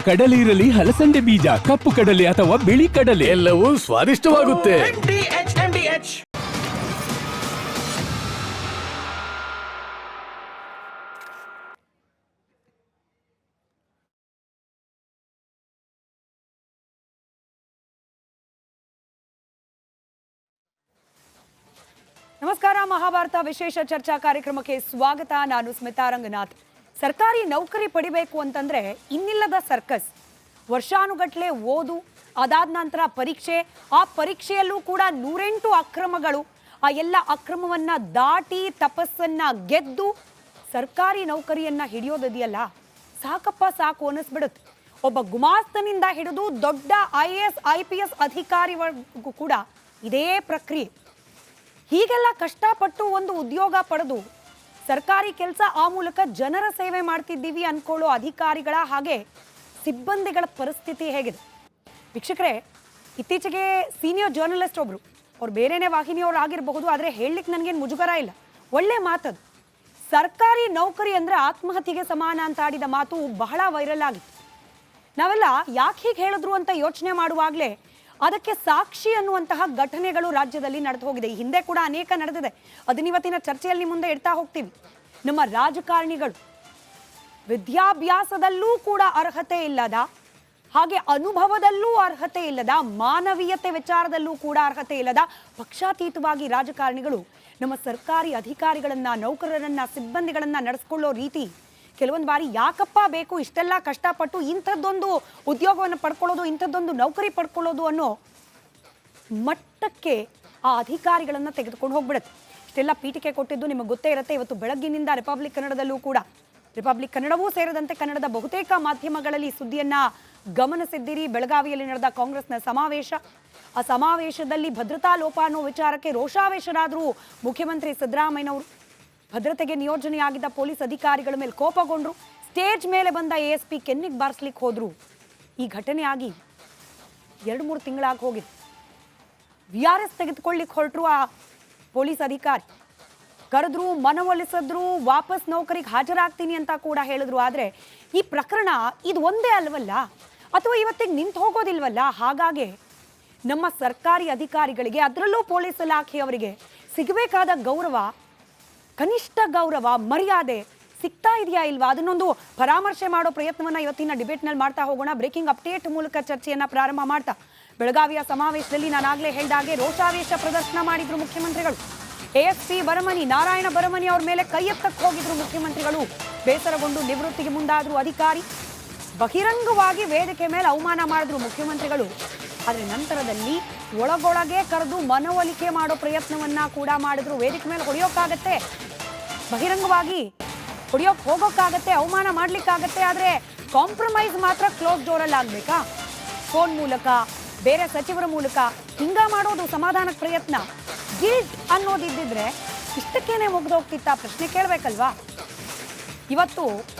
ಕಡಲೆ ಇರಲಿ, ಹಲಸಂದೆ ಬೀಜ, ಕಪ್ಪು ಕಡಲೆ ಅಥವಾ ಬಿಳಿ ಕಡಲೆ, ಎಲ್ಲವೂ ಸ್ವಾದಿಷ್ಟವಾಗುತ್ತೆ. ನಮಸ್ಕಾರ. ಮಹಾಭಾರತ ವಿಶೇಷ ಚರ್ಚಾ ಕಾರ್ಯಕ್ರಮಕ್ಕೆ ಸ್ವಾಗತ. ನಾನು ಸ್ಮಿತಾ ರಂಗನಾಥ್. ಸರ್ಕಾರಿ ನೌಕರಿ ಪಡಿಬೇಕು ಅಂತಂದ್ರೆ ಇನ್ನಿಲ್ಲದ ಸರ್ಕಸ್. ವರ್ಷಾನುಗಟ್ಲೆ ಓದು, ಅದಾದ ನಂತರ ಪರೀಕ್ಷೆ, ಆ ಪರೀಕ್ಷೆಯಲ್ಲೂ ಕೂಡ 108 ಅಕ್ರಮಗಳು. ಆ ಎಲ್ಲ ಅಕ್ರಮವನ್ನ ದಾಟಿ ತಪಸ್ಸನ್ನ ಗೆದ್ದು ಸರ್ಕಾರಿ ನೌಕರಿಯನ್ನ ಹಿಡಿಯೋದಿದೆಯಲ್ಲ, ಸಾಕಪ್ಪ ಸಾಕು ಅನ್ನಿಸ್ಬಿಡುತ್ತೆ. ಒಬ್ಬ ಗುಮಾಸ್ತನಿಂದ ಹಿಡಿದು ದೊಡ್ಡ IAS IPS ಅಧಿಕಾರಿವರೆಗೂ ಕೂಡ ಇದೇ ಪ್ರಕ್ರಿಯೆ. ಹೀಗೆಲ್ಲ ಕಷ್ಟಪಟ್ಟು ಒಂದು ಉದ್ಯೋಗ ಪಡೆದು ಸರ್ಕಾರಿ ಕೆಲಸ, ಆ ಮೂಲಕ ಜನರ ಸೇವೆ ಮಾಡ್ತಿದ್ದೀವಿ ಅನ್ಕೊಳ್ಳೋ ಅಧಿಕಾರಿಗಳ ಹಾಗೆ ಸಿಬ್ಬಂದಿಗಳ ಪರಿಸ್ಥಿತಿ ಹೇಗಿದೆ? ವೀಕ್ಷಕರೇ, ಇತ್ತೀಚೆಗೆ ಸೀನಿಯರ್ ಜರ್ನಲಿಸ್ಟ್ ಒಬ್ರು, ಅವ್ರು ಬೇರೆನೇ ವಾಹಿನಿಯವ್ರು ಆಗಿರಬಹುದು, ಆದರೆ ಹೇಳಲಿಕ್ಕೆ ನನಗೇನು ಮುಜುಗರ ಇಲ್ಲ, ಒಳ್ಳೆ ಮಾತದು. ಸರ್ಕಾರಿ ನೌಕರಿ ಅಂದರೆ ಆತ್ಮಹತ್ಯೆಗೆ ಸಮಾನ ಅಂತ ಆಡಿದ ಮಾತು ಬಹಳ ವೈರಲ್ ಆಗಿತ್ತು. ನಾವೆಲ್ಲ ಯಾಕೆ ಹೀಗೆ ಹೇಳಿದ್ರು ಅಂತ ಯೋಚನೆ ಮಾಡುವಾಗಲೇ ಅದಕ್ಕೆ ಸಾಕ್ಷಿ ಅನ್ನುವಂತಹ ಘಟನೆಗಳು ರಾಜ್ಯದಲ್ಲಿ ನಡೆದು ಹೋಗಿದೆ. ಈ ಹಿಂದೆ ಕೂಡ ಅನೇಕ ನಡೆದಿದೆ. ಅದನ್ನಿವತ್ತಿನ ಚರ್ಚೆಯಲ್ಲಿ ಮುಂದೆ ಇಡ್ತಾ ಹೋಗ್ತೀವಿ. ನಮ್ಮ ರಾಜಕಾರಣಿಗಳು ವಿದ್ಯಾಭ್ಯಾಸದಲ್ಲೂ ಕೂಡ ಅರ್ಹತೆ ಇಲ್ಲದ, ಹಾಗೆ ಅನುಭವದಲ್ಲೂ ಅರ್ಹತೆ ಇಲ್ಲದ, ಮಾನವೀಯತೆ ವಿಚಾರದಲ್ಲೂ ಕೂಡ ಅರ್ಹತೆ ಇಲ್ಲದ ಪಕ್ಷಾತೀತವಾಗಿ ರಾಜಕಾರಣಿಗಳು ನಮ್ಮ ಸರ್ಕಾರಿ ಅಧಿಕಾರಿಗಳನ್ನ, ನೌಕರರನ್ನ, ಸಿಬ್ಬಂದಿಗಳನ್ನ ನಡೆಸ್ಕೊಳ್ಳೋ ರೀತಿ ಕೆಲವೊಂದು ಬಾರಿ ಯಾಕಪ್ಪ ಬೇಕು ಇಷ್ಟೆಲ್ಲ ಕಷ್ಟಪಟ್ಟು ಇಂಥದ್ದೊಂದು ಉದ್ಯೋಗವನ್ನು ಪಡ್ಕೊಳ್ಳೋದು, ಇಂಥದ್ದೊಂದು ನೌಕರಿ ಪಡ್ಕೊಳ್ಳೋದು ಅನ್ನೋ ಮಟ್ಟಕ್ಕೆ ಆ ಅಧಿಕಾರಿಗಳನ್ನು ತೆಗೆದುಕೊಂಡು ಹೋಗ್ಬಿಡುತ್ತೆ. ಇಷ್ಟೆಲ್ಲ ಪೀಠಿಕೆ ಕೊಟ್ಟಿದ್ದು ನಿಮಗೆ ಗೊತ್ತೇ ಇರುತ್ತೆ. ಇವತ್ತು ಬೆಳಗ್ಗಿನಿಂದ ರಿಪಬ್ಲಿಕ್ ಕನ್ನಡದಲ್ಲೂ ಕೂಡ, ರಿಪಬ್ಲಿಕ್ ಕನ್ನಡವೂ ಸೇರಿದಂತೆ ಕನ್ನಡದ ಬಹುತೇಕ ಮಾಧ್ಯಮಗಳಲ್ಲಿ ಸುದ್ದಿಯನ್ನ ಗಮನಿಸಿದ್ದೀರಿ. ಬೆಳಗಾವಿಯಲ್ಲಿ ನಡೆದ ಕಾಂಗ್ರೆಸ್ನ ಸಮಾವೇಶ, ಆ ಸಮಾವೇಶದಲ್ಲಿ ಭದ್ರತಾ ಲೋಪ ಅನ್ನೋ ವಿಚಾರಕ್ಕೆ ರೋಷಾವೇಶರಾದರೂ ಮುಖ್ಯಮಂತ್ರಿ ಸಿದ್ದರಾಮಯ್ಯನವರು. ಭದ್ರತೆಗೆ ನಿಯೋಜನೆಯಾಗಿದ್ದ ಪೊಲೀಸ್ ಅಧಿಕಾರಿಗಳ ಮೇಲೆ ಕೋಪಗೊಂಡ್ರು. ಸ್ಟೇಜ್ ಮೇಲೆ ಬಂದ ASP ಕೆನ್ನಿಗೆ ಬಾರಿಸ್ಲಿಕ್ಕೆ ಹೋದ್ರು. ಈ ಘಟನೆ ಆಗಿ 2-3 ತಿಂಗಳಾಗಿ ಹೋಗಿದೆ. VRS ತೆಗೆದುಕೊಳ್ಳಿಕ್ಕೆ ಹೊರಟರು ಆ ಪೊಲೀಸ್ ಅಧಿಕಾರಿ. ಕರೆದ್ರು, ಮನವೊಲಿಸಿದ್ರು, ವಾಪಸ್ ನೌಕರಿಗೆ ಹಾಜರಾಗ್ತೀನಿ ಅಂತ ಕೂಡ ಹೇಳಿದ್ರು. ಆದರೆ ಈ ಪ್ರಕರಣ ಇದು ಒಂದೇ ಅಲ್ವಲ್ಲ, ಅಥವಾ ಇವತ್ತಿಗೆ ನಿಂತು ಹೋಗೋದಿಲ್ವಲ್ಲ. ಹಾಗಾಗಿ ನಮ್ಮ ಸರ್ಕಾರಿ ಅಧಿಕಾರಿಗಳಿಗೆ, ಅದರಲ್ಲೂ ಪೊಲೀಸ್ ಇಲಾಖೆಯವರಿಗೆ ಸಿಗಬೇಕಾದ ಗೌರವ, ಕನಿಷ್ಠ ಗೌರವ, ಮರ್ಯಾದೆ ಸಿಗ್ತಾ ಇದೆಯಾ ಇಲ್ವಾ? ಅದನ್ನೊಂದು ಪರಾಮರ್ಶೆ ಮಾಡೋ ಪ್ರಯತ್ನವನ್ನ ಇವತ್ತಿನ ಡಿಬೇಟ್ನಲ್ಲಿ ಮಾಡ್ತಾ ಹೋಗೋಣ. ಬ್ರೇಕಿಂಗ್ ಅಪ್ಡೇಟ್ ಮೂಲಕ ಚರ್ಚೆಯನ್ನ ಪ್ರಾರಂಭ ಮಾಡ್ತಾ, ಬೆಳಗಾವಿಯ ಸಮಾವೇಶದಲ್ಲಿ ನಾನಾಗಲೇ ಹೇಳಿದಾಗೆ ರೋಷಾವೇಶ ಪ್ರದರ್ಶನ ಮಾಡಿದ್ರು ಮುಖ್ಯಮಂತ್ರಿಗಳು. ASP ಬರಮನಿ, ನಾರಾಯಣ ಬರಮನಿ ಅವ್ರ ಮೇಲೆ ಕೈ ಎತ್ತಕ್ಕೆ ಹೋಗಿದ್ರು ಮುಖ್ಯಮಂತ್ರಿಗಳು. ಬೇಸರಗೊಂಡು ನಿವೃತ್ತಿಗೆ ಮುಂದಾದ್ರು ಅಧಿಕಾರಿ. ಬಹಿರಂಗವಾಗಿ ವೇದಿಕೆ ಮೇಲೆ ಅವಮಾನ ಮಾಡಿದ್ರು ಮುಖ್ಯಮಂತ್ರಿಗಳು. ಆದರೆ ನಂತರದಲ್ಲಿ ಒಳಗೊಳಗೆ ಕರೆದು ಮನವೊಲಿಕೆ ಮಾಡೋ ಪ್ರಯತ್ನವನ್ನ ಕೂಡ ಮಾಡಿದ್ರು. ವೇದಿಕೆ ಮೇಲೆ ಹೊಡೆಯೋಕ್ಕಾಗತ್ತೆ, ಬಹಿರಂಗವಾಗಿ ಹೊಡೆಯೋಕೆ ಹೋಗೋಕ್ಕಾಗತ್ತೆ, ಅವಮಾನ ಮಾಡ್ಲಿಕ್ಕಾಗತ್ತೆ, ಆದರೆ ಕಾಂಪ್ರಮೈಸ್ ಮಾತ್ರ ಕ್ಲೋಸ್ ಡೋರಲ್ಲಿ ಆಗ್ಬೇಕಾ? ಫೋನ್ ಮೂಲಕ, ಬೇರೆ ಸಚಿವರ ಮೂಲಕ ಹಿಂಗ ಮಾಡೋದು ಸಮಾಧಾನಕ್ಕೆ ಪ್ರಯತ್ನ. ಗಿಲ್ಟ್ ಅನ್ನೋದಿದ್ದಿದ್ರೆ ಇಷ್ಟಕ್ಕೇನೆ ಮುಗ್ದೋಗ್ತಿತ್ತ? ಪ್ರಶ್ನೆ ಕೇಳಬೇಕಲ್ವಾ? ಇವತ್ತು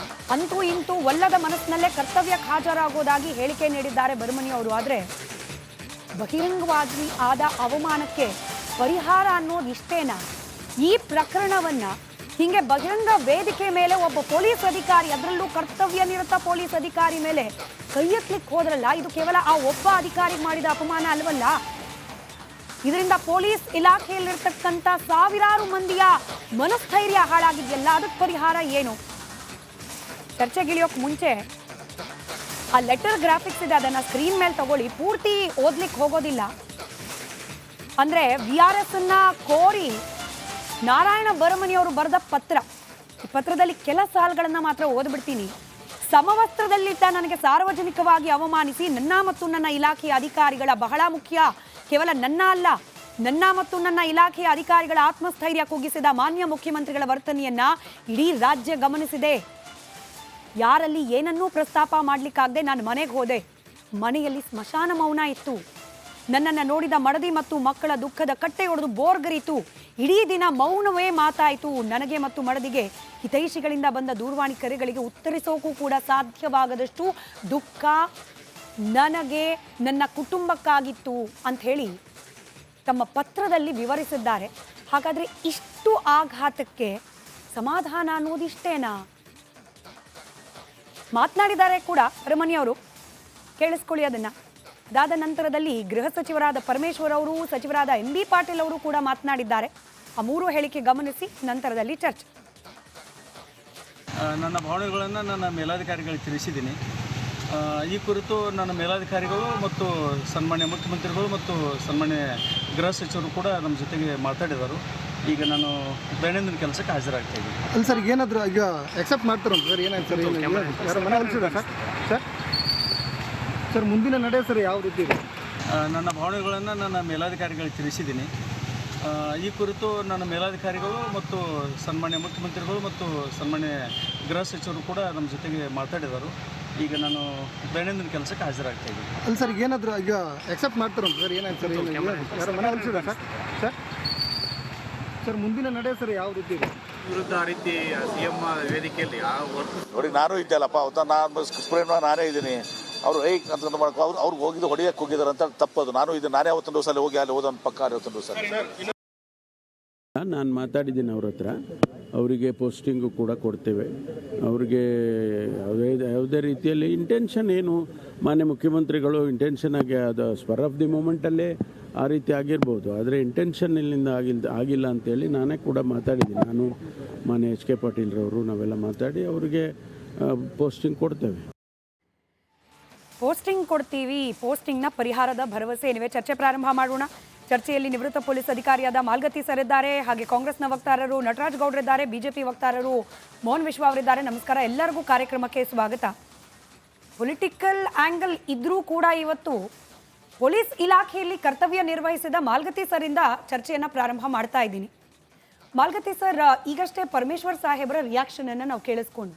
ಅಂತೂ ಇಂತೂ ಒಲ್ಲದ ಮನಸ್ಸಿನಲ್ಲೇ ಕರ್ತವ್ಯಕ್ಕೆ ಹಾಜರಾಗೋದಾಗಿ ಹೇಳಿಕೆ ನೀಡಿದ್ದಾರೆ ಬರಮನಿ ಅವರು. ಆದರೆ ಬಹಿರಂಗವಾಗಿ ಆದ ಅವಮಾನಕ್ಕೆ ಪರಿಹಾರ ಅನ್ನೋದು ಇಷ್ಟೇನಾ? ಈ ಪ್ರಕರಣವನ್ನ ಹೀಗೆ ಬಹಿರಂಗ ವೇದಿಕೆ ಮೇಲೆ ಒಬ್ಬ ಪೊಲೀಸ್ ಅಧಿಕಾರಿ, ಅದರಲ್ಲೂ ಕರ್ತವ್ಯ ನಿರತ ಪೊಲೀಸ್ ಅಧಿಕಾರಿ ಮೇಲೆ ಕೈ ಎತ್ತಲಿಕ್ಕೆ ಹೋದ್ರಲ್ಲ, ಇದು ಕೇವಲ ಆ ಒಬ್ಬ ಅಧಿಕಾರಿಗೆ ಮಾಡಿದ ಅಪಮಾನ ಅಲ್ವಲ್ಲ. ಇದರಿಂದ ಪೊಲೀಸ್ ಇಲಾಖೆಯಲ್ಲಿರ್ತಕ್ಕಂಥ ಸಾವಿರಾರು ಮಂದಿಯ ಮನಸ್ಥೈರ್ಯ ಹಾಳಾಗಿದೆಯಲ್ಲ. ಅದಕ್ಕೆ ಪರಿಹಾರ ಏನು? ಚರ್ಚೆಗಿಳಿಯೋಕೆ ಮುಂಚೆ ಆ ಲೆಟರ್ ಗ್ರಾಫಿಕ್ಸ್ ಇದೆ, ಅದನ್ನ ಸ್ಕ್ರೀನ್ ಮೇಲೆ ತಗೊಳ್ಳಿ. ಪೂರ್ತಿ ಓದ್ಲಿಕ್ಕೆ ಹೋಗೋದಿಲ್ಲ. ಅಂದ್ರೆ VRS ಅನ್ನ ಕೋರಿ ನಾರಾಯಣ ಬರಮನಿ ಅವರು ಬರೆದ ಪತ್ರ. ಈ ಪತ್ರದಲ್ಲಿ ಕೆಲ ಸಾಲುಗಳನ್ನ ಮಾತ್ರ ಓದ್ಬಿಡ್ತೀನಿ. ಸಮವಸ್ತ್ರದಲ್ಲಿದ್ದ ನನಗೆ ಸಾರ್ವಜನಿಕವಾಗಿ ಅವಮಾನಿಸಿ ನನ್ನ ಮತ್ತು ನನ್ನ ಇಲಾಖೆಯ ಅಧಿಕಾರಿಗಳ, ಬಹಳ ಮುಖ್ಯ, ಕೇವಲ ನನ್ನ ಅಲ್ಲ, ನನ್ನ ಮತ್ತು ನನ್ನ ಇಲಾಖೆಯ ಅಧಿಕಾರಿಗಳ ಆತ್ಮಸ್ಥೈರ್ಯ ಕುಗ್ಗಿಸಿದ ಮಾನ್ಯ ಮುಖ್ಯಮಂತ್ರಿಗಳ ವರ್ತನೆಯನ್ನ ಇಡೀ ರಾಜ್ಯ ಗಮನಿಸಿದೆ. ಯಾರಲ್ಲಿ ಏನನ್ನೂ ಪ್ರಸ್ತಾಪ ಮಾಡ್ಲಿಕ್ಕಾಗದೆ ನಾನು ಮನೆಗೆ ಹೋದೆ. ಮನೆಯಲ್ಲಿ ಸ್ಮಶಾನ ಮೌನ ಇತ್ತು. ನನ್ನನ್ನು ನೋಡಿದ ಮಡದಿ ಮತ್ತು ಮಕ್ಕಳ ದುಃಖದ ಕಟ್ಟೆ ಒಡೆದು ಬೋರ್ಗರಿತು. ಇಡೀ ದಿನ ಮೌನವೇ ಮಾತಾಯಿತು. ನನಗೆ ಮತ್ತು ಮಡದಿಗೆ ಹಿತೈಷಿಗಳಿಂದ ಬಂದ ದೂರವಾಣಿ ಕರೆಗಳಿಗೆ ಉತ್ತರಿಸೋಕ್ಕೂ ಕೂಡ ಸಾಧ್ಯವಾಗದಷ್ಟು ದುಃಖ ನನಗೆ, ನನ್ನ ಕುಟುಂಬಕ್ಕಾಗಿತ್ತು ಅಂತ ಹೇಳಿ ತಮ್ಮ ಪತ್ರದಲ್ಲಿ ವಿವರಿಸಿದ್ದಾರೆ. ಹಾಗಾದರೆ ಇಷ್ಟು ಆಘಾತಕ್ಕೆ ಸಮಾಧಾನ ಅನ್ನೋದಿಷ್ಟೇನಾ? ಮಾತನಾಡಿದ್ದಾರೆ ಕೂಡ ಬರಮನಿ ಅವರು. ಕೇಳಿಸ್ಕೊಳ್ಳಿ ಅದನ್ನ. ಅದಾದ ನಂತರದಲ್ಲಿ ಗೃಹ ಸಚಿವರಾದ ಪರಮೇಶ್ವರ್ ಅವರು, ಸಚಿವರಾದ ಎಂ ಬಿ ಪಾಟೀಲ್ ಅವರು ಕೂಡ ಮಾತನಾಡಿದ್ದಾರೆ. ಆ ಮೂರು ಹೇಳಿಕೆ ಗಮನಿಸಿ ನಂತರದಲ್ಲಿ ಚರ್ಚೆ. ನನ್ನ ಭಾವನೆಗಳನ್ನು ನನ್ನ ಮೇಲಾಧಿಕಾರಿಗಳಿಗೆ ತಿಳಿಸಿದ್ದೀನಿ. ಈ ಕುರಿತು ನನ್ನ ಮೇಲಾಧಿಕಾರಿಗಳು ಮತ್ತು ಸನ್ಮಾನ್ಯ ಮುಖ್ಯಮಂತ್ರಿಗಳು ಮತ್ತು ಸನ್ಮಾನ್ಯ ಗೃಹ ಸಚಿವರು ಕೂಡ ನಮ್ಮ ಜೊತೆಗೆ ಮಾತಾಡಿದರು. ಈಗ ನಾನು ದೈನಂದಿನ ಕೆಲಸಕ್ಕೆ ಹಾಜರಾಗ್ತಾ ಇದ್ದೀನಿ. ಅಲ್ಲಿ ಸರ್ ಏನಾದರೂ ಈಗ ಎಕ್ಸೆಪ್ಟ್ ಮಾಡ್ತಾರಂತ ಸರ್? ಏನಾಯ್ತು ಸರ್? ಯಾರು ಮನೆ ಅಳಿಸಿದ ಸರ್? ಸರ್ ಸರ್ ಮುಂದಿನ ನಡೆ ಸರ್ ಯಾವ ರೀತಿ ಇದೆ? ನನ್ನ ಭಾವನೆಗಳನ್ನು ನನ್ನ ಮೇಲಾಧಿಕಾರಿಗಳಿಗೆ ತಿಳಿಸಿದ್ದೀನಿ. ಈ ಕುರಿತು ನನ್ನ ಮೇಲಾಧಿಕಾರಿಗಳು ಮತ್ತು ಸನ್ಮಾನ್ಯ ಮುಖ್ಯಮಂತ್ರಿಗಳು ಮತ್ತು ಸನ್ಮಾನ್ಯ ಗೃಹ ಸಚಿವರು ಕೂಡ ನಮ್ಮ ಜೊತೆಗೆ ಮಾತಾಡಿದರು. ಈಗ ನಾನು ದೈನಂದಿನ ಕೆಲಸಕ್ಕೆ ಹಾಜರಾಗ್ತಾ ಇದ್ದೀನಿ. ಅಲ್ಲಿ ಸರ್ ಏನಾದರೂ ಈಗ ಎಕ್ಸೆಪ್ಟ್ ಮಾಡ್ತಾರಂತ ಸರ್? ಏನಾಯ್ತು ಸರ್? ಯಾರು ಮನೆ ಅಳಿಸಿದ ಸರ್? ಸರ್ ಸರ್ ಮುಂದಿನ ನಡೆ ಸರ್ ಯಾವ ರೀತಿ ಇದೆ? ವಿರುದ್ಧ ಆ ರೀತಿ ಸಿಎಂ ವೇದಿಕೆಯಲ್ಲಿ ನೋಡಿ, ನಾನು ಇದ್ದಲ್ಲಪ್ಪ ಅವತ್ತ ನಾನು ನಾನೇ ಇದ್ದೀನಿ. ಅವರು ಅಂತ ಮಾಡ್ಕೊ ಅವ್ರಿಗೆ ಹೋಗಿದ್ದು ಹೊಡಿಯಕ್ಕೆ ಹೋಗಿದ್ದಾರೆ ಅಂತ ತಪ್ಪದು. ನಾನು ಇದು ನಾನೇ ಅವತ್ತೊಂದು ದಿವಸ ಹೋಗಿ ಅಲ್ಲಿ ಹೋದ ಪಕ್ಕ ಅವತ್ತೊಂದು ದಿವಸ ನಾನು ಮಾತಾಡಿದ್ದೀನಿ ಅವ್ರ ಹತ್ರ. ಅವರಿಗೆ ಪೋಸ್ಟಿಂಗು ಕೂಡ ಕೊಡ್ತೇವೆ. ಅವ್ರಿಗೆ ಯಾವುದೇ ರೀತಿಯಲ್ಲಿ ಇಂಟೆನ್ಷನ್ ಏನು, ಮಾನ್ಯ ಮುಖ್ಯಮಂತ್ರಿಗಳು ಇಂಟೆನ್ಷನ್ ಆಗಿ ಅದು ಸ್ಪರ್ ಆಫ್ ದಿ ಮೂಮೆಂಟಲ್ಲೇ ಆ ರೀತಿ ಆಗಿರ್ಬೋದು. ಆದರೆ ಇಂಟೆನ್ಷನ್ ಇಲ್ಲಿಂದ ಆಗಿಲ್ಲ ಅಂತೇಳಿ ನಾನೇ ಕೂಡ ಮಾತಾಡಿದ್ದೀನಿ. ನಾನು ಮಾನ್ಯ ಎಚ್ ಕೆ ಪಾಟೀಲ್ರವರು ನಾವೆಲ್ಲ ಮಾತಾಡಿ ಅವರಿಗೆ ಪೋಸ್ಟಿಂಗ್ ಕೊಡ್ತೇವೆ. ಪೋಸ್ಟಿಂಗ್ ಕೊಡ್ತೀವಿ, ಪೋಸ್ಟಿಂಗ್ನ ಪರಿಹಾರದ ಭರವಸೆ ಏನಿವೆ. ಚರ್ಚೆ ಪ್ರಾರಂಭ ಮಾಡೋಣ. ಚರ್ಚೆಯಲ್ಲಿ ನಿವೃತ್ತ ಪೊಲೀಸ್ ಅಧಿಕಾರಿಯಾದ ಮಾಲ್ಗತ್ತಿ ಸರ್ ಇದ್ದಾರೆ, ಹಾಗೆ ಕಾಂಗ್ರೆಸ್ನ ವಕ್ತಾರರು ನಟರಾಜ್ ಗೌಡ್ರಿದ್ದಾರೆ, ಬಿಜೆಪಿ ವಕ್ತಾರರು ಮೋಹನ್ ವಿಶ್ವ ಅವರಿದ್ದಾರೆ. ನಮಸ್ಕಾರ, ಎಲ್ಲರಿಗೂ ಕಾರ್ಯಕ್ರಮಕ್ಕೆ ಸ್ವಾಗತ. ಪೊಲಿಟಿಕಲ್ ಆಂಗಲ್ ಇದ್ರೂ ಕೂಡ ಇವತ್ತು ಪೊಲೀಸ್ ಇಲಾಖೆಯಲ್ಲಿ ಕರ್ತವ್ಯ ನಿರ್ವಹಿಸಿದ ಮಾಲ್ಗತ್ತಿ ಸರಿಂದ ಚರ್ಚೆಯನ್ನು ಪ್ರಾರಂಭ ಮಾಡ್ತಾ ಇದ್ದೀನಿ. ಮಾಲ್ಗತ್ತಿ ಸರ್, ಈಗಷ್ಟೇ ಪರಮೇಶ್ವರ್ ಸಾಹೇಬರ ರಿಯಾಕ್ಷನ್ ಅನ್ನು ನಾವು ಕೇಳಿಸ್ಕೊಂಡು,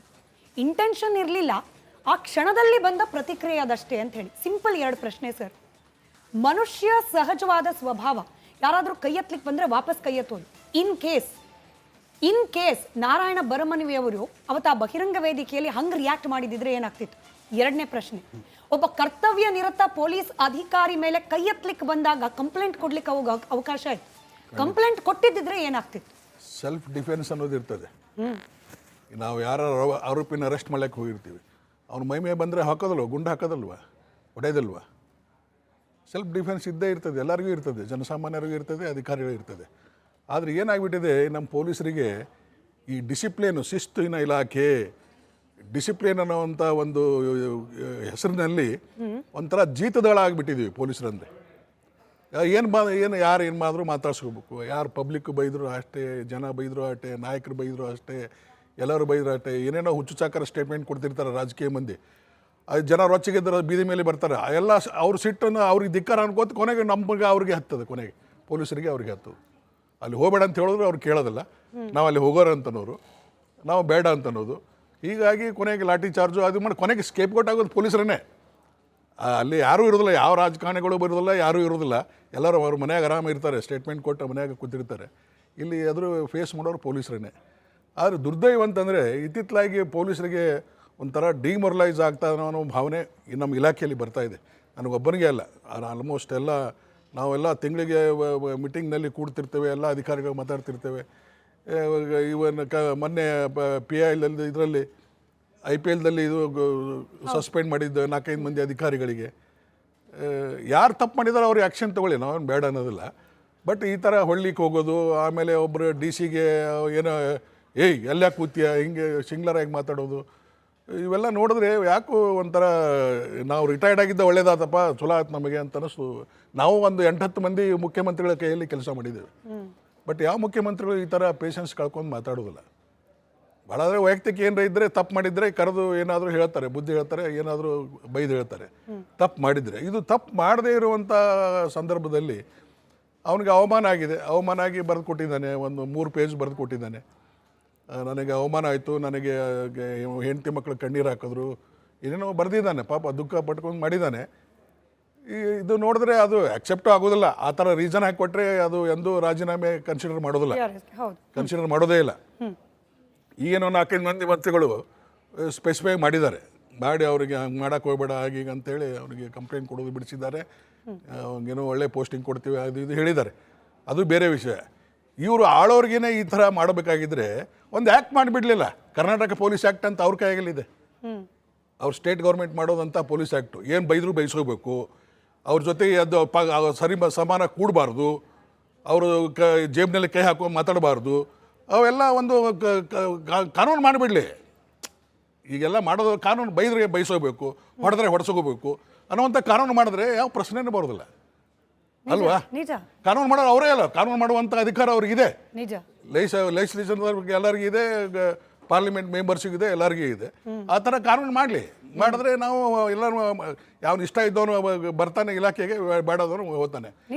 ಇಂಟೆನ್ಷನ್ ಇರಲಿಲ್ಲ, ಆ ಕ್ಷಣದಲ್ಲಿ ಬಂದ ಪ್ರತಿಕ್ರಿಯೆ ಅದಷ್ಟೇ ಅಂತ ಹೇಳಿ. ಸಿಂಪಲ್ 2 ಪ್ರಶ್ನೆ ಸರ್. ಮನುಷ್ಯ ಸಹಜವಾದ ಸ್ವಭಾವ, ಯಾರಾದರೂ ಕೈ ಎತ್ತಲಿಕ್ಕೆ ಬಂದರೆ ವಾಪಸ್ ಕೈ ಎತ್ತೋದು. ಇನ್ ಕೇಸ್ ನಾರಾಯಣ ಬರಮನವಿಯವರು ಅವತ್ತು ಆ ಬಹಿರಂಗ ವೇದಿಕೆಯಲ್ಲಿ ಹಂಗೆ ರಿಯಾಕ್ಟ್ ಮಾಡಿದಿದ್ರೆ ಏನಾಗ್ತಿತ್ತು? 2ನೇ ಪ್ರಶ್ನೆ, ಒಬ್ಬ ಕರ್ತವ್ಯ ನಿರತ ಪೊಲೀಸ್ ಅಧಿಕಾರಿ ಮೇಲೆ ಕೈ ಎತ್ತಲಿಕ್ಕೆ ಬಂದಾಗ ಕಂಪ್ಲೇಂಟ್ ಕೊಡ್ಲಿಕ್ಕೆ ಅವಕಾಶ ಇತ್ತು. ಕಂಪ್ಲೇಂಟ್ ಕೊಟ್ಟಿದ್ದಿದ್ರೆ ಏನಾಗ್ತಿತ್ತು? ಸೆಲ್ಫ್ ಡಿಫೆನ್ಸ್ ಅನ್ನೋದು ಇರ್ತದೆ. ನಾವು ಯಾರು ಆರೋಪಿನ ಅರೆಸ್ಟ್ ಮಾಡ್ಲಿಕ್ಕೆ ಹೋಗಿರ್ತೀವಿ, ಅವ್ನು ಮೈ ಮೇಲೆ ಬಂದರೆ ಹಾಕೋದಲ್ವ, ಗುಂಡು ಹಾಕೋದಲ್ವ, ಹೊಡೆಯೋದಲ್ವ? ಸೆಲ್ಫ್ ಡಿಫೆನ್ಸ್ ಇದ್ದೇ ಇರ್ತದೆ, ಎಲ್ಲರಿಗೂ ಇರ್ತದೆ, ಜನಸಾಮಾನ್ಯರಿಗೂ ಇರ್ತದೆ, ಅಧಿಕಾರಿಗಳು ಇರ್ತದೆ. ಆದರೆ ಏನಾಗ್ಬಿಟ್ಟಿದೆ, ನಮ್ಮ ಪೊಲೀಸರಿಗೆ ಈ ಡಿಸಿಪ್ಲಿನು, ಶಿಸ್ತಿನ ಇಲಾಖೆ, ಡಿಸಿಪ್ಲಿನ್ ಅನ್ನೋವಂಥ ಒಂದು ಹೆಸರಿನಲ್ಲಿ ಒಂಥರ ಜೀತದಳ ಆಗಿಬಿಟ್ಟಿದ್ದೀವಿ ಪೊಲೀಸರಂದರೆ. ಏನು ಯಾರು ಏನು ಮಾಡಿದ್ರು ಮಾತಾಡ್ಸ್ಕೋಬೇಕು. ಯಾರು ಪಬ್ಲಿಕ್ ಬೈದರು ಅಷ್ಟೇ, ಜನ ಬೈದರು ಅಷ್ಟೇ, ನಾಯಕರು ಬೈದರು ಅಷ್ಟೇ, ಎಲ್ಲರೂ ಬೈದರು ಅಷ್ಟೇ. ಏನೇನೋ ಹುಚ್ಚುಚಾಕರ ಸ್ಟೇಟ್ಮೆಂಟ್ ಕೊಡ್ತಿರ್ತಾರೆ ರಾಜಕೀಯ ಮಂದಿ. ಅದು ಜನ ರೊಚ್ಚಿಗೆದ್ದರೆ ಬೀದಿ ಮೇಲೆ ಬರ್ತಾರೆ. ಎಲ್ಲ ಅವ್ರ ಸಿಟ್ಟನ್ನು ಅವ್ರಿಗೆ ಧಿಕ್ಕಾರ ಅನ್ಕೋತ ಕೊನೆಗೆ ನಮಗೆ ಅವ್ರಿಗೆ ಹತ್ತದ, ಕೊನೆಗೆ ಪೊಲೀಸರಿಗೆ ಅವ್ರಿಗೆ ಹತ್ತದು. ಅಲ್ಲಿ ಹೋಗಬೇಡ ಅಂತ ಹೇಳಿದ್ರು ಅವ್ರು ಕೇಳೋದಿಲ್ಲ. ನಾವು ಅಲ್ಲಿ ಹೋಗೋರ ಅಂತನೋರು, ನಾವು ಬೇಡ ಅಂತನೋದು. ಹೀಗಾಗಿ ಕೊನೆಗೆ ಲಾಠಿ ಚಾರ್ಜು ಅದು ಮಾಡಿ ಕೊನೆಗೆ ಸ್ಕೇಪ್ ಔಟ್ ಆಗೋದು ಪೊಲೀಸರನ್ನೇ. ಅಲ್ಲಿ ಯಾರೂ ಇರೋದಿಲ್ಲ, ಯಾವ ರಾಜಕಾರಣಿಗಳು ಬರೋದಿಲ್ಲ, ಯಾರೂ ಇರೋದಿಲ್ಲ. ಎಲ್ಲರೂ ಅವ್ರ ಮನೆಯಾಗ ಆರಾಮ ಇರ್ತಾರೆ, ಸ್ಟೇಟ್ಮೆಂಟ್ ಕೊಟ್ಟು ಮನೆಯಾಗ ಕೂತಿರ್ತಾರೆ. ಇಲ್ಲಿ ಎದುರು ಫೇಸ್ ಮಾಡೋರು ಪೊಲೀಸರನ್ನೇ. ಆದರೆ ದುರ್ದೈವ ಅಂತಂದರೆ ಇತ್ತಿತ್ತಲಾಗಿ ಪೊಲೀಸರಿಗೆ ಒಂಥರ ಡಿಮೊರಲೈಸ್ ಆಗ್ತಾ ಅನ್ನೋ ಭಾವನೆ ನಮ್ಮ ಇಲಾಖೆಯಲ್ಲಿ ಬರ್ತಾಯಿದೆ. ನನಗೊಬ್ಬನಿಗೆ ಅಲ್ಲ, ಆಲ್ಮೋಸ್ಟ್ ಎಲ್ಲ ನಾವೆಲ್ಲ ತಿಂಗಳಿಗೆ ಮೀಟಿಂಗ್ನಲ್ಲಿ ಕೂಡ್ತಿರ್ತೇವೆ, ಎಲ್ಲ ಅಧಿಕಾರಿಗಳು ಮಾತಾಡ್ತಿರ್ತೇವೆ. ಇವನ್ ಮೊನ್ನೆ PIL ಇದರಲ್ಲಿ IPLದಲ್ಲಿ ಇದು ಸಸ್ಪೆಂಡ್ ಮಾಡಿದ್ದು 4-5 ಮಂದಿ ಅಧಿಕಾರಿಗಳಿಗೆ. ಯಾರು ತಪ್ಪು ಮಾಡಿದಾರೆ ಅವ್ರಿಗೆ ಆ್ಯಕ್ಷನ್ ತೊಗೊಳ್ಳಿ, ನಾವೇನು ಬೇಡ ಅನ್ನೋದಿಲ್ಲ. ಬಟ್ ಈ ಥರ ಹೊಳ್ಳಿಕ್ಕೆ ಹೋಗೋದು, ಆಮೇಲೆ ಒಬ್ಬರು DC ಏನೋ ಎಲ್ಲ ಕೂತಿಯ ಹಿಂಗೆ ಸಿಂಗ್ಲರಾಗಿ ಮಾತಾಡೋದು, ಇವೆಲ್ಲ ನೋಡಿದ್ರೆ ಯಾಕೋ ಒಂಥರ ನಾವು ರಿಟೈರ್ಡ್ ಆಗಿದ್ದ ಒಳ್ಳೇದಾತಪ್ಪ, ಚಲೋ ಆಯ್ತು ನಮಗೆ ಅಂತ ಅನ್ನಿಸ್ತು. ನಾವು ಒಂದು 8-10 ಮಂದಿ ಮುಖ್ಯಮಂತ್ರಿಗಳ ಕೈಯಲ್ಲಿ ಕೆಲಸ ಮಾಡಿದ್ದೇವೆ. ಬಟ್ ಯಾವ ಮುಖ್ಯಮಂತ್ರಿಗಳು ಈ ಥರ ಪೇಷನ್ಸ್ ಕಳ್ಕೊಂಡು ಮಾತಾಡೋದಿಲ್ಲ. ಭಾಳ ಆದರೆ ವೈಯಕ್ತಿಕ ಏನಾರ ಇದ್ದರೆ, ತಪ್ಪು ಮಾಡಿದರೆ ಕರೆದು ಏನಾದರೂ ಹೇಳ್ತಾರೆ, ಬುದ್ಧಿ ಹೇಳ್ತಾರೆ, ಏನಾದರೂ ಬೈದು ಹೇಳ್ತಾರೆ. ತಪ್ಪು ಮಾಡಿದರೆ, ಇದು ತಪ್ಪು ಮಾಡದೇ ಇರುವಂಥ ಸಂದರ್ಭದಲ್ಲಿ ಅವನಿಗೆ ಅವಮಾನ ಆಗಿದೆ. ಅವಮಾನ ಆಗಿ ಬರೆದು ಕೊಟ್ಟಿದ್ದಾನೆ, ಒಂದು 3 ಪೇಜ್ ಬರೆದು ಕೊಟ್ಟಿದ್ದಾನೆ. ನನಗೆ ಅವಮಾನ ಆಯಿತು, ನನಗೆ ಹೆಂಡತಿ ಮಕ್ಕಳು ಕಣ್ಣೀರು ಹಾಕಿದ್ರು, ಏನೇನೋ ಬರೆದಿದ್ದಾನೆ. ಪಾಪ ದುಃಖ ಪಟ್ಕೊಂಡು ಮಾಡಿದ್ದಾನೆ. ಇದು ನೋಡಿದ್ರೆ ಅದು ಅಕ್ಸೆಪ್ಟು ಆಗೋದಿಲ್ಲ. ಆ ಥರ ರೀಸನ್ ಹಾಕಿಕೊಟ್ರೆ ಅದು ಎಂದೂ ರಾಜೀನಾಮೆ ಕನ್ಸಿಡರ್ ಮಾಡೋದಿಲ್ಲ, ಕನ್ಸಿಡರ್ ಮಾಡೋದೇ ಇಲ್ಲ. ಈಗೇನೋ 4-5 ಮಂದಿ ಮಂತ್ರಿಗಳು ಸ್ಪೆಸಿಫೈ ಮಾಡಿದ್ದಾರೆ, ಮಾಡಿ ಅವ್ರಿಗೆ ಹಂಗೆ ಮಾಡೋಕ್ಕೆ ಹೋಗ್ಬೇಡ ಹಾಗೀಗ ಅಂತೇಳಿ ಅವ್ರಿಗೆ ಕಂಪ್ಲೇಂಟ್ ಕೊಡೋದು ಬಿಡಿಸಿದ್ದಾರೆ. ಏನೋ ಒಳ್ಳೆ ಪೋಸ್ಟಿಂಗ್ ಕೊಡ್ತೀವಿ ಅದು ಇದು ಹೇಳಿದ್ದಾರೆ, ಅದು ಬೇರೆ ವಿಷಯ. ಇವರು ಆಳೋರ್ಗೇನೆ ಈ ಥರ ಮಾಡಬೇಕಾಗಿದ್ದರೆ ಒಂದು ಆ್ಯಕ್ಟ್ ಮಾಡಿಬಿಡಲಿಲ್ಲ. ಕರ್ನಾಟಕ ಪೊಲೀಸ್ ಆ್ಯಕ್ಟ್ ಅಂತ ಅವ್ರ ಕೈಯಾಗಲಿದೆ, ಅವ್ರು ಸ್ಟೇಟ್ ಗೌರ್ಮೆಂಟ್ ಮಾಡೋದಂಥ ಪೊಲೀಸ್ ಆ್ಯಕ್ಟು ಏನು ಬೈದರೂ ಬೈಸ್ಕೋಬೇಕು, ಅವ್ರ ಜೊತೆಗೆ ಅದು ಸರಿ ಸಮಾನ ಕೂಡಬಾರ್ದು, ಅವರು ಜೇಬಿನಲ್ಲಿ ಕೈ ಹಾಕೋ ಮಾತಾಡಬಾರ್ದು, ಅವೆಲ್ಲ ಒಂದು ಕಾನೂನು ಮಾಡಿಬಿಡಲಿ. ಈಗೆಲ್ಲ ಮಾಡೋದು ಕಾನೂನು ಬೈದ್ರೆ ಬೈಸೋಬೇಕು, ಹೊಡೆದ್ರೆ ಹೊಡೆಸೋಬೇಕು ಅನ್ನೋವಂಥ ಕಾನೂನು ಮಾಡಿದ್ರೆ ಯಾವ ಪ್ರಶ್ನೆನೇ ಬರೋದಿಲ್ಲ ಅಲ್ವಾ? ನಿಜ. ಕಾನೂನು ಮಾಡೋರು ಅವರೇ ಅಲ್ಲ, ಕಾನೂನು ಮಾಡುವಂಥ ಅಧಿಕಾರ ಅವ್ರಿಗಿದೆ. ನಿಜ. ಲೆಜಿಸ್ಲೇಚರ್ಗೆ ಎಲ್ಲರಿಗೂ ಇದೆ, ಪಾರ್ಲಿಮೆಂಟ್ ಮೆಂಬರ್ಸಿಗಿದೆ, ಎಲ್ಲರಿಗೂ ಇದೆ. ಆ ಥರ ಕಾನೂನು ಮಾಡಲಿ. ಮಾಡಿದ್ರೆ ನಾವು ಎಲ್ಲರೂ ಯಾವನು ಇಷ್ಟ ಇದ್ದವನು ಬರ್ತಾನೆ ಇಲಾಖೆಗೆ, ಬೇಡದವನು ಹೋಗ್ತಾನೆ.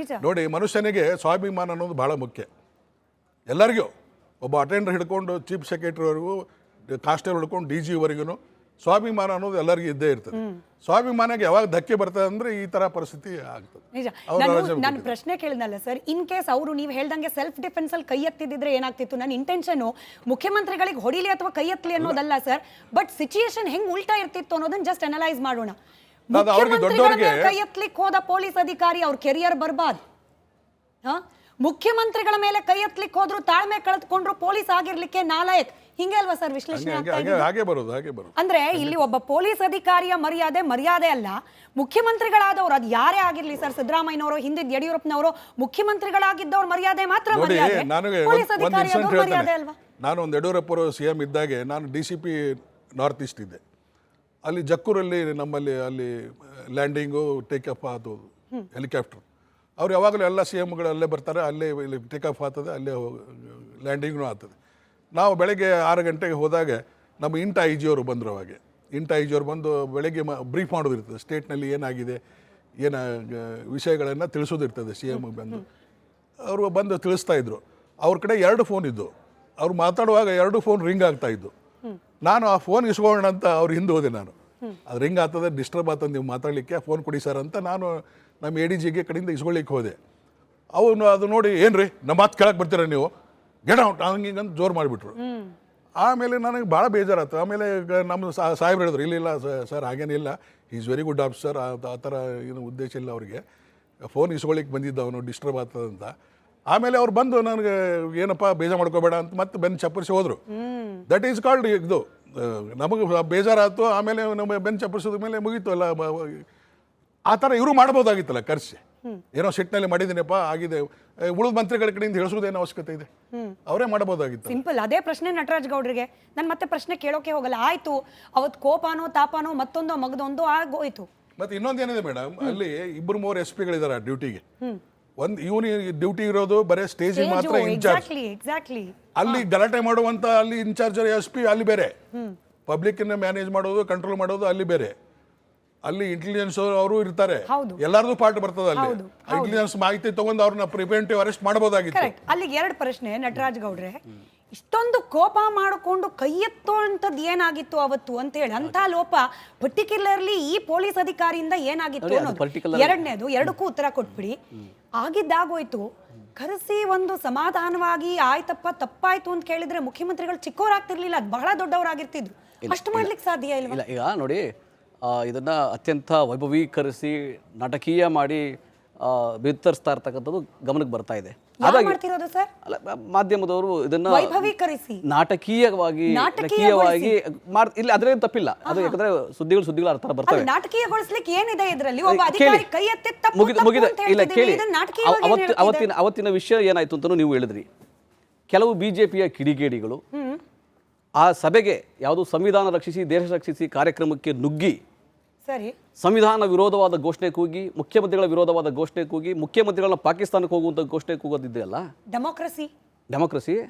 ನೋಡಿ, ಮನುಷ್ಯನಿಗೆ ಸ್ವಾಭಿಮಾನ ಅನ್ನೋದು ಭಾಳ ಮುಖ್ಯ. ಎಲ್ಲರಿಗೂ ಒಬ್ಬ ಅಟೆಂಡರ್ ಹಿಡ್ಕೊಂಡು ಚೀಫ್ ಸೆಕ್ರೆಟರಿವರೆಗೂ, ಕಾನ್ಸ್ಟೇಬಲ್ ಹಿಡ್ಕೊಂಡು DG-ವರೆಗೂ ಸ್ವಾಭಿಮಾನ ಅನ್ನೋದು ಎಲ್ಲರಿಗೂ ಇದ್ದೇ ಇರ್ತದೆ. ಸ್ವಾಭಿಮಾನಕ್ಕೆ ಯಾವಾಗ ಧಕ್ಕೆ ಬರ್ತದೆ ಅಂದರೆ ಈ ಥರ ಪರಿಸ್ಥಿತಿ ಆಗ್ತದೆ. ನಿಜ. ನಾನು ಪ್ರಶ್ನೆ ಕೇಳಿದ್ನಲ್ಲ ಸರ್, ಇನ್ ಕೇಸ್ ಅವರು ನೀವು ಹೇಳ್ದಂಗೆ ಸೆಲ್ಫ್ ಡಿಫೆನ್ಸ್ ಅಲ್ಲಿ ಕೈ ಎತ್ತಿದ್ರೆ ಏನಾಗ್ತಿತ್ತು? ನನ್ನ ಇಂಟೆನ್ಷನ್ ಮುಖ್ಯಮಂತ್ರಿಗಳಿಗೆ ಹೊಡಿಲಿ ಅಥವಾ ಕೈ ಎತ್ತಲಿ ಅನ್ನೋದಲ್ಲ ಸರ್, ಬಟ್ ಸಿಚುಯೇಷನ್ ಹೆಂಗ್ ಉಲ್ಟಾ ಇರ್ತಿತ್ತು ಅನ್ನೋದನ್ನ ಜಸ್ಟ್ ಅನಲೈಸ್ ಮಾಡೋಣ. ಕೈ ಎತ್ತಲಿಕ್ಕೆ ಹೋದ ಪೊಲೀಸ್ ಅಧಿಕಾರಿ ಅವ್ರ ಕೆರಿಯರ್ ಬರ್ಬಾದ್. ಮುಖ್ಯಮಂತ್ರಿಗಳ ಮೇಲೆ ಕೈ ಎತ್ತಲಿಕ್ಕೆ ಹೋದ್ರು, ತಾಳ್ಮೆ ಕಳೆದುಕೊಂಡ್ರು, ಪೊಲೀಸ್ ಆಗಿರ್ಲಿಕ್ಕೆ ನಾಲಾಯಕ್. ಹಿಂಗೆ ಅಲ್ವಾ ಸರ್ ವಿಶ್ಲೇಷಣೆ? ಅಂದ್ರೆ ಇಲ್ಲಿ ಒಬ್ಬ ಪೊಲೀಸ್ ಅಧಿಕಾರಿಯ ಮರ್ಯಾದೆ ಅಲ್ಲ, ಮುಖ್ಯಮಂತ್ರಿಗಳಾದವ್ರು ಅದು ಯಾರೇ ಆಗಿರ್ಲಿ ಸರ್, ಸಿದ್ದರಾಮಯ್ಯನವರು, ಹಿಂದಿದ್ ಯಡಿಯೂರಪ್ಪನವರು, ಮುಖ್ಯಮಂತ್ರಿಗಳಾಗಿದ್ದವ್ರ ಮರ್ಯಾದೆ ಮಾತ್ರ ಮರ್ಯಾದೆ, ಪೊಲೀಸ್ ಅಧಿಕಾರಿಯವರು ಮರ್ಯಾದೆ ಅಲ್ವಾ? ನಾನು ಒಂದು ಯಡಿಯೂರಪ್ಪರು CM ಇದ್ದಾಗೆ ನಾನು DCP ನಾರ್ತ್ ಈಸ್ಟ್ ಇದ್ದೆ. ಅಲ್ಲಿ ಜಕ್ಕೂರಲ್ಲಿ ನಮ್ಮಲ್ಲಿ ಅಲ್ಲಿ ಲ್ಯಾಂಡಿಂಗು ಟೇಕ್ ಆಫ್ ಆಗೋದು ಹೆಲಿಕಾಪ್ಟರ್. ಅವ್ರು ಯಾವಾಗಲೂ ಎಲ್ಲ CMಗಳು ಅಲ್ಲೇ ಬರ್ತಾರೆ, ಅಲ್ಲೇ ಇಲ್ಲಿ ಟೇಕ್ ಆಫ್ ಆಗ್ತದೆ, ಅಲ್ಲೇ ಲ್ಯಾಂಡಿಂಗ್ನೂ ಆಗ್ತದೆ. ನಾವು ಬೆಳಗ್ಗೆ 6 ಗಂಟೆಗೆ ಹೋದಾಗ ನಮ್ಮ ಇಂಟ IG ಅವರು ಬಂದರು. ಅವಾಗೆ ಇಂಟ IG ಅವರು ಬಂದು ಬೆಳಗ್ಗೆ ಬ್ರೀಫ್ ಮಾಡೋದಿರ್ತದೆ, ಸ್ಟೇಟ್ನಲ್ಲಿ ಏನಾಗಿದೆ, ಏನು ವಿಷಯಗಳನ್ನು ತಿಳಿಸೋದಿರ್ತದೆ. CM ಬಂದು ಅವರು ಬಂದು ತಿಳಿಸ್ತಾಯಿದ್ರು. ಅವ್ರ ಕಡೆ 2 ಫೋನ್ ಇದ್ದು, ಅವ್ರು ಮಾತಾಡುವಾಗ 2 ಫೋನ್ ರಿಂಗ್ ಆಗ್ತಾಯಿದ್ದು. ನಾನು ಆ ಫೋನ್ ಇಸ್ಕೊಳ್ಳೋಣ ಅಂತ ಅವ್ರ ಹಿಂದೆ ಹೋದೆ. ನಾನು ಅದು ರಿಂಗ್ ಆಗ್ತದೆ, ಡಿಸ್ಟರ್ಬ್ ಆಗ್ತದೆ ನೀವು ಮಾತಾಡಲಿಕ್ಕೆ, ಫೋನ್ ಕೊಡಿ ಸರ್ ಅಂತ ನಾನು ನಮ್ಮ ADG ಕಡೆಯಿಂದ ಇಸ್ಕೊಳ್ಳಿಕ್ಕೆ ಹೋದೆ. ಅವನು ಅದು ನೋಡಿ, ಏನು ರೀ ನಮ್ಮ ಮಾತು ಕೇಳಕ್ಕೆ ಬರ್ತೀರ ನೀವು, ಗೆಟ್ ಔಟ್ ಹಂಗಿಂಗಂತ ಜೋರು ಮಾಡಿಬಿಟ್ರು. ಆಮೇಲೆ ನನಗೆ ಭಾಳ ಬೇಜಾರಾಯ್ತು. ಆಮೇಲೆ ನಮ್ಮ ಸಾಹೇಬ್ರು ಹೇಳಿದ್ರು, ಇಲ್ಲ ಸರ್ ಹಾಗೇನಿಲ್ಲ, ಈಸ್ ವೆರಿ ಗುಡ್ ಆಫೀಸರ್, ಆ ಥರ ಏನು ಉದ್ದೇಶ ಇಲ್ಲ ಅವರಿಗೆ, ಫೋನ್ ಇಸ್ಕೊಳ್ಳಿಕ್ಕೆ ಬಂದಿದ್ದ ಅವನು, ಡಿಸ್ಟರ್ಬ್ ಆಗ್ತದಂತ. ಆಮೇಲೆ ಅವ್ರು ಬಂದು ನನಗೆ ಏನಪ್ಪ ಬೇಜಾರು ಮಾಡ್ಕೋಬೇಡ ಅಂತ ಮತ್ತೆ ಬೆನ್ನು ಚಪ್ಪರಿಸಿ ಹೋದರು. ದಟ್ ಈಸ್ ಕಾಲ್ಡ್ ಇದು. ನಮಗೆ ಬೇಜಾರಾಯ್ತು. ಆಮೇಲೆ ನಮ್ಮ ಬೆನ್ನು ಚಪ್ಪರಿಸೋದ ಮೇಲೆ ಮುಗೀತು ಎಲ್ಲ. ಆ ಥರ ಇವರು ಮಾಡ್ಬೋದಾಗಿತ್ತಲ್ಲ, ಕರ್ಸಿ ಏನೋ ಸಿಟ್ಟಿನಲ್ಲಿ ಮಾಡಿದ್ದೀನಪ್ಪ ಆಗಿದೆ, ಉಳಿದ ಮಂತ್ರಿಗಳ ಕಡೆಯಿಂದ ಹೇಳಿಸೋದೇನೋ ಅವಶ್ಯಕತೆ ಇದೆ, ಅವರೇ ಮಾಡಬಹುದಾಗಿತ್ತು. ಸಿಂಪಲ್. ಅದೇ ಪ್ರಶ್ನೆ ನಟರಾಜ್ ಗೌಡ್ರಿಗೆ ನಾನು ಮತ್ತೆ ಪ್ರಶ್ನೆ ಕೇಳೋಕೆ ಹೋಗಲ್ಲ. ಆಯ್ತು, ಅವತ್ತು ಕೋಪಾನೋ ತಾಪಾನೋ ಮತ್ತೊಂದೋ ಮಗದೊಂದೋ ಆಗೋಯ್ತು. ಮತ್ತೆ ಇನ್ನೊಂದೇನಿದೆ ಮೇಡಮ್, ಅಲ್ಲಿ 2-3 SP-ಗಳಿದ್ದಾರೆ ಡ್ಯೂಟಿಗೆ. ಒಂದು ಇವನು ಡ್ಯೂಟಿ ಇರೋದು ಬರೀ ಸ್ಟೇಜಿಗೆ ಮಾತ್ರ ಇನ್ಚಾರ್ಜ್. ಅಲ್ಲಿ ಗಲಾಟೆ ಮಾಡುವಂತ ಅಲ್ಲಿ ಇನ್ಚಾರ್ಜ್ SP ಅಲ್ಲಿ ಬೇರೆ, ಪಬ್ಲಿಕ್ ಮ್ಯಾನೇಜ್ ಮಾಡೋದು, ಕಂಟ್ರೋಲ್ ಮಾಡೋದು ಅಲ್ಲಿ ಬೇರೆ. ಅಲ್ಲಿ ಇಂಟೆಲಿಜೆನ್ಸ್ ಅವರು ಇರ್ತಾರೆ, ಎಲ್ಲಾರ್ದು ಪಾರ್ಟ್ ಬರ್ತದೆ. ಅಲ್ಲಿ ಇಂಟೆಲಿಜೆನ್ಸ್ ಮಾಹಿತಿ ತಗೊಂಡು ಅವ್ರನ್ನ ಪ್ರಿವೆಂಟಿವ್ ಅರೆಸ್ಟ್ ಮಾಡಬಹುದಾಗಿತ್ತು. ಅಲ್ಲಿಗೆ 2 ಪ್ರಶ್ನೆ ನಟರಾಜ್ ಗೌಡ್ರೆ. ಇಷ್ಟೊಂದು ಕೋಪ ಮಾಡಿಕೊಂಡು ಕೈ ಎತ್ತುವಂಥದ್ದು ಏನಾಗಿತ್ತು ಅವತ್ತು ಅಂತ ಹೇಳಿ, ಅಂತ ಲೋಪ ಪರ್ಟಿಕ್ಯುಲರ್ಲಿ ಈ ಪೊಲೀಸ್ ಅಧಿಕಾರಿಯಿಂದ ಏನಾಗಿತ್ತು ಅನ್ನೋದು. ಎರಡನೇದು, 2ಕ್ಕೂ ಉತ್ತರ ಕೊಟ್ಬಿಡಿ. ಆಗಿದ್ದಾಗೋಯ್ತು, ಕರೆಸಿ ಒಂದು ಸಮಾಧಾನವಾಗಿ ಆಯ್ತಪ್ಪ ತಪ್ಪಾಯ್ತು ಅಂತ ಕೇಳಿದ್ರೆ ಮುಖ್ಯಮಂತ್ರಿಗಳು ಚಿಕ್ಕವರಾಗ್ತಿರ್ಲಿಲ್ಲ, ಅದು ಬಹಳ ದೊಡ್ಡವರಾಗಿರ್ತಿದ್ರು. ಅಷ್ಟು ಮಾಡ್ಲಿಕ್ಕೆ ಸಾಧ್ಯ ಇಲ್ಲ. ಈಗ ನೋಡಿ, ಇದನ್ನ ಅತ್ಯಂತ ವೈಭವೀಕರಿಸಿ ನಾಟಕೀಯ ಮಾಡಿ ಬಿತ್ತರಿಸ್ತಾ ಇರ್ತಕ್ಕಂಥದ್ದು ಗಮನಕ್ಕೆ ಬರ್ತಾ ಇದೆ. ಮಾಧ್ಯಮದವರು ಇದನ್ನ ನಾಟಕೀಯವಾಗಿ ಇಲ್ಲಿ ಅದ್ರೇನು ತಪ್ಪಿಲ್ಲ. ಅದು ಯಾಕಂದ್ರೆ ಸುದ್ದಿಗಳು ಅರ್ಥ ಬರ್ತವೆ. ಮುಗಿದ ಇಲ್ಲ ಕೇಳಿ, ಅವತ್ತಿನ ವಿಷಯ ಏನಾಯ್ತು ಅಂತ ನೀವು ಹೇಳಿದ್ರಿ. ಕೆಲವು BJPಯ ಕಿಡಿಗೇಡಿಗಳು ಆ ಸಭೆಗೆ ಯಾವುದು ಸಂವಿಧಾನ ರಕ್ಷಿಸಿ ದೇಶ ರಕ್ಷಿಸಿ ಕಾರ್ಯಕ್ರಮಕ್ಕೆ ನುಗ್ಗಿ ಸಂವಿಧಾನ ವಿರೋಧವಾದ ಘೋಷಣೆ ಕೂಗಿ, ಮುಖ್ಯಮಂತ್ರಿಗಳ ವಿರೋಧವಾದ ಘೋಷಣೆ ಕೂಗಿ, ಮುಖ್ಯಮಂತ್ರಿಗಳನ್ನ ಪಾಕಿಸ್ತಾನಕ್ಕೆ ಹೋಗುವಂತ ಘೋಷಣೆ ಕೂಗೋದಿದೆಯಲ್ಲ, ಡೆಮೋಕ್ರಸಿ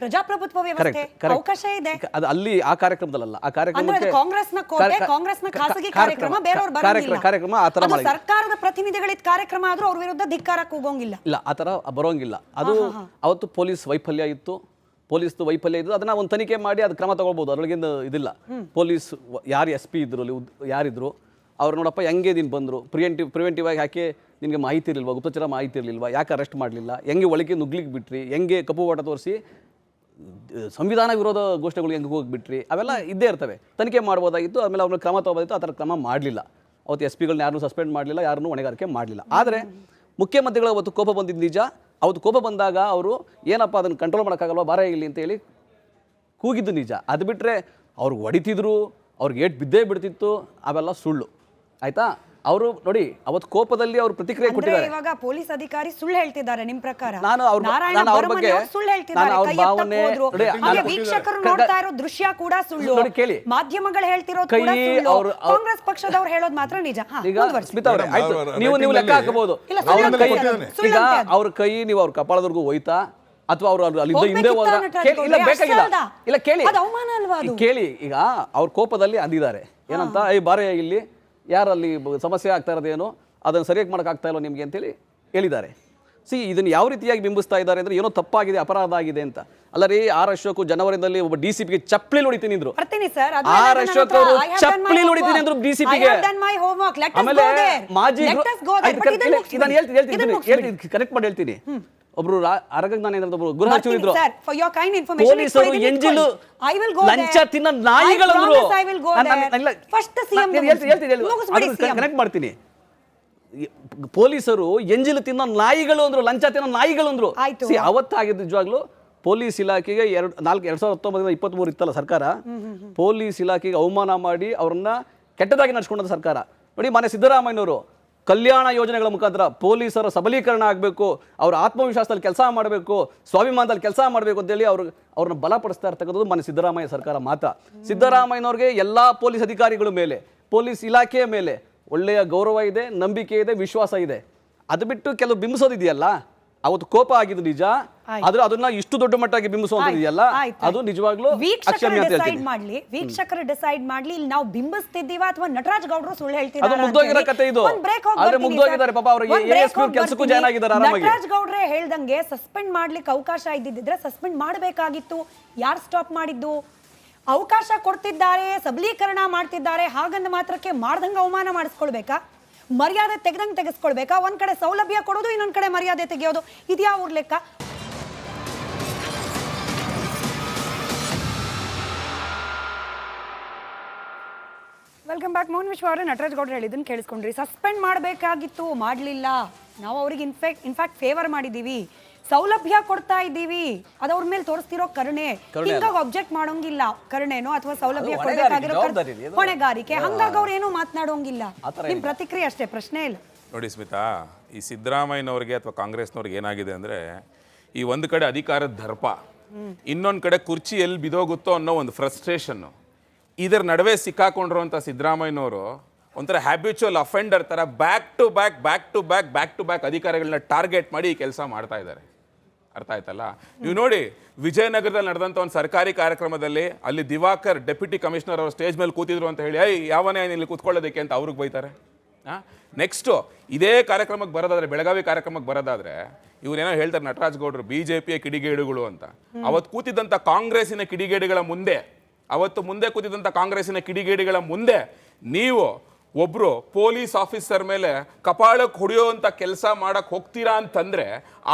ಪ್ರಜಾಪ್ರಭುತ್ವ ವ್ಯವಸ್ಥೆ, ಅವಕಾಶ ಇದೆ. ಅದು ಅಲ್ಲಿ ಆ ಕಾರ್ಯಕ್ರಮದಲ್ಲ, ಆ ಕಾರ್ಯಕ್ರಮಕ್ಕೆ ಕಾರ್ಯಕ್ರಮ ಆ ತರ ಸರ್ಕಾರದ ಪ್ರತಿನಿಧಿಗಳಿದ್ದ ಕಾರ್ಯಕ್ರಮ ಆದ್ರೂ ಅವ್ರ ವಿರುದ್ಧ ಧಿಕ್ಕಾರ ಕೂಗೋಂಗಿಲ್ಲ. ಇಲ್ಲ, ಆ ತರ ಬರೋಂಗಿಲ್ಲ. ಅದು ಅವತ್ತು ಪೊಲೀಸ್ ವೈಫಲ್ಯ ಇತ್ತು, ಪೊಲೀಸ್ ವೈಫಲ್ಯ ಇದ್ದು ಅದನ್ನ ಒಂದು ತನಿಖೆ ಮಾಡಿ ಅದು ಕ್ರಮ ತಗೊಳ್ಬಹುದು. ಅದ್ರೊಳಗಿಂದ ಇದಿಲ್ಲ. ಪೊಲೀಸ್ ಯಾರು SP ಇದ್ರು ಅಲ್ಲಿ ಯಾರಿದ್ರು ಅವ್ರು ನೋಡಪ್ಪ ಹೆಂಗೆ ನೀನು ಬಂದರು, ಪ್ರಿವೆಂಟಿವ್ ಆಗಿ ಯಾಕೆ ನಿನಗೆ ಮಾಹಿತಿ ಇರಲಿಲ್ವಾ, ಗುಪ್ತಚರ ಮಾಹಿತಿ ಇರಲಿಲ್ವಾ, ಯಾಕೆ ಅರೆಸ್ಟ್ ಮಾಡಲಿಲ್ಲ, ಹೆಂಗೆ ಒಳಗೆ ನುಗ್ಲಿಕ್ಕೆ ಬಿಟ್ರಿ, ಹೆಂಗೆ ಕಪ್ಪು ಬಾಟ ತೋರಿಸಿ ಸಂವಿಧಾನ ವಿರೋಧ ಘೋಷಣೆಗಳು ಹೆಂಗೆ ಹೋಗಿಬಿಟ್ರಿ, ಅವೆಲ್ಲ ಇದ್ದೇ ಇರ್ತವೆ. ತನಿಖೆ ಮಾಡ್ಬೋದಾಗಿತ್ತು, ಆಮೇಲೆ ಅವ್ರನ್ನ ಕ್ರಮ ತಗೋಬೋದಿತ್ತು. ಆ ಥರ ಕ್ರಮ ಮಾಡಲಿಲ್ಲ. ಅವತ್ತು SP-ಗಳನ್ನ ಯಾರನ್ನೂ ಸಸ್ಪೆಂಡ್ ಮಾಡಲಿಲ್ಲ, ಯಾರನ್ನೂ ಹೊಣೆಗಾರಿಕೆ ಮಾಡಲಿಲ್ಲ. ಆದರೆ ಮುಖ್ಯಮಂತ್ರಿಗಳ ಅವತ್ತು ಕೋಪ ಬಂದಿದ್ದು ನಿಜ. ಅವತ್ತು ಕೋಪ ಬಂದಾಗ ಅವರು ಏನಪ್ಪ ಅದನ್ನು ಕಂಟ್ರೋಲ್ ಮಾಡೋಕ್ಕಾಗಲ್ವಾ, ಬಾರ ಇಲ್ಲಿ ಅಂತೇಳಿ ಕೂಗಿದ್ದು ನಿಜ. ಅದು ಬಿಟ್ಟರೆ ಅವ್ರು ಹೊಡಿತಿದ್ರು, ಅವ್ರಿಗೆ ಏಟ್ ಬಿದ್ದೇ ಬಿಡ್ತಿತ್ತು, ಅವೆಲ್ಲ ಸುಳ್ಳು. ಆಯ್ತಾ? ಅವರು ನೋಡಿ ಅವತ್ತು ಕೋಪದಲ್ಲಿ ಅವರು ಪ್ರತಿಕ್ರಿಯೆ ಕೊಟ್ಟಿದ್ದಾರೆ. ಇವಾಗ ಪೊಲೀಸ್ ಅಧಿಕಾರಿ ಸುಳ್ಳು ಹೇಳ್ತಿದ್ದಾರೆ ನಿಮ್ ಪ್ರಕಾರ. ನಾನು ಅವ್ರ ಬಗ್ಗೆ ಸುಳ್ಳು ಹೇಳ್ತಿದ್ದಾರೆ. ವೀಕ್ಷಕರು ನೋಡ್ತಾ ಇರೋ ದೃಶ್ಯ ಕೂಡ ಸುಳ್ಳು, ಕೇಳಿ, ಮಾಧ್ಯಮಗಳು ಹೇಳ್ತಿರೋದು ಕೂಡ ಸುಳ್ಳು, ಕಾಂಗ್ರೆಸ್ ಪಕ್ಷದವ್ರು ಹೇಳೋದು ಮಾತ್ರ ನಿಜ. ಈಗ ಸ್ಮಿತಾ ಅವರೇ, ಆಯ್ತು, ನೀವು ಲೆಕ್ಕ ಹಾಕಬಹುದು. ಈಗ ಅವ್ರ ಕೈ ನೀವು ಅವ್ರ ಕಪಾಳದವರೆಗೂ ಹೋಯ್ತಾ ಅಥವಾ ಅವ್ರು ಅಲ್ಲಿ ಹಿಂದೆ ಹೋದ್ರ? ಇಲ್ಲ, ಬೇಕಾಗಿಲ್ಲ. ಇಲ್ಲ, ಕೇಳಿ. ಈಗ ಅವ್ರ ಕೋಪದಲ್ಲಿ ಅಂದಿದ್ದಾರೆ ಏನಂತ, ಬಾರೆ ಇಲ್ಲಿ ಯಾರಲ್ಲಿ ಸಮಸ್ಯೆ ಆಗ್ತಾ ಇರೋದೇನೋ ಅದನ್ನು ಸರಿಯಾಗಿ ಮಾಡೋಕ್ಕಾಗ್ತಾ ಇಲ್ಲೋ ನಿಮಗೆ ಅಂತೇಳಿ ಹೇಳಿದ್ದಾರೆ. ಇದನ್ನು ಯಾವ ರೀತಿಯಾಗಿ ಬಿಂಬಿಸ್ತಾ ಇದ್ದಾರೆ ಅಂದರೆ ಏನೋ ತಪ್ಪಾಗಿದೆ, ಅಪರಾಧ ಆಗಿದೆ ಅಂತ. ಅಲ್ಲ ರೀ, ಆರ್ ಅಶೋಕ್ ಜನವರಿನಲ್ಲಿ ಒಬ್ಬ ಡಿಸಿಪಿಗೆ ಚಪ್ಪಲಿ ಹೊಡಿತೀನಿ ಅಂದ್ರು. ಆರ್ ಅಶೋಕ್ ಅವರು ಚಪ್ಪಲಿ ಹೊಡಿತೀನಿ ಅಂದ್ರು ಡಿಸಿಪಿಗೆ. ಆಮೇಲೆ ಮಾಜಿ ಕರೆಕ್ಟ್ ಮಾಡಿ ಹೇಳ್ತೀನಿ, ಒಬ್ರು ಒಬ್ರು ಗೃಹ ಸಚಿವರಿದ್ರು, ಪೊಲೀಸರು ಎಂಜಿಲು ಲಂಚ ತಿನ್ನ ನಾಯಿಗಳಂದ್ರು. ಕನೆಕ್ಟ್ ಮಾಡ್ತೀನಿ. ಪೊಲೀಸರು ಎಂಜಿಲು ತಿನ್ನೋ ನಾಯಿಗಳು ಅಂದ್ರು, ಲಂಚ ತಿನ್ನೋ ನಾಯಿಗಳು ಅಂದ್ರು. ಅವತ್ತಾಗಿದ್ದು ನಿಜವಾಗ್ಲು ಪೊಲೀಸ್ ಇಲಾಖೆಗೆ 2019-23 ಇತ್ತಲ್ಲ ಸರ್ಕಾರ, ಪೊಲೀಸ್ ಇಲಾಖೆಗೆ ಅವಮಾನ ಮಾಡಿ ಅವ್ರನ್ನ ಕೆಟ್ಟದಾಗಿ ನಡ್ಸ್ಕೊಂಡ ಸರ್ಕಾರ. ನೋಡಿ, ಮನೆ ಸಿದ್ದರಾಮಯ್ಯನವರು ಕಲ್ಯಾಣ ಯೋಜನೆಗಳ ಮುಖಾಂತರ ಪೊಲೀಸರ ಸಬಲೀಕರಣ ಆಗಬೇಕು, ಅವ್ರ ಆತ್ಮವಿಶ್ವಾಸದಲ್ಲಿ ಕೆಲಸ ಮಾಡಬೇಕು, ಸ್ವಾಭಿಮಾನದಲ್ಲಿ ಕೆಲಸ ಮಾಡಬೇಕು ಅಂತೇಳಿ ಅವ್ರನ್ನ ಬಲಪಡಿಸ್ತಾ ಇರ್ತಕ್ಕಂಥದ್ದು ಮನೆ ಸಿದ್ದರಾಮಯ್ಯ ಸರ್ಕಾರ ಮಾತ್ರ. ಸಿದ್ದರಾಮಯ್ಯನವ್ರಿಗೆ ಎಲ್ಲ ಪೊಲೀಸ್ ಅಧಿಕಾರಿಗಳ ಮೇಲೆ, ಪೊಲೀಸ್ ಇಲಾಖೆಯ ಮೇಲೆ ಒಳ್ಳೆಯ ಗೌರವ ಇದೆ, ನಂಬಿಕೆ ಇದೆ, ವಿಶ್ವಾಸ ಇದೆ. ಅದು ಬಿಟ್ಟು ಕೆಲವು ಬಿಂಬಿಸೋದಿದೆಯಲ್ಲ, ಅವತ್ತು ಕೋಪ ಆಗಿದ್ದು ನಿಜ, ಆದ್ರೆ ಅದನ್ನ ಇಷ್ಟು ದೊಡ್ಡ ಮಟ್ಟಕ್ಕೆ ಬಿಂಬಿಸುವಂತದೆಯಲ್ಲ, ಅದು ನಿಜವಾಗ್ಲೂ ವೀಕ್ಷಕರು ಡಿಸೈಡ್ ಮಾಡ್ಲಿ ಇಲ್ಲಿ ನಾವು ಬಿಂಬಿಸ್ತಿದ್ದೀವ ಅಥವಾ ನಟರಾಜ್ ಗೌಡ್ರು ಸುಳ್ಳು ಹೇಳ್ತಿದ್ದಾರೆ. ಅದು ಮುಗ್ದೋಗಿರೋ ಕತೆ ಇದು. ಆದ್ರೆ ಮುಗ್ದೋಗಿದ್ದಾರೆ ಪಾಪ, ಅವರು ಎಎಸ್ಪಿ ಕೆಲಸಕ್ಕೂ ಜಾಯ್ನ್ ಆಗಿದ್ದಾರೆ ಆರಾಮಾಗಿ. ನಟರಾಜ್ ಗೌಡ್ರೆ ಹೇಳ್ದಂಗೆ ಸಸ್ಪೆಂಡ್ ಮಾಡ್ಲಿಕ್ಕೆ ಅವಕಾಶ ಇದ್ದಿದ್ರೆ ಸಸ್ಪೆಂಡ್ ಮಾಡಬೇಕಾಗಿತ್ತು. ಯಾರು ಸ್ಟಾಪ್ ಮಾಡಿದ್ದು? ಅವಕಾಶ ಕೊಡ್ತಿದ್ದಾರೆ, ಸಬಲೀಕರಣ ಮಾಡ್ತಿದ್ದಾರೆ, ಹಾಗಂದ ಮಾತ್ರಕ್ಕೆ ಮಾಡ್ದಂಗೆ ಅವಮಾನ ಮಾಡಿಸ್ಕೊಳ್ಬೇಕಾ? ಮರ್ಯಾದೆ ತೆಗೆದಂಗೆ ತೆಗೆಸ್ಕೊಳ್ಬೇಕಾ? ಒಂದ್ ಕಡೆ ಸೌಲಭ್ಯ ಕೊಡೋದು, ಇನ್ನೊಂದ್ ಕಡೆ ಮರ್ಯಾದೆ ತೆಗೆಯೋದು, ಇದ್ಯಾವ ಲೆಕ್ಕ? Welcome back. ಮೋಹನ್ ವಿಶ್ವ ಅವರೇ, ನಟರಾಜ್ ಗೌಡ್ರು ಹೇಳಿದ್ದನ್ನು ಕೇಳಿಸ್ಕೊಂಡ್ರಿ. ಸಸ್ಪೆಂಡ್ ಮಾಡಬೇಕಾಗಿತ್ತು, ಮಾಡಲಿಲ್ಲ. ನಾವು ಅವ್ರಿಗೆ ಇನ್ಫ್ಯಾಕ್ಟ್ ಫೇವರ್ ಮಾಡಿದ್ದೀವಿ, ಸೌಲಭ್ಯ ಕೊಡ್ತಾ ಇದ್ದೀವಿ, ಅದು ಅವ್ರ ಮೇಲೆ ತೋರಿಸ್ತಿರೋ ಕರುಣೆ. ಹಿಂಗಾಗಿ ಅಬ್ಜೆಕ್ಟ್ ಮಾಡೋಂಗಿಲ್ಲ, ಕರುಣೆನೋ ಅಥವಾ ಸೌಲಭ್ಯ ಕೊಡಬೇಕಾಗಿರೋ ಹೊಣೆಗಾರಿಕೆ. ಹಂಗಾಗಿ ಅವ್ರು ಏನೋ ಮಾತನಾಡೋಂಗಿಲ್ಲ. ನಿಮ್ ಪ್ರತಿಕ್ರಿಯೆ ಅಷ್ಟೇ, ಪ್ರಶ್ನೆ ಇಲ್ಲ. ನೋಡಿ ಸ್ಮಿತಾ, ಈ ಸಿದ್ದರಾಮಯ್ಯನವ್ರಿಗೆ ಅಥವಾ ಕಾಂಗ್ರೆಸ್ನವ್ರಿಗೆ ಏನಾಗಿದೆ ಅಂದರೆ, ಈ ಒಂದು ಕಡೆ ಅಧಿಕಾರದ ದರ್ಪ, ಇನ್ನೊಂದು ಕಡೆ ಕುರ್ಚಿ ಎಲ್ಲಿ ಬಿದೋಗುತ್ತೋ ಅನ್ನೋ ಒಂದು ಫ್ರಸ್ಟ್ರೇಷನ್ನು, ಇದರ ನಡುವೆ ಸಿಕ್ಕಾಕೊಂಡಿರುವಂಥ ಸಿದ್ದರಾಮಯ್ಯನವರು ಒಂಥರ ಹ್ಯಾಬಿಚುವಲ್ ಅಫೆಂಡರ್ ಥರ ಬ್ಯಾಕ್ ಟು ಬ್ಯಾಕ್ ಅಧಿಕಾರಿಗಳನ್ನ ಟಾರ್ಗೆಟ್ ಮಾಡಿ ಈ ಕೆಲಸ ಮಾಡ್ತಾ ಇದ್ದಾರೆ. ಅರ್ಥ ಆಯ್ತಲ್ಲ? ನೀವು ನೋಡಿ, ವಿಜಯನಗರದಲ್ಲಿ ನಡೆದಂಥ ಒಂದು ಸರ್ಕಾರಿ ಕಾರ್ಯಕ್ರಮದಲ್ಲಿ ಅಲ್ಲಿ ದಿವಾಕರ್ ಡೆಪ್ಯೂಟಿ ಕಮಿಷನರ್ ಅವರು ಸ್ಟೇಜ್ ಮೇಲೆ ಕೂತಿದ್ರು ಅಂತ ಹೇಳಿ, ಯಾವನೇ ಇಲ್ಲಿ ಕೂತ್ಕೊಳ್ಳೋದಕ್ಕೆ ಅಂತ ಅವ್ರಿಗೆ ಬೈತಾರೆ. ನೆಕ್ಸ್ಟು ಇದೇ ಕಾರ್ಯಕ್ರಮಕ್ಕೆ ಬರೋದಾದ್ರೆ, ಬೆಳಗಾವಿ ಕಾರ್ಯಕ್ರಮಕ್ಕೆ ಬರೋದಾದ್ರೆ, ಇವರೇನೋ ಹೇಳ್ತಾರೆ ನಟರಾಜ್ ಗೌಡ್ರು BJPಯ ಕಿಡಿಗೇಡುಗಳು ಅಂತ. ಅವತ್ತು ಕೂತಿದ್ದಂಥ ಕಾಂಗ್ರೆಸ್ಸಿನ ಕಿಡಿಗೇಡಿಗಳ ಮುಂದೆ ನೀವು ಒಬ್ರು ಪೊಲೀಸ್ ಆಫೀಸರ್ ಮೇಲೆ ಕಪಾಳಕ್ಕೆ ಹೊಡೆಯುವಂಥ ಕೆಲಸ ಮಾಡಕ್ಕೆ ಹೋಗ್ತೀರಾ ಅಂತಂದ್ರೆ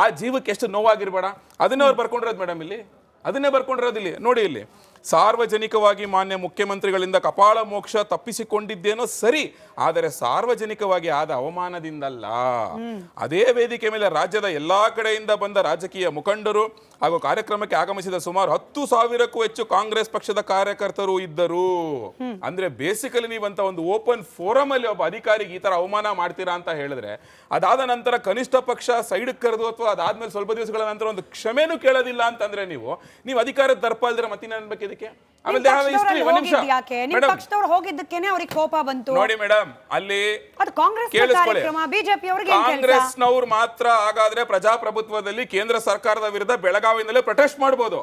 ಆ ಜೀವಕ್ಕೆ ಎಷ್ಟು ನೋವಾಗಿರ್ಬೇಡ. ಅದನ್ನೇ ಅವ್ರು ಬರ್ಕೊಂಡಿರೋದು ಮೇಡಮ್, ಇಲ್ಲಿ ಅದನ್ನೇ ಬರ್ಕೊಂಡಿರೋದಿಲ್ಲಿ ನೋಡಿ. ಇಲ್ಲಿ ಸಾರ್ವಜನಿಕವಾಗಿ ಮಾನ್ಯ ಮುಖ್ಯಮಂತ್ರಿಗಳಿಂದ ಕಪಾಳ ಮೋಕ್ಷ ತಪ್ಪಿಸಿಕೊಂಡಿದ್ದೇನೋ ಸರಿ, ಆದರೆ ಸಾರ್ವಜನಿಕವಾಗಿ ಆದ ಅವಮಾನದಿಂದಲ್ಲ. ಅದೇ ವೇದಿಕೆ ಮೇಲೆ ರಾಜ್ಯದ ಎಲ್ಲಾ ಕಡೆಯಿಂದ ಬಂದ ರಾಜಕೀಯ ಮುಖಂಡರು ಹಾಗೂ ಕಾರ್ಯಕ್ರಮಕ್ಕೆ ಆಗಮಿಸಿದ ಸುಮಾರು 10,000ಕ್ಕೂ ಹೆಚ್ಚು ಕಾಂಗ್ರೆಸ್ ಪಕ್ಷದ ಕಾರ್ಯಕರ್ತರು ಇದ್ದರು. ಅಂದ್ರೆ ಬೇಸಿಕಲಿ ನೀವಂತ ಒಂದು ಓಪನ್ ಫೋರಮ್ ಅಲ್ಲಿ ಒಬ್ಬ ಅಧಿಕಾರಿಗೆ ಈ ತರ ಅವಮಾನ ಮಾಡ್ತೀರಾ ಅಂತ ಹೇಳಿದ್ರೆ, ಅದಾದ ನಂತರ ಕನಿಷ್ಠ ಪಕ್ಷ ಸೈಡ್ ಕರೆದು ಅಥವಾ ಅದಾದ್ಮೇಲೆ ಸ್ವಲ್ಪ ದಿವಸಗಳ ನಂತರ ಒಂದು ಕ್ಷಮೆನೂ ಕೇಳೋದಿಲ್ಲ ಅಂತಂದ್ರೆ ನೀವು ಅಧಿಕಾರದ ದರ್ಪ ಅಲ್ದಿರ ಮತ್ತಿನ ಅನ್ಬೇಕು ಇದಕ್ಕೆ. ಆಮೇಲೆ ಕೋಪ ಬಂತು ನೋಡಿ ಮೇಡಮ್, ಅಲ್ಲಿ ಕಾಂಗ್ರೆಸ್ನವ್ರು ಮಾತ್ರ ಹಾಗಾದ್ರೆ ಪ್ರಜಾಪ್ರಭುತ್ವದಲ್ಲಿ ಕೇಂದ್ರ ಸರ್ಕಾರದ ವಿರುದ್ಧ ಬೆಳಗಾವಿನಲ್ಲೇ ಪ್ರೊಟೆಸ್ಟ್ ಮಾಡಬಹುದು.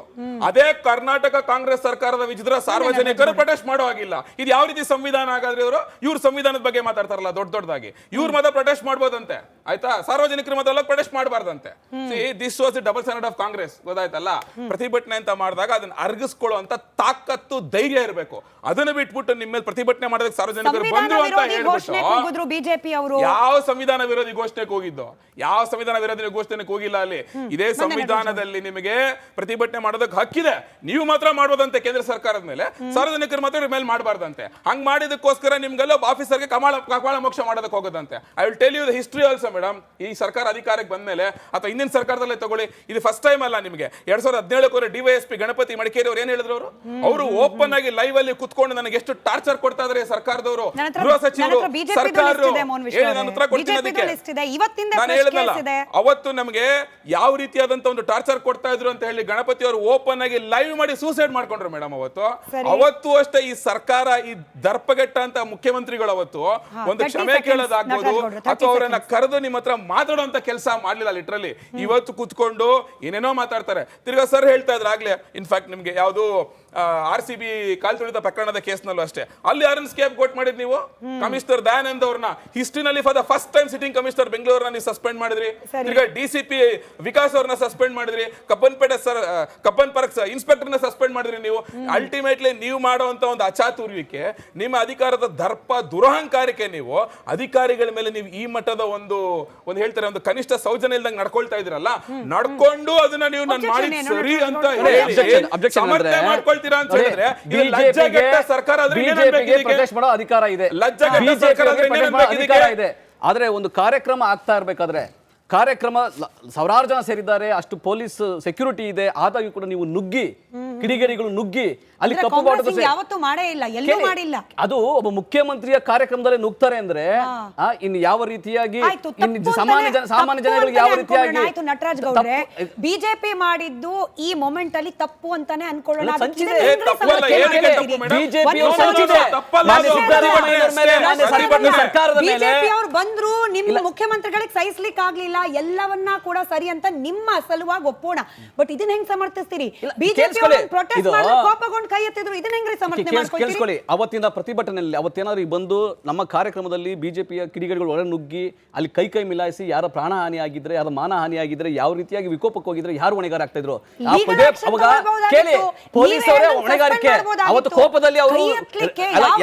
ಅದೇ ಕರ್ನಾಟಕ ಕಾಂಗ್ರೆಸ್ ಸರ್ಕಾರದ ವಿರುದ್ಧ ಸಾರ್ವಜನಿಕರು ಪ್ರೊಟೆಸ್ಟ್ ಮಾಡೋ ಹಾಗಿಲ್ಲ. ಇದು ಯಾವ ರೀತಿ ಸಂವಿಧಾನ ಹಾಗಾದ್ರೆ? ಇವ್ರ ಸಂವಿಧಾನದ ಬಗ್ಗೆ ಮಾತಾಡ್ತಾರಲ್ಲ ದೊಡ್ಡದಾಗಿ, ಇವ್ರ ಮಾತ್ರ ಪ್ರೊಟೆಸ್ಟ್ ಮಾಡ್ಬೋದಂತೆ, ಆಯ್ತಾ? ಸಾರ್ವಜನಿಕರ ಮಾತ್ರ ಪ್ರೊಟೆಸ್ಟ್ ಮಾಡಬಾರ್ದಂತೆ. This was double standard of Congress, ಗೊತ್ತಾಯ್ತಲ್ಲ? ಪ್ರತಿಭಟನೆ ಅಂತ ಮಾಡಿದಾಗ ಅದನ್ನ ಅರ್ಗಿಸ್ಕೊಳ್ಳುವಂತ ತಾಕತ್ತು, ಧೈರ್ಯ ಇರಬೇಕು. ಅದನ್ನ ಬಿಟ್ಬಿಟ್ಟು ನಿಮ್ಮ ಮೇಲೆ ಪ್ರತಿಭಟನೆ ಮಾಡೋದಕ್ಕೆ ಸಾರ್ವಜನಿಕರು ಬಂದ್ರು ಅಂತ ಹೇಳ್ಬಿಟ್ಟು ಬಿಜೆಪಿ ಅವರು ಯಾವ ಸಂವಿಧಾನ ವಿರೋಧಿ ಘೋಷಣೆಗೆ ಹೋಗಿದ್ದು? ಯಾವ ಸಂವಿಧಾನ ವಿರೋಧಿ ಘೋಷಣೆಗೆ ಹೋಗಿಲ್ಲ. ಅಲ್ಲಿ ಇದೇ ಸಂವಿಧಾನದಲ್ಲಿ ನಿಮಗೆ ಪ್ರತಿಭಟನೆ ಮಾಡೋದಕ್ಕೆ ಹಕ್ಕಿದೆ, ನೀವು ಮಾತ್ರ ಮಾಡ್ಬೋದಂತೆ. ಕೇಂದ್ರ ಸರ್ಕಾರದ ಮೇಲೆ ಸಾರ್ವಜನಿಕರ ಮಾತ್ರ ಮೇಲೆ ಮಾಡಬಾರ್ದಂತೆ. ಹಂಗ್ ಮಾಡಿದಕ್ಕೋಸ್ಕರ ನಿಮ್ಗೆಲ್ಲ ಆಫೀಸರ್ಗೆ ಕಪಾಳ ಮೋಕ್ಷ ಮಾಡೋದಕ್ಕೆ ಹೋಗೋದಂತೆ. I will tell you the history also madam. ಈ ಸರ್ಕಾರ ಅಧಿಕಾರಕ್ಕೆ ಬಂದ ಮೇಲೆ ಅಥವಾ ಹಿಂದಿನ ಸರ್ಕಾರದಲ್ಲೇ ತಗೊಳ್ಳಿ, ಇದು ಫಸ್ಟ್ ಟೈಮ್ ಅಲ್ಲ ನಿಮಗೆ. 2017 DYSP ಗಣಪತಿ ಮಡಿಕೇರಿ ಅವ್ರು ಏನ್ ಹೇಳಿದ್ರು? ಅವರು ಅವರು ಓಪನ್ ಆಗಿ ಲೈವ್ ಅಲ್ಲಿ ಕುತ್ಕೊಂಡು ನನಗೆ ಎಷ್ಟು ಟಾರ್ಚರ್ ಕೊಡ್ತಾ ಇದಾರೆ ಸರ್ಕಾರದವರು, ಗೃಹ ಸಚಿವರು, ಸರ್ಕಾರರು. ನಾನು ಉತ್ತರ ಕೊಡ್ತೀನಿ ಅದಕ್ಕೆ. ನಾನು ಹೇಳಿದ್ನಲ್ಲ, ಅವತ್ತು ನಮಗೆ ಯಾವ ರೀತಿಯಾದಂತ ಒಂದು ಟಾರ್ಚರ್ ಕೊಡ್ತಾ ಇದ್ರು ಅಂತ ಹೇಳಿ ಗಣಪತಿ ಅವರು ಓಪನ್ ಆಗಿ ಲೈವ್ ಮಾಡಿ ಸೂಸೈಡ್ ಮಾಡ್ಕೊಂಡ್ರು ಮೇಡಮ್. ಅವತ್ತು ಅಷ್ಟೇ ಈ ಸರ್ಕಾರ, ಈ ದರ್ಪಗೆಟ್ಟ ಅಂತ ಮುಖ್ಯಮಂತ್ರಿಗಳು ಅವತ್ತು ಒಂದು ಕ್ಷಮೆ ಕೇಳೋದಾಗ್ಬೋದು ಅಥವಾ ಅವರನ್ನ ಕರೆದು ನಿಮ್ಮ ಹತ್ರ ಮಾತಾಡುವಂತ ಕೆಲಸ ಮಾಡ್ಲಿಲ್ಲ. ಲಿಟ್ರಲಿ ಇವತ್ತು ಕೂತ್ಕೊಂಡು ಏನೇನೋ ಮಾತಾಡ್ತಾರೆ. ತಿರ್ಗಾ ಸರ್ ಹೇಳ್ತಾ ಇದ್ರು ಆಗ್ಲೇ, ಇನ್ಫ್ಯಾಕ್ಟ್ ನಿಮ್ಗೆ ಯಾವುದು RCB ಕಾಲ್ ತುಳಿತ ಪ್ರಕರಣದ ಕೇಸ್ನಲ್ಲೂ ಅಷ್ಟೇ, ಅಲ್ಲಿ ಯಾರನ್ನ ಸ್ಕೇಪ್ ಗೋಟ್ ಮಾಡಿದ್ ನೀವು? ಕಮಿಷನರ್ ದಯಾನಂದ್ ಅವ್ರನ್ನ ಹಿಸ್ಟ್ರಿನಲ್ಲಿ for the first time sitting commissioner ಬೆಂಗಳೂರನ್ನ ನೀವು ಸಸ್ಪೆಂಡ್ ಮಾಡಿದ್ರಿ. ಈಗ DCP ವಿಕಾಸ್ ಅವ್ರನ್ನ ಸಸ್ಪೆಂಡ್ ಮಾಡಿದ್ರಿ. ಕಬ್ಬನ್ ಪಾರ್ಕ್ ಇನ್ಸ್ಪೆಕ್ಟರ್ನ ಸಸ್ಪೆಂಡ್ ಮಾಡಿದ್ರಿ ನೀವು. ಅಲ್ಟಿಮೇಟ್ಲಿ ನೀವು ಮಾಡುವಂತ ಒಂದು ಅಚಾತುರ್ಯಕ್ಕೆ, ನಿಮ್ಮ ಅಧಿಕಾರದ ದರ್ಪ ದುರಹಂಕಾರಕ್ಕೆ ನೀವು ಅಧಿಕಾರಿಗಳ ಮೇಲೆ ನೀವು ಈ ಮಟ್ಟದ ಒಂದು ಹೇಳ್ತಾರೆ ಒಂದು ಕನಿಷ್ಠ ಸೌಜನ್ಯ ಇಲ್ದಂಗೆ ನಡ್ಕೊಳ್ತಾ ಇದ್ರಲ್ಲ, ನಡ್ಕೊಂಡು ಅದನ್ನ ನೀವು ನಾನು ಮಾಡಿದ ಸರಿ ಅಂತ ಹೇಳಿ ಸಮರ್ಥನೆ ಮಾಡ್ಕೊಳ್ತೀರಾ ಅಂತ ಹೇಳಿದ್ರೆ ಇದು ಲಜ್ಜಾಗೆಟ್ಟ ಸರ್ಕಾರ. ಪ್ರೊಟೆಸ್ಟ್ ಮಾಡೋ ಅಧಿಕಾರ ಇದೆ, ಆದ್ರೆ ಒಂದು ಕಾರ್ಯಕ್ರಮ ಆಗ್ತಾ ಇರ್ಬೇಕಾದ್ರೆ, ಕಾರ್ಯಕ್ರಮ ಸಾವಿರಾರು ಜನ ಸೇರಿದ್ದಾರೆ, ಅಷ್ಟು ಪೊಲೀಸ್ ಸೆಕ್ಯೂರಿಟಿ ಇದೆ, ಆದಾಗ್ಯೂ ಕೂಡ ನೀವು ನುಗ್ಗಿ, ಕಿಡಿಗೇಡಿಗಳು ನುಗ್ಗಿ ಅಲ್ಲಿ ಕಪ್ಪು ಬಾಟದ ಯಾವತ್ತೂ ಮಾಡೇ ಇಲ್ಲ, ಎಲ್ಲೂ ಮಾಡಿಲ್ಲ. ಅದು ಒಬ್ಬ ಮುಖ್ಯಮಂತ್ರಿಯ ಕಾರ್ಯಕ್ರಮದಲ್ಲಿ ನುಗ್ತಾರೆ ಅಂದ್ರೆ ಇನ್ನು ಯಾವ ರೀತಿಯಾಗಿ ಸಾಮಾನ್ಯ ಜನಗಳಿಗೆ ಯಾವ ರೀತಿಯಾಗಿ? ಆಯ್ತು ನಟರಾಜ್ ಗೌಡ್ರೆ, ಬಿಜೆಪಿ ಮಾಡಿದ್ದು ಈ ಮೊಮೆಂಟ್ ಅಲ್ಲಿ ತಪ್ಪು ಅಂತಾನೆ ಅನ್ಕೊಳ್ಳೋಣ. ಬಿಜೆಪಿ ಅವ್ರು ಬಂದ್ರು, ನಿಮ್ಮ ಮುಖ್ಯಮಂತ್ರಿಗಳಿಗೆ ಸಹಿಸ್ಲಿಕ್ಕೆ ಆಗ್ಲಿಲ್ಲ, ಎಲ್ಲವನ್ನ ಕೂಡ ಸರಿ ಅಂತ ನಿಮ್ಮ ಸಲುವಾಗಿ ಒಪ್ಪೋಣ. ಬಟ್ ಇದನ್ನ ಹೆಂಗ್ ಸಮರ್ಥಿಸ್ತೀರಿ? ಬಿಜೆಪಿ ಪ್ರೊಟೆಸ್ಟ್ ಮಾಡಿ ಕೋಪಗೊಂಡು ಕೈ ಎತ್ತಿದ್ರು, ಇದನ್ನ ಹೆಂಗ್ರಿ ಸಮರ್ಥನೆ ಮಾಡ್ಕೊಳ್ತೀರಿ? ಕೇಳಿಸ್ಕೊಳ್ಳಿ, ಅವತ್ತಿನ ಪ್ರತಿಭಟನೆಯಲ್ಲಿ ಅವತ್ತೇನಾದ್ರು ಬಂದು ನಮ್ಮ ಕಾರ್ಯಕ್ರಮದಲ್ಲಿ ಬಿಜೆಪಿಯ ಕಿಡಿಗೇಡಿಗಳು ಒಳ ನುಗ್ಗಿ ಅಲ್ಲಿ ಕೈ ಮಿಲಾಯಿಸಿ ಯಾರ ಪ್ರಾಣ ಹಾನಿ ಆಗಿದ್ರೆ, ಯಾರ ಮಾನ ಹಾನಿ ಆಗಿದ್ರೆ, ಯಾವ ರೀತಿಯಾಗಿ ವಿಕೋಪಕ್ಕೆ ಹೋಗಿದ್ರೆ ಯಾರು ಹೊಣೆಗಾರ ಆಗ್ತಾ ಇದ್ರು? ಕೇಳಿ, ಪೊಲೀಸ್ ಅವರೇ ಹೊಣೆಗಾರಿಕೆ. ಅವತ್ತು ಕೋಪದಲ್ಲಿ ಅವರು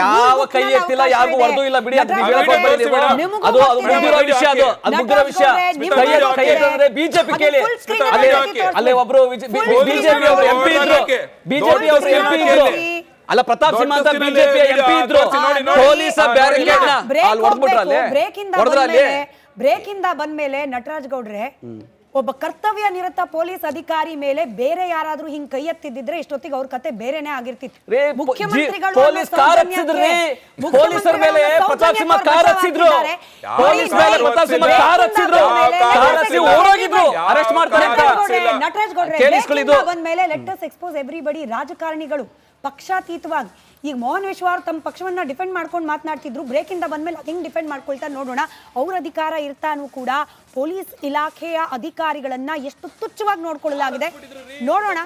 ಯಾವ ಕೈ ಎತ್ತಿಲ್ಲ, ಯಾರಿಗೂ ಹೊಡೆದು ಇಲ್ಲ ಬಿಡಿ, ಅದು ಮುಗ್ಧರ ವಿಷಯ, ಅದು ಮುಗ್ಧರ ವಿಷಯ. ಕೈ ಎತ್ತಿದ್ರೆ ಬಿಜೆಪಿ ಕೇಳಿ, ಅಲ್ಲೇ ಒಬ್ರು ಬಿಜೆಪಿ ಅವರು MP ಇದ್ರು, ಬಿಜೆಪಿ ಅವರು MP ಇದ್ರು, ಅಲ್ಲ ಪ್ರತಾಪ್ ಸಿಂಹ ಅಂತ ಬಿಜೆಪಿ MP ಇದ್ರು, ಪೊಲೀಸ್ ಬ್ಯಾರಿಕೇಡ್ ಅಲ್ಲಿ ಹೊಡೆದ್ಬಿಟ್ರಲ್ಲಿ. ಬ್ರೇಕ್ ಇಂದ ಬಂದ್ಮೇಲೆ ನಟರಾಜ್ ಗೌಡ್ರೆ, ಒಬ್ಬ ಕರ್ತವ್ಯ ನಿರತ ಪೊಲೀಸ್ ಅಧಿಕಾರಿ ಮೇಲೆ ಬೇರೆ ಯಾರಾದ್ರೂ ಹಿಂಗ್ ಕೈ ಎತ್ತಿದ್ರೆ ಇಷ್ಟೊತ್ತಿಗೆ ಅವ್ರ ಕತೆ ಬೇರೆನೆ ಆಗಿರ್ತಿತ್ತು. ಮುಖ್ಯಮಂತ್ರಿಗಳು ಪೊಲೀಸ್ ಕಾರ್ ಹಚ್ಚಿದ್ರಿ, ಪೊಲೀಸರ ಮೇಲೆ ಪ್ರತಾಪ್ ಸಿಂಹ ಕಾರ್ ಹಚ್ಚಿದ್ರು, ಪೊಲೀಸ್ ಮೇಲೆ ಪ್ರತಾಪ್ ಸಿಂಹ ಕಾರ್ ಹಚ್ಚಿದ್ರು, ಕಾರ್ ಹಚ್ಚಿ ಓಡೋಗಿದ್ರು, ಅರೆಸ್ಟ್ ಮಾಡ್ತಾರೆ ಅಂತ. ನಟರಾಜ್ ಗೌಡ್ರೆ ಬಂದ್ಮೇಲೆ ಲೆಟ್ ಅಸ್ ಎಕ್ಸ್ಪೋಸ್ ಎವ್ರಿಬಡಿ. ರಾಜಕಾರಣಿಗಳು ಪಕ್ಷಾತೀತವಾಗಿ, ಈಗ ಮೋಹನ್ ವಿಶ್ವ ತಮ್ಮ ಪಕ್ಷವನ್ನ ಡಿಫೆಂಡ್ ಮಾಡ್ಕೊಂಡು ಮಾತನಾಡ್ತಿದ್ರು, ಬ್ರೇಕ್ ಇಂದ ಬಂದ್ಮೇಲೆ ಹೆಂಗ್ ಡಿಫೆಂಡ್ ಮಾಡ್ಕೊಳ್ತಾ ನೋಡೋಣ. ಅವ್ರ ಅಧಿಕಾರ ಇರ್ತಾನೂ ಕೂಡ ಪೊಲೀಸ್ ಇಲಾಖೆಯ ಅಧಿಕಾರಿಗಳನ್ನ ಎಷ್ಟು ತುಚ್ಛವಾಗಿ ನೋಡ್ಕೊಳ್ಳಲಾಗಿದೆ ನೋಡೋಣ.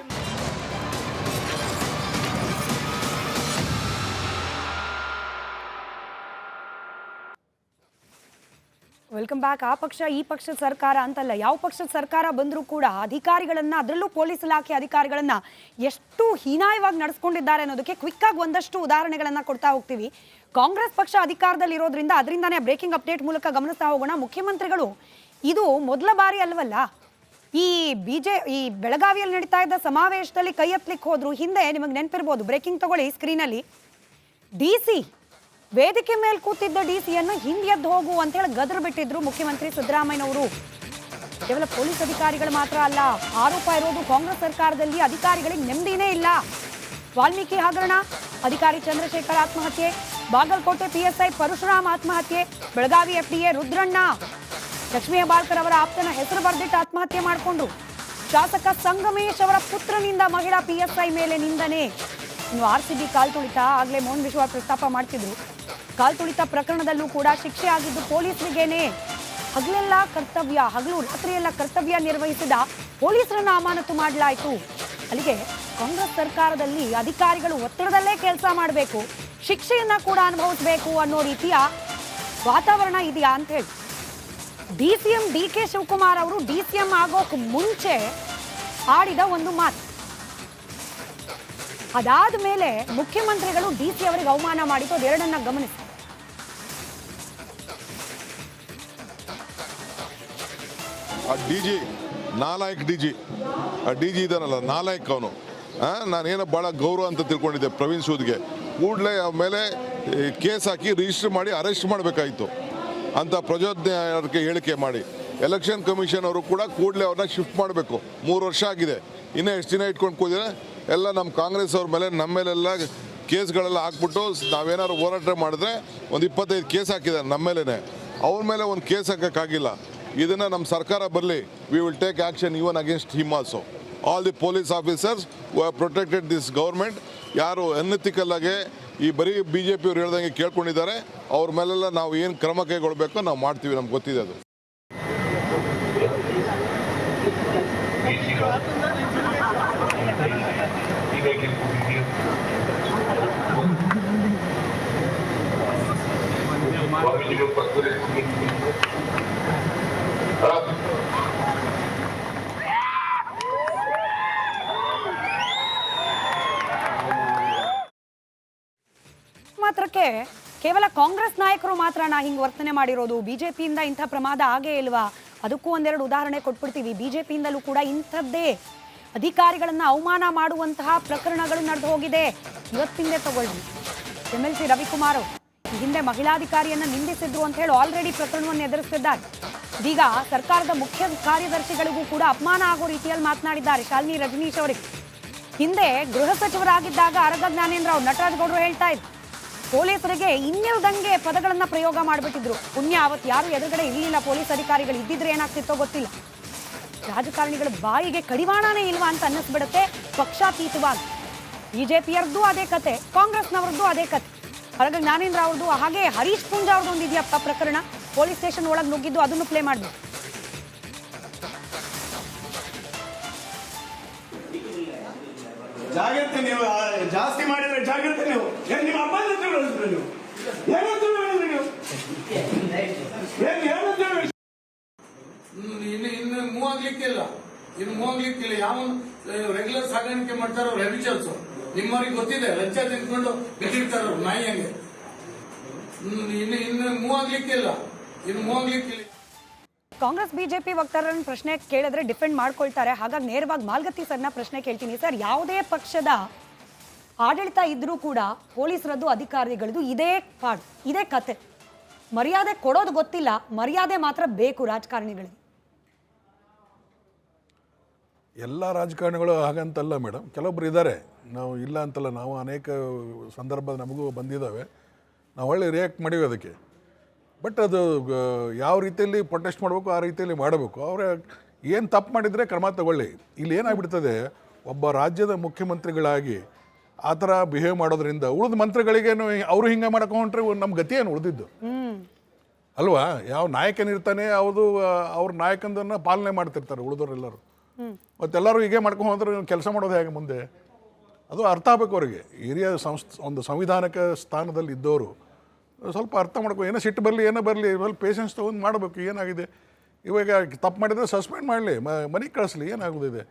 Welcome back. ಆ ಪಕ್ಷ ಈ ಪಕ್ಷದ ಸರ್ಕಾರ ಅಂತಲ್ಲ, ಯಾವ ಪಕ್ಷದ ಸರ್ಕಾರ ಬಂದರೂ ಕೂಡ ಅಧಿಕಾರಿಗಳನ್ನ, ಅದರಲ್ಲೂ ಪೊಲೀಸ್ ಇಲಾಖೆ ಅಧಿಕಾರಿಗಳನ್ನ ಎಷ್ಟು ಹೀನಾಯವಾಗಿ ನಡೆಸ್ಕೊಂಡಿದ್ದಾರೆ ಅನ್ನೋದಕ್ಕೆ ಕ್ವಿಕ್ ಆಗಿ ಒಂದಷ್ಟು ಉದಾಹರಣೆಗಳನ್ನ ಕೊಡ್ತಾ ಹೋಗ್ತೀವಿ. ಕಾಂಗ್ರೆಸ್ ಪಕ್ಷ ಅಧಿಕಾರದಲ್ಲಿ ಇರೋದ್ರಿಂದ ಅದರಿಂದಾನೇ ಬ್ರೇಕಿಂಗ್ ಅಪ್ಡೇಟ್ ಮೂಲಕ ಗಮನಿಸ್ತಾ ಹೋಗೋಣ. ಮುಖ್ಯಮಂತ್ರಿಗಳು ಇದು ಮೊದಲ ಬಾರಿ ಅಲ್ವಲ್ಲ, ಈ ಬೆಳಗಾವಿಯಲ್ಲಿ ನಡೀತಾ ಇದ್ದ ಸಮಾವೇಶದಲ್ಲಿ ಕೈ ಎತ್ತಲಿಕ್ಕೆ ಹೋದ್ರು. ಹಿಂದೆ ನಿಮಗೆ ನೆನಪಿರ್ಬೋದು, ಬ್ರೇಕಿಂಗ್ ತಗೊಳ್ಳಿ ಸ್ಕ್ರೀನಲ್ಲಿ, DC ವೇದಿಕೆ ಮೇಲೆ ಕೂತಿದ್ದ DCಯನ್ನು ಹಿಂದೆ ಎದ್ದು ಹೋಗು ಅಂತ ಹೇಳಿ ಗದರ್ ಬಿಟ್ಟಿದ್ರು ಮುಖ್ಯಮಂತ್ರಿ ಸಿದ್ದರಾಮಯ್ಯನವರು. ಕೇವಲ ಪೊಲೀಸ್ ಅಧಿಕಾರಿಗಳು ಮಾತ್ರ ಅಲ್ಲ, ಆರೋಪ ಇರೋದು ಕಾಂಗ್ರೆಸ್ ಸರ್ಕಾರದಲ್ಲಿ ಅಧಿಕಾರಿಗಳಿಗೆ ನೆಮ್ಮದಿನೇ ಇಲ್ಲ. ವಾಲ್ಮೀಕಿ ಹಗರಣ, ಅಧಿಕಾರಿ ಚಂದ್ರಶೇಖರ್ ಆತ್ಮಹತ್ಯೆ, ಬಾಗಲಕೋಟೆ PSI ಪರಶುರಾಮ್ ಆತ್ಮಹತ್ಯೆ, ಬೆಳಗಾವಿ FDA ರುದ್ರಣ್ಣ, ಲಕ್ಷ್ಮೀ ಹೆಬ್ಬಾಳ್ಕರ್ ಅವರ ಆಪ್ತನ ಹೆಸರು ಬರೆದಿಟ್ಟು ಆತ್ಮಹತ್ಯೆ ಮಾಡಿಕೊಂಡ್ರು. ಶಾಸಕ ಸಂಗಮೇಶ್ ಅವರ ಪುತ್ರನಿಂದ ಮಹಿಳಾ PSI ಮೇಲೆ ನಿಂದನೆ. ಇನ್ನು RCB ಕಾಲ್ ತುಳಿತ, ಆಗ್ಲೇ ಮೋಹನ್ ವಿಶ್ವ ಪ್ರಸ್ತಾಪ ಮಾಡ್ತಿದ್ರು. ಕಾಲ್ ತುಳಿತ ಪ್ರಕರಣದಲ್ಲೂ ಕೂಡ ಶಿಕ್ಷೆ ಆಗಿದ್ದು ಪೊಲೀಸರಿಗೇನೆ. ಹಗಲೆಲ್ಲ ಕರ್ತವ್ಯ, ಹಗಲು ರಾತ್ರಿಯೆಲ್ಲ ಕರ್ತವ್ಯ ನಿರ್ವಹಿಸಿದ ಪೊಲೀಸರನ್ನ ಅಮಾನತು ಮಾಡಲಾಯಿತು. ಅಲ್ಲಿಗೆ ಕಾಂಗ್ರೆಸ್ ಸರ್ಕಾರದಲ್ಲಿ ಅಧಿಕಾರಿಗಳು ಒತ್ತಡದಲ್ಲೇ ಕೆಲಸ ಮಾಡಬೇಕು, ಶಿಕ್ಷೆಯನ್ನ ಕೂಡ ಅನುಭವಿಸಬೇಕು ಅನ್ನೋ ರೀತಿಯ ವಾತಾವರಣ ಇದೆಯಾ ಅಂತ ಹೇಳಿ DCM DK ಶಿವಕುಮಾರ್ ಅವರು DCM ಆಗೋಕ್ ಮುಂಚೆ ಆಡಿದ ಒಂದು ಮಾತು. ಅದಾದ ಮೇಲೆ ಮುಖ್ಯಮಂತ್ರಿಗಳು DC ಅವರಿಗೆ ಅವಮಾನ ಮಾಡಿದ್ದು, ಅದೆರಡನ್ನ ಗಮನಿಸಿ. DG ನಾಲಾಯಕ್ DG ಇದಾನಲ್ಲ, ನಾಲಾಯಕ್ ಅವನು. ನಾನೇನೋ ಭಾಳ ಗೌರವ ಅಂತ ತಿಳ್ಕೊಂಡಿದ್ದೆ ಪ್ರವೀಣ್ ಸೂದ್ಗೆ. ಕೂಡಲೇ ಮೇಲೆ ಕೇಸ್ ಹಾಕಿ ರಿಜಿಸ್ಟರ್ ಮಾಡಿ ಅರೆಸ್ಟ್ ಮಾಡಬೇಕಾಯಿತು ಅಂತ ಪ್ರಚೋದನೆ ಹೇಳಿಕೆ ಮಾಡಿ ಎಲೆಕ್ಷನ್ ಕಮಿಷನ್ ಅವರು ಕೂಡ ಕೂಡಲೇ ಅವ್ರನ್ನ ಶಿಫ್ಟ್ ಮಾಡಬೇಕು. 3 ವರ್ಷ ಆಗಿದೆ, ಇನ್ನೂ ಎಷ್ಟು ದಿನ ಇಟ್ಕೊಂಡು ಕೂದಿದ್ರೆ ಎಲ್ಲ ನಮ್ಮ ಕಾಂಗ್ರೆಸ್ ಅವ್ರ ಮೇಲೆ ನಮ್ಮ ಮೇಲೆಲ್ಲ ಕೇಸ್ಗಳೆಲ್ಲ ಹಾಕ್ಬಿಟ್ಟು ನಾವೇನಾದ್ರು ಹೋರಾಟ ಮಾಡಿದ್ರೆ ಒಂದು 25 ಕೇಸ್ ಹಾಕಿದ್ದಾರೆ ನಮ್ಮ ಮೇಲೇ. ಅವ್ರ ಮೇಲೆ ಒಂದು ಕೇಸ್ ಹಾಕೋಕ್ಕಾಗಿಲ್ಲ. ಇದನ್ನು ನಮ್ಮ ಸರ್ಕಾರ ಬರಲಿ, we will take action even against him also. All the police officers who have protected this government, ಯಾರು ಅನ್ಎಥಿಕಲ್ ಆಗಿ ಈ ಬರೀ BJP ಅವ್ರು ಹೇಳ್ದಂಗೆ ಕೇಳ್ಕೊಂಡಿದ್ದಾರೆ, ಅವ್ರ ಮೇಲೆಲ್ಲ ನಾವು ಏನು ಕ್ರಮ ಕೈಗೊಳ್ಬೇಕೋ ನಾವು ಮಾಡ್ತೀವಿ, ನಮ್ಗೆ ಗೊತ್ತಿದೆ ಅದು. ಮಾತ್ರಕ್ಕೆ ಕೇವಲ ಕಾಂಗ್ರೆಸ್ ನಾಯಕರು ಮಾತ್ರ ಹಿಂಗೆ ವರ್ತನೆ ಮಾಡಿರೋದು, ಬಿಜೆಪಿಯಿಂದ ಇಂಥ ಪ್ರಮಾದ ಆಗೇ ಇಲ್ವಾ? ಅದಕ್ಕೂ ಒಂದೆರಡು ಉದಾಹರಣೆ ಕೊಟ್ಬಿಡ್ತೀವಿ. ಬಿಜೆಪಿಯಿಂದಲೂ ಕೂಡ ಇಂಥದ್ದೇ ಅಧಿಕಾರಿಗಳನ್ನ ಅವಮಾನ ಮಾಡುವಂತಹ ಪ್ರಕರಣಗಳು ನಡೆದು ಹೋಗಿದೆ. ಇವತ್ತಿಂದೇ ತಗೊಳ್ಳಿ, MLC ರವಿಕುಮಾರ್ ಹಿಂದೆ ಮಹಿಳಾಧಿಕಾರಿಯನ್ನ ನಿಂದಿಸಿದ್ರು ಅಂತ ಹೇಳಿ ಆಲ್ರೆಡಿ ಪ್ರಕರಣವನ್ನು ಎದುರಿಸಿದ್ದಾರೆ. ಇದೀಗ ಸರ್ಕಾರದ ಮುಖ್ಯ ಕಾರ್ಯದರ್ಶಿಗಳಿಗೂ ಕೂಡ ಅಪಮಾನ ಆಗೋ ರೀತಿಯಲ್ಲಿ ಮಾತನಾಡಿದ್ದಾರೆ ಶಾಲಿನಿ ರಜನೀಶ್ ಅವರಿಗೆ. ಹಿಂದೆ ಗೃಹ ಸಚಿವರಾಗಿದ್ದಾಗ ಆರಗ ಜ್ಞಾನೇಂದ್ರ ಅವರು, ನಟರಾಜಗೌಡರು ಹೇಳ್ತಾ ಇದ್ರು, ಪೊಲೀಸರಿಗೆ ಇನ್ನಿಲ್ದಂಗೆ ಪದಗಳನ್ನ ಪ್ರಯೋಗ ಮಾಡಿಬಿಟ್ಟಿದ್ರು. ಪುಣ್ಯ ಅವತ್ತು ಯಾರು ಎದುರುಗಡೆ ಇರಲಿಲ್ಲ, ಪೊಲೀಸ್ ಅಧಿಕಾರಿಗಳು ಇದ್ದಿದ್ರೆ ಏನಾಗ್ತಿತ್ತೋ ಗೊತ್ತಿಲ್ಲ. ರಾಜಕಾರಣಿಗಳ ಬಾಯಿಗೆ ಕಡಿವಾಣನೇ ಇಲ್ವಾ ಅಂತ ಅನ್ನಿಸ್ಬಿಡುತ್ತೆ. ಪಕ್ಷಾತೀತವಾಗಿ ಬಿಜೆಪಿಯವ್ರದ್ದು ಅದೇ ಕತೆ, ಕಾಂಗ್ರೆಸ್ನವ್ರದ್ದು ಅದೇ ಕತೆ. ಆರಗ ಜ್ಞಾನೇಂದ್ರ ಅವ್ರದ್ದು, ಹಾಗೆ ಹರೀಶ್ ಪೂಂಜಾ ಅವ್ರದ್ದು ಒಂದು ಇದೆಯಪ್ಪ ಪ್ರಕರಣ, ಪೊಲೀಸ್ ಸ್ಟೇಷನ್ ಒಳಗೆ ನುಗ್ಗಿದ್ದು, ಅದನ್ನು ಪ್ಲೇ ಮಾಡಬೇಕು. ಜಾಗ್ರತೆ ನೀವು ಜಾಸ್ತಿ ಮಾಡಿದ್ರೆ ಜಾಗ್ರತೆ ನೀವು ನಿಮ್ಮ ಅಮ್ಮ ನೀವು ಇನ್ನು ಮೂವ್ ಆಗ್ಲಿಕ್ಕಿಲ್ಲ, ಯಾವ ರೆಗ್ಯುಲರ್ ಸಾಗಾಣಿಕೆ ಮಾಡ್ತಾರೋ ರೆಬಿಚರ್ಸ್ ನಿಮ್ಮವ್ರಿಗೆ ಗೊತ್ತಿದೆ, ಲಂಚ ತಿನ್ಕೊಂಡು ಬಿಟ್ಟಿರ್ತಾರ ನಾಯಿ ಹಂಗೆ. ಇನ್ನು ಮೂವ್ ಆಗ್ಲಿಕ್ಕಿಲ್ಲ. ಕಾಂಗ್ರೆಸ್ ಬಿಜೆಪಿ ವಕ್ತಾರರನ್ನ ಪ್ರಶ್ನೆ ಕೇಳಿದ್ರೆ ಡಿಫೆಂಡ್ ಮಾಡ್ಕೊಳ್ತಾರೆ. ಹಾಗಾಗಿ ನೇರವಾಗಿ ಮಾಲ್ಗತ್ತಿ ಸರ್ನ ಪ್ರಶ್ನೆ ಕೇಳ್ತೀನಿ. ಸರ್, ಯಾವುದೇ ಪಕ್ಷದ ಆಡಳಿತ ಇದ್ರೂ ಕೂಡ ಪೊಲೀಸರದ್ದು ಅಧಿಕಾರಿಗಳದ್ದು ಇದೇ ಪಾಡು, ಇದೇ ಕತೆ. ಮರ್ಯಾದೆ ಕೊಡೋದು ಗೊತ್ತಿಲ್ಲ, ಮರ್ಯಾದೆ ಮಾತ್ರ ಬೇಕು ರಾಜಕಾರಣಿಗಳಿಗೆ. ಎಲ್ಲ ರಾಜಕಾರಣಿಗಳು ಹಾಗಂತಲ್ಲ ಮೇಡಮ್, ಕೆಲವೊಬ್ರು ಇದ್ದಾರೆ, ನಾವು ಇಲ್ಲ ಅಂತಲ್ಲ, ನಾವು ಅನೇಕ ಸಂದರ್ಭ ನಮಗೂ ಬಂದಿದ್ದಾವೆ, ನಾವು ಒಳ್ಳೆ ರಿಯಾಕ್ಟ್ ಮಾಡೀವಿ ಅದಕ್ಕೆ. ಬಟ್ ಅದು ಯಾವ ರೀತಿಯಲ್ಲಿ ಪ್ರೊಟೆಸ್ಟ್ ಮಾಡಬೇಕು ಆ ರೀತಿಯಲ್ಲಿ ಮಾಡಬೇಕು. ಅವರ ಏನು ತಪ್ಪು ಮಾಡಿದರೆ ಕ್ರಮ ತಗೊಳ್ಳಿ. ಇಲ್ಲಿ ಏನಾಗ್ಬಿಡ್ತದೆ, ಒಬ್ಬ ರಾಜ್ಯದ ಮುಖ್ಯಮಂತ್ರಿಗಳಾಗಿ ಆ ಥರ ಬಿಹೇವ್ ಮಾಡೋದ್ರಿಂದ ಉಳಿದ ಮಂತ್ರಿಗಳಿಗೇನು ಅವರು ಹಿಂಗೆ ಮಾಡ್ಕೊಂಡ್ರೆ ನಮ್ಮ ಗತಿ ಏನು ಉಳಿದಿದ್ದು ಅಲ್ವಾ? ಯಾವ ನಾಯಕನಿರ್ತಾನೆ ಅವ್ರ ನಾಯಕನದನ್ನು ಪಾಲನೆ ಮಾಡ್ತಿರ್ತಾರೆ ಉಳಿದವರೆಲ್ಲರೂ. ಮತ್ತೆಲ್ಲರೂ ಹೀಗೆ ಮಾಡ್ಕೊಂಡು ಹೋದ್ರೆ ಕೆಲಸ ಮಾಡೋದು ಹೇಗೆ ಮುಂದೆ? ಅದು ಅರ್ಥ ಆಗಬೇಕು ಅವರಿಗೆ. ಹಿರಿಯ ಒಂದು ಸಂವಿಧಾನಕ ಸ್ಥಾನದಲ್ಲಿ ಇದ್ದವರು ಸ್ವಲ್ಪ ಅರ್ಥ ಮಾಡ್ಕೊ. ಏನೋ ಸಿಟ್ಟು ಬರಲಿ ಏನೋ ಬರಲಿ, ಸ್ವಲ್ಪ ಪೇಷನ್ಸ್ ತೊಗೊಂಡು ಮಾಡಬೇಕು. ಏನಾಗಿದೆ ಇವಾಗ ತಪ್ಪು ಮಾಡಿದರೆ ಸಸ್ಪೆಂಡ್ ಮಾಡಲಿ, ಮನೆಗೆ ಕಳಿಸ್ಲಿ, ಏನಾಗೋದಿದೆ.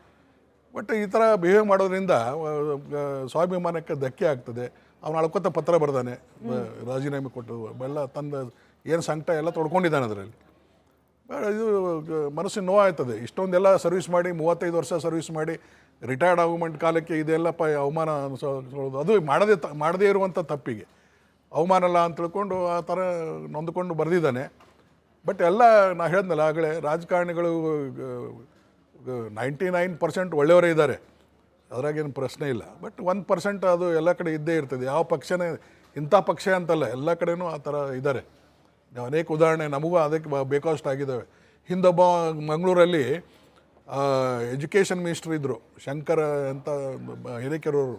ಬಟ್ ಈ ಥರ ಬಿಹೇವ್ ಮಾಡೋದ್ರಿಂದ ಸ್ವಾಭಿಮಾನಕ್ಕೆ ಧಕ್ಕೆ ಆಗ್ತದೆ. ಅವನು ಅಳ್ಕೊತ ಪತ್ರ ಬರ್ದಾನೆ, ರಾಜೀನಾಮೆ ಕೊಟ್ಟು ಎಲ್ಲ ತಂದ ಏನು ಸಂಕಟ ಎಲ್ಲ ತೊಡ್ಕೊಂಡಿದ್ದಾನೆ ಅದರಲ್ಲಿ. ಇದು ಮನಸ್ಸಿನ ನೋವಾಗ್ತದೆ. ಇಷ್ಟೊಂದೆಲ್ಲ ಸರ್ವಿಸ್ ಮಾಡಿ 35 ವರ್ಷ ಸರ್ವಿಸ್ ಮಾಡಿ ರಿಟೈರ್ಡ್ ಆಗಮೆಂಟ್ ಕಾಲಕ್ಕೆ ಇದೆಲ್ಲಪ್ಪ ಅವಮಾನ ಅನಿಸೋದು, ಅದು ಮಾಡದೇ ಇರುವಂಥ ತಪ್ಪಿಗೆ ಅವಮಾನ ಅಲ್ಲ ಅಂತ ತಿಳ್ಕೊಂಡು ಆ ಥರ ನೊಂದ್ಕೊಂಡು ಬರೆದಿದ್ದಾನೆ. ಬಟ್ ಎಲ್ಲ ನಾ ಹೇಳಿದ್ನಲ್ಲ ಆಗಲೇ, ರಾಜಕಾರಣಿಗಳು 99% ಒಳ್ಳೆಯವರೇ ಇದ್ದಾರೆ, ಅದ್ರಾಗೇನು ಪ್ರಶ್ನೆ ಇಲ್ಲ. ಬಟ್ 1% ಅದು ಎಲ್ಲ ಕಡೆ ಇದ್ದೇ ಇರ್ತದೆ. ಯಾವ ಪಕ್ಷನೇ ಇಂಥ ಪಕ್ಷ ಅಂತಲ್ಲ, ಎಲ್ಲ ಕಡೆನೂ ಆ ಥರ ಇದ್ದಾರೆ. ಅನೇಕ ಉದಾಹರಣೆ ನಮಗೂ ಅದಕ್ಕೆ ಬೇಕಾದಷ್ಟು ಆಗಿದ್ದಾವೆ. ಹಿಂದೊಬ್ಬ ಮಂಗಳೂರಲ್ಲಿ ಎಜುಕೇಷನ್ ಮಿನಿಸ್ಟರ್ ಇದ್ದರು, ಶಂಕರ ಅಂತ ಹಿರೇಕೆರೂರು.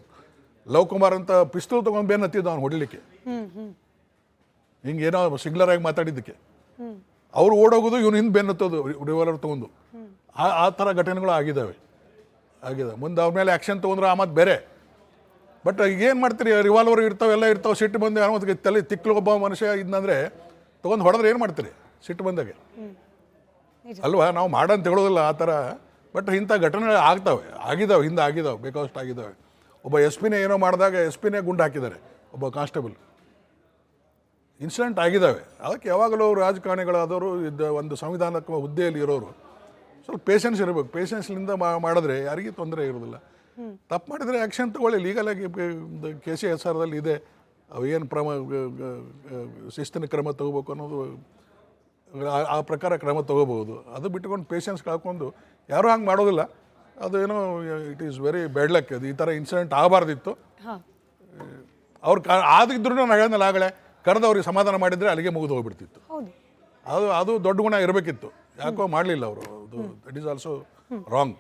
ಲವ್ ಕುಮಾರ್ ಅಂತ ಪಿಸ್ತೂಲ್ ತೊಗೊಂಡು ಬೇನ್ ಹತ್ತಿದ್ದು ಅವ್ನು ಹೊಡಿಲಿಕ್ಕೆ, ಹಿಂಗೇನೋ ಸಿಗ್ಲರಾಗಿ ಮಾತಾಡಿದ್ದಕ್ಕೆ. ಅವ್ರು ಓಡೋಗೋದು, ಇವನು ಹಿಂದೆ ಬೆನ್ನು ಹತ್ತೋದು ರಿವಾಲ್ವರ್ ತೊಗೊಂಡು. ಆ ಥರ ಘಟನೆಗಳು ಆಗಿದೆ. ಮುಂದೆ ಅವ್ರ ಮೇಲೆ ಆ್ಯಕ್ಷನ್ ತೊಗೊಂಡ್ರೆ ಆ ಮಾತು ಬೇರೆ. ಬಟ್ ಈಗೇನು ಮಾಡ್ತೀರಿ, ರಿವಾಲ್ವರ್ ಇರ್ತಾವೆ, ಎಲ್ಲ ಇರ್ತಾವೆ. ಸಿಟ್ಟು ಬಂದು ಯಾರೋ ತಲೆ ತಿಕ್ಲೊಬ್ಬ ಮನುಷ್ಯ ಇದ್ನಂದರೆ ತೊಗೊಂಡು ಹೊಡೆದ್ರೆ ಏನು ಮಾಡ್ತೀರಿ ಸಿಟ್ಟು ಬಂದಾಗೆ ಅಲ್ವಾ? ನಾವು ಮಾಡಂತ ಹೇಳೋದಿಲ್ಲ ಆ ಥರ. ಬಟ್ ಇಂಥ ಘಟನೆಗಳು ಆಗಿದ್ದಾವೆ, ಹಿಂದೆ ಆಗಿದ್ದಾವೆ, ಬೇಕಾದಷ್ಟು ಆಗಿದ್ದಾವೆ. ಒಬ್ಬ SP ಏನೋ ಮಾಡಿದಾಗ SP ಗುಂಡು ಹಾಕಿದ್ದಾರೆ, ಒಬ್ಬ ಕಾನ್ಸ್ಟೇಬಲ್. ಇನ್ಸಿಡೆಂಟ್ ಆಗಿದ್ದಾವೆ. ಅದಕ್ಕೆ ಯಾವಾಗಲೂ ರಾಜಕಾರಣಿಗಳಾದವರು ಒಂದು ಸಂವಿಧಾನಕ್ಕೆ ಹುದ್ದೆಯಲ್ಲಿ ಇರೋರು ಸ್ವಲ್ಪ ಪೇಷನ್ಸ್ ಇರಬೇಕು. ಪೇಷನ್ಸ್ಲಿಂದ ಮಾಡಿದ್ರೆ ಯಾರಿಗೂ ತೊಂದರೆ ಇರೋದಿಲ್ಲ. ತಪ್ಪು ಮಾಡಿದರೆ ಆ್ಯಕ್ಷನ್ ತಗೊಳ್ಳಿ. ಲೀಗಲಾಗಿ KCSRದಲ್ಲಿ ಇದೆ, ಏನು ಶಿಸ್ತಿನ ಕ್ರಮ ತಗೋಬೇಕು ಅನ್ನೋದು, ಆ ಪ್ರಕಾರ ಕ್ರಮ ತೊಗೋಬೋದು. ಅದು ಬಿಟ್ಕೊಂಡು ಪೇಷನ್ಸ್ ಕಳ್ಕೊಂಡು ಯಾರೂ ಹಂಗೆ ಮಾಡೋದಿಲ್ಲ. ಅದೇನೋ it is very bad luck. ಅದು ಈ ಥರ ಇನ್ಸಿಡೆಂಟ್ ಆಗಬಾರ್ದಿತ್ತು. ಅವ್ರು ಆದಿದ್ರು ನಾನು ಹೇಳಿದ್ನಲ್ಲ ಆಗಲೇ, ಕರೆದವ್ರಿಗೆ ಸಮಾಧಾನ ಮಾಡಿದರೆ ಅಲ್ಲಿಗೆ ಮುಗಿದು ಹೋಗ್ಬಿಡ್ತಿತ್ತು. ಅದು ದೊಡ್ಡ ಗುಣ ಇರಬೇಕಿತ್ತು, ಯಾಕೋ ಮಾಡಲಿಲ್ಲ ಅವರು. That is also wrong.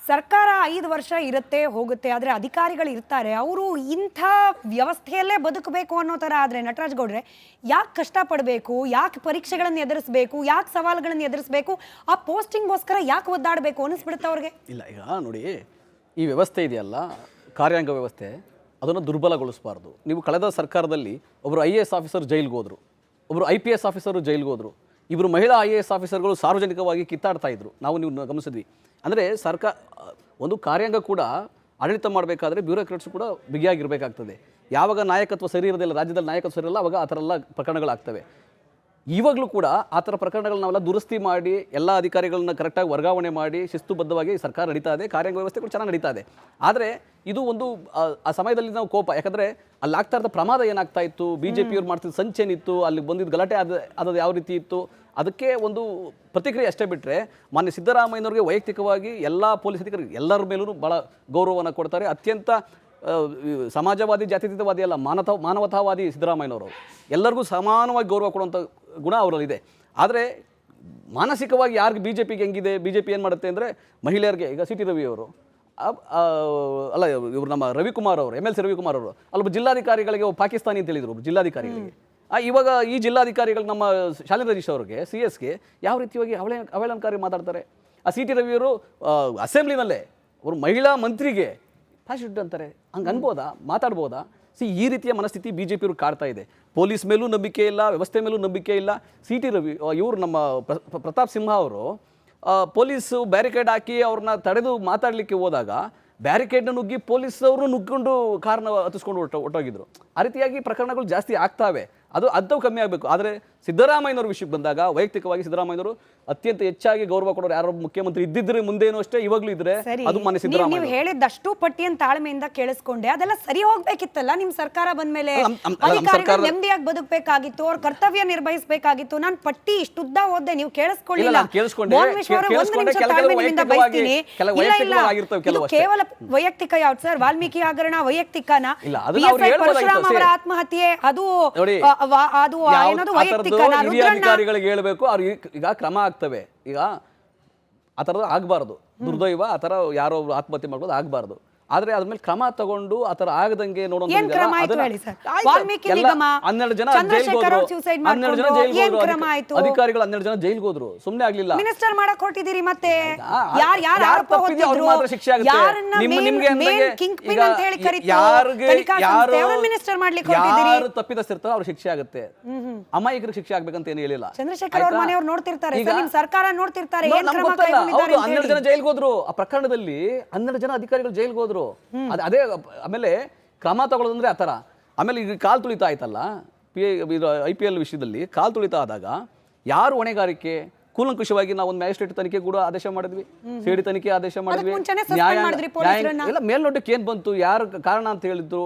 ಸರ್ಕಾರ 5 ವರ್ಷ ಇರುತ್ತೆ ಹೋಗುತ್ತೆ, ಆದರೆ ಅಧಿಕಾರಿಗಳು ಇರ್ತಾರೆ, ಅವರು ಇಂಥ ವ್ಯವಸ್ಥೆಯಲ್ಲೇ ಬದುಕಬೇಕು ಅನ್ನೋ ಥರ ಆದರೆ ನಟರಾಜ್ ಗೌಡ್ರೆ ಯಾಕೆ ಕಷ್ಟಪಡಬೇಕು, ಯಾಕೆ ಪರೀಕ್ಷೆಗಳನ್ನು ಎದುರಿಸಬೇಕು, ಯಾಕೆ ಸವಾಲುಗಳನ್ನು ಎದುರಿಸಬೇಕು, ಆ ಪೋಸ್ಟಿಂಗ್ಗೋಸ್ಕರ ಯಾಕೆ ಒದ್ದಾಡಬೇಕು ಅನ್ನಿಸ್ಬಿಡುತ್ತೆ ಅವ್ರಿಗೆ? ಇಲ್ಲ, ಈಗ ನೋಡಿ, ಈ ವ್ಯವಸ್ಥೆ ಇದೆಯಲ್ಲ, ಕಾರ್ಯಾಂಗ ವ್ಯವಸ್ಥೆ, ಅದನ್ನು ದುರ್ಬಲಗೊಳಿಸಬಾರ್ದು. ನೀವು ಕಳೆದ ಸರ್ಕಾರದಲ್ಲಿ ಒಬ್ಬರು IAS ಆಫೀಸರ್ ಜೈಲಿಗೆ ಹೋದರು, ಒಬ್ಬರು IPS ಆಫೀಸರು ಜೈಲಿಗೆ ಹೋದರು, ಇಬ್ಬರು ಮಹಿಳಾ IAS ಆಫೀಸರ್ಗಳು ಸಾರ್ವಜನಿಕವಾಗಿ ಕಿತ್ತಾಡ್ತಾ ಇದ್ರು, ನೀವು ಗಮನಿಸಿದ್ವಿ. ಅಂದರೆ ಒಂದು ಕಾರ್ಯಾಂಗ ಕೂಡ ಆಡಳಿತ ಮಾಡಬೇಕಾದ್ರೆ ಬ್ಯೂರೋಕ್ರಾಟ್ಸ್ ಕೂಡ ಬಿಗಿಯಾಗಿರಬೇಕಾಗ್ತದೆ. ಯಾವಾಗ ನಾಯಕತ್ವ ಸರಿ ಇರೋದಿಲ್ಲ, ರಾಜ್ಯದಲ್ಲಿ ನಾಯಕತ್ವ ಸರಿ ಇರಲ್ಲ, ಅವಾಗ ಆ ಥರ ಎಲ್ಲ ಪ್ರಕರಣಗಳಾಗ್ತವೆ. ಇವಾಗಲೂ ಕೂಡ ಆ ಥರ ಪ್ರಕರಣಗಳನ್ನ ನಾವೆಲ್ಲ ದುರಸ್ತಿ ಮಾಡಿ ಎಲ್ಲ ಅಧಿಕಾರಿಗಳನ್ನ ಕರೆಕ್ಟಾಗಿ ವರ್ಗಾವಣೆ ಮಾಡಿ ಶಿಸ್ತುಬದ್ಧವಾಗಿ ಸರ್ಕಾರ ನಡೀತಾ ಇದೆ, ಕಾರ್ಯಾಂಗ ವ್ಯವಸ್ಥೆ ಕೂಡ ಚೆನ್ನಾಗಿ ನಡೀತಾ ಇದೆ. ಆದರೆ ಇದು ಒಂದು ಆ ಸಮಯದಲ್ಲಿ ನಾವು ಕೋಪ, ಯಾಕಂದರೆ ಅಲ್ಲಿ ಆಗ್ತಾ ಇದ್ದ ಪ್ರಮಾದ ಏನಾಗ್ತಾ ಇತ್ತು, BJP ಅವ್ರು ಮಾಡ್ತಿದ್ದ ಸಂಚೇನಿತ್ತು, ಅಲ್ಲಿ ಬಂದಿದ್ದು ಗಲಾಟೆ ಆದದ್ದು ಯಾವ ರೀತಿ ಇತ್ತು, ಅದಕ್ಕೆ ಒಂದು ಪ್ರತಿಕ್ರಿಯೆ ಅಷ್ಟೇ ಬಿಟ್ಟರೆ ಮಾನ್ಯ ಸಿದ್ದರಾಮಯ್ಯನವ್ರಿಗೆ ವೈಯಕ್ತಿಕವಾಗಿ ಎಲ್ಲ ಪೊಲೀಸ್ ಅಧಿಕಾರಿ ಎಲ್ಲರ ಮೇಲೂ ಭಾಳ ಗೌರವವನ್ನು ಕೊಡ್ತಾರೆ. ಅತ್ಯಂತ ಸಮಾಜವಾದಿ, ಜಾತ್ಯತೀತವಾದಿ ಅಲ್ಲ, ಮಾನವತಾವಾದಿ ಸಿದ್ದರಾಮಯ್ಯನವರು. ಎಲ್ಲರಿಗೂ ಸಮಾನವಾಗಿ ಗೌರವ ಕೊಡುವಂಥ ಗುಣ ಅವರಲ್ಲಿದೆ. ಆದರೆ ಮಾನಸಿಕವಾಗಿ ಯಾರಿಗೆ BJPಗೆ ಹೆಂಗಿದೆ, BJP ಏನು ಮಾಡುತ್ತೆ ಅಂದರೆ ಮಹಿಳೆಯರಿಗೆ, ಈಗ CT ರವಿ ಅವರು ಅಲ್ಲ, ಇವರು ನಮ್ಮ ರವಿಕುಮಾರ್ ಅವರು, MLC ರವಿಕುಮಾರ್ ಅವರು ಅಲ್ಲೊಬ್ಬ ಜಿಲ್ಲಾಧಿಕಾರಿಗಳಿಗೆ ಪಾಕಿಸ್ತಾನಿ ಅಂತ ಹೇಳಿದರು ಜಿಲ್ಲಾಧಿಕಾರಿಗಳಿಗೆ. ಇವಾಗ ಈ ಜಿಲ್ಲಾಧಿಕಾರಿಗಳು ನಮ್ಮ ಶಾಲಿನಿ ರಜೀಶ್ ಅವ್ರಿಗೆ CS-ಗೆ ಯಾವ ರೀತಿಯಾಗಿ ಅವಹೇಳನಕಾರಿ ಮಾತಾಡ್ತಾರೆ. ಆ CT ರವಿಯವರು ಅಸೆಂಬ್ಲಿನಲ್ಲೇ ಅವರು ಮಹಿಳಾ ಮಂತ್ರಿಗೆ ಫ್ಯಾಷಿಸ್ಟ್ ಅಂತಾರೆ. ಹಂಗೆ ಅನ್ಬೋದಾ, ಮಾತಾಡ್ಬೋದಾ? ಈ ರೀತಿಯ ಮನಸ್ಥಿತಿ BJP ಅವ್ರಿಗೆ ಕಾಡ್ತಾ ಇದೆ. ಪೊಲೀಸ್ ಮೇಲೂ ನಂಬಿಕೆ ಇಲ್ಲ, ವ್ಯವಸ್ಥೆ ಮೇಲೂ ನಂಬಿಕೆ ಇಲ್ಲ. CT ರವಿ ಇವರು ನಮ್ಮ ಪ್ರತಾಪ್ ಸಿಂಹ ಅವರು ಪೊಲೀಸು ಬ್ಯಾರಿಕೇಡ್ ಹಾಕಿ ಅವ್ರನ್ನ ತಡೆದು ಮಾತಾಡಲಿಕ್ಕೆ ಹೋದಾಗ ಬ್ಯಾರಿಕೇಡ್ನ ನುಗ್ಗಿ ಪೊಲೀಸವರು ನುಗ್ಕೊಂಡು ಕಾರ್ನ ಹತ್ತಿಸ್ಕೊಂಡು ಹೊಟ್ಟೋಗಿದ್ರು. ಆ ರೀತಿಯಾಗಿ ಪ್ರಕರಣಗಳು ಜಾಸ್ತಿ ಆಗ್ತಾವೆ. ಅದು ಕಮ್ಮಿ ಆಗಬೇಕು. ಆದರೆ ಸಿದ್ದರಾಮಯ್ಯನವ್ರ ವಿಷಯಕ್ಕೆ ಬಂದಾಗ ವೈಯಕ್ತಿಕವಾಗಿ ಸಿದ್ದರಾಮಯ್ಯನವರು ಅತ್ಯಂತ ಹೆಚ್ಚಾಗಿ ಗೌರವ ಕೊಡೋರು ಯಾರೋ ಮುಖ್ಯಮಂತ್ರಿ ಇದ್ದಿದ್ರೆ, ಮುಂದೇನೂ ಅಷ್ಟೇ, ಇವಾಗಲೂ ಇದ್ರೆ ಅದು ಮಾನ್ಯ ಸಿದ್ದರಾಮಯ್ಯ. ನೀವು ಹೇಳಿದ್ದಷ್ಟು ಪಟ್ಟಿಯನ್ನು ತಾಳ್ಮೆಯಿಂದ ಕೇಳಿಸ್ಕೊಂಡೆ, ಅದೆಲ್ಲ ಸರಿ ಹೋಗ್ಬೇಕಿತ್ತಲ್ಲ. ನಿಮ್ ಸರ್ಕಾರ ಬಂದ್ಮೇಲೆ ಅಧಿಕಾರಿಗಳು ನೆಮ್ಮದಿಯಾಗಿ ಬದುಕಬೇಕಾಗಿತ್ತು, ಅವ್ರ ಕರ್ತವ್ಯ ನಿರ್ವಹಿಸಬೇಕಾಗಿತ್ತು. ನಾನು ಪಟ್ಟಿ ಇಷ್ಟುದ್ದ ಓದ್ದೆ, ನೀವು ಕೇಳಿಸ್ಕೊಳ್ಳಿಲ್ಲ. ಕೇವಲ ವೈಯಕ್ತಿಕ ಯಾವ್ದು ಸರ್? ವಾಲ್ಮೀಕಿ ಹಗರಣ ವೈಯಕ್ತಿಕನ? ಪರಶುರಾಮ್ ಅವರ ಆತ್ಮಹತ್ಯೆ ಅದು ಏನದು ವೈಯಕ್ತಿಕನ? ಅಧಿಕಾರಿಗಳಿಗೆ ಹೇಳ್ಬೇಕು, ಅವ್ರು ಈಗ ಕ್ರಮ ಆಗ್ತವೆ. ಈಗ ಆ ಥರದ್ದು ಆಗಬಾರ್ದು, ದುರ್ದೈವ. ಆ ಥರ ಯಾರೋ ಆತ್ಮಹತ್ಯೆ ಮಾಡ್ಬೋದು, ಆಗಬಾರ್ದು. ಆದ್ರೆ ಅದ್ಮೇಲೆ ಕ್ರಮ ತಗೊಂಡು ಆ ಥರ ಆಗದಂಗೆ ನೋಡೋದು. 12 ಜನ ಅಧಿಕಾರಿಗಳು 12 ಜನ ಜೈಲ್ಗೆ ಹೋದ್ರು, ಸುಮ್ಮನೆ ಆಗ್ಲಿಲ್ಲ. ಮಿನಿಸ್ಟರ್ ಮಾಡಕ್ ಹೊರಟಿದ್ದೀರಿ, ಮತ್ತೆ ಶಿಕ್ಷೆ ಆಗುತ್ತೆ. ಯಾರು ತಪ್ಪಿತಸ್ಥಿರ್ತಾರೋ ಅವ್ರ ಶಿಕ್ಷೆ ಆಗುತ್ತೆ. ಅಮಾಯಕರಿಗೆ ಶಿಕ್ಷೆ ಆಗ್ಬೇಕಂತ ಏನು ಹೇಳಿಲ್ಲ. ಚಂದ್ರಶೇಖರ್ ಅವ್ರ ಮನೆಯವ್ರು ನೋಡ್ತಿರ್ತಾರೆ, ನಿಮ್ ಸರ್ಕಾರ ನೋಡ್ತಿರ್ತಾರೆ. 12 ಜನ ಜೈಲ್ಗೆ ಹೋದ್ರು ಆ ಪ್ರಕರಣದಲ್ಲಿ. 12 ಜನ ಅಧಿಕಾರಿಗಳು ಜೈಲ್ಗೆ ಹೋದ್ರು. ಅದೇ ಆಮೇಲೆ ಕ್ರಮ ತಗೊಳ್ಳೋದಂದ್ರೆ ಆ ಥರ. ಆಮೇಲೆ ಈಗ ಕಾಲ್ ತುಳಿತ ಆಯ್ತಲ್ಲ, IPL ವಿಷಯದಲ್ಲಿ ಕಾಲ್ ತುಳಿತ ಆದಾಗ ಯಾರು ಹೊಣೆಗಾರಿಕೆ ಕೂಲಂಕುಷವಾಗಿ ನಾವು ಒಂದು ಮ್ಯಾಜಿಸ್ಟ್ರೇಟ್ ತನಿಖೆ ಕೂಡ ಆದೇಶ ಮಾಡಿದ್ವಿ, ಸಿಡಿ ತನಿಖೆ ಆದೇಶ ಮಾಡಿದ್ವಿ. ಎಲ್ಲ ಮೇಲ್ನೋಟಕ್ಕೆ ಏನ್ ಬಂತು, ಯಾರು ಕಾರಣ ಅಂತ ಹೇಳಿದ್ರು,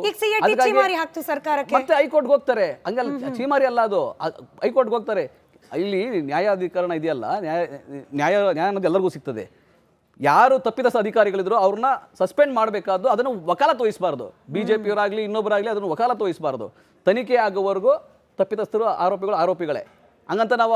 ಮತ್ತೆ ಹೈಕೋರ್ಟ್ಗೆ ಹೋಗ್ತಾರೆ. ಹಂಗಲ್ಲ, ಚೀಮಾರಿ ಅಲ್ಲ ಅದು, ಹೈಕೋರ್ಟ್ಗೆ ಹೋಗ್ತಾರೆ. ಇಲ್ಲಿ ನ್ಯಾಯಾಧಿಕರಣ ಇದೆಯಲ್ಲ, ನ್ಯಾಯ ಅನ್ನೋದು ಎಲ್ಲರಿಗೂ ಸಿಗ್ತದೆ. ಯಾರು ತಪ್ಪಿತಸ್ಥ ಅಧಿಕಾರಿಗಳಿದ್ರು ಅವ್ರನ್ನ ಸಸ್ಪೆಂಡ್ ಮಾಡಬೇಕಾದ್ದು, ಅದನ್ನು ವಕಾಲತ್ ವಹಿಸಬಾರ್ದು. BJP ಅವರಾಗಲಿ ಇನ್ನೊಬ್ಬರಾಗಲಿ ಅದನ್ನು ವಕಾಲತ್ ವಹಿಸಬಾರ್ದು. ತನಿಖೆ ಆಗೋವರೆಗೂ ತಪ್ಪಿತಸ್ಥರು ಆರೋಪಿಗಳೇ. ಹಂಗಂತ ನಾವು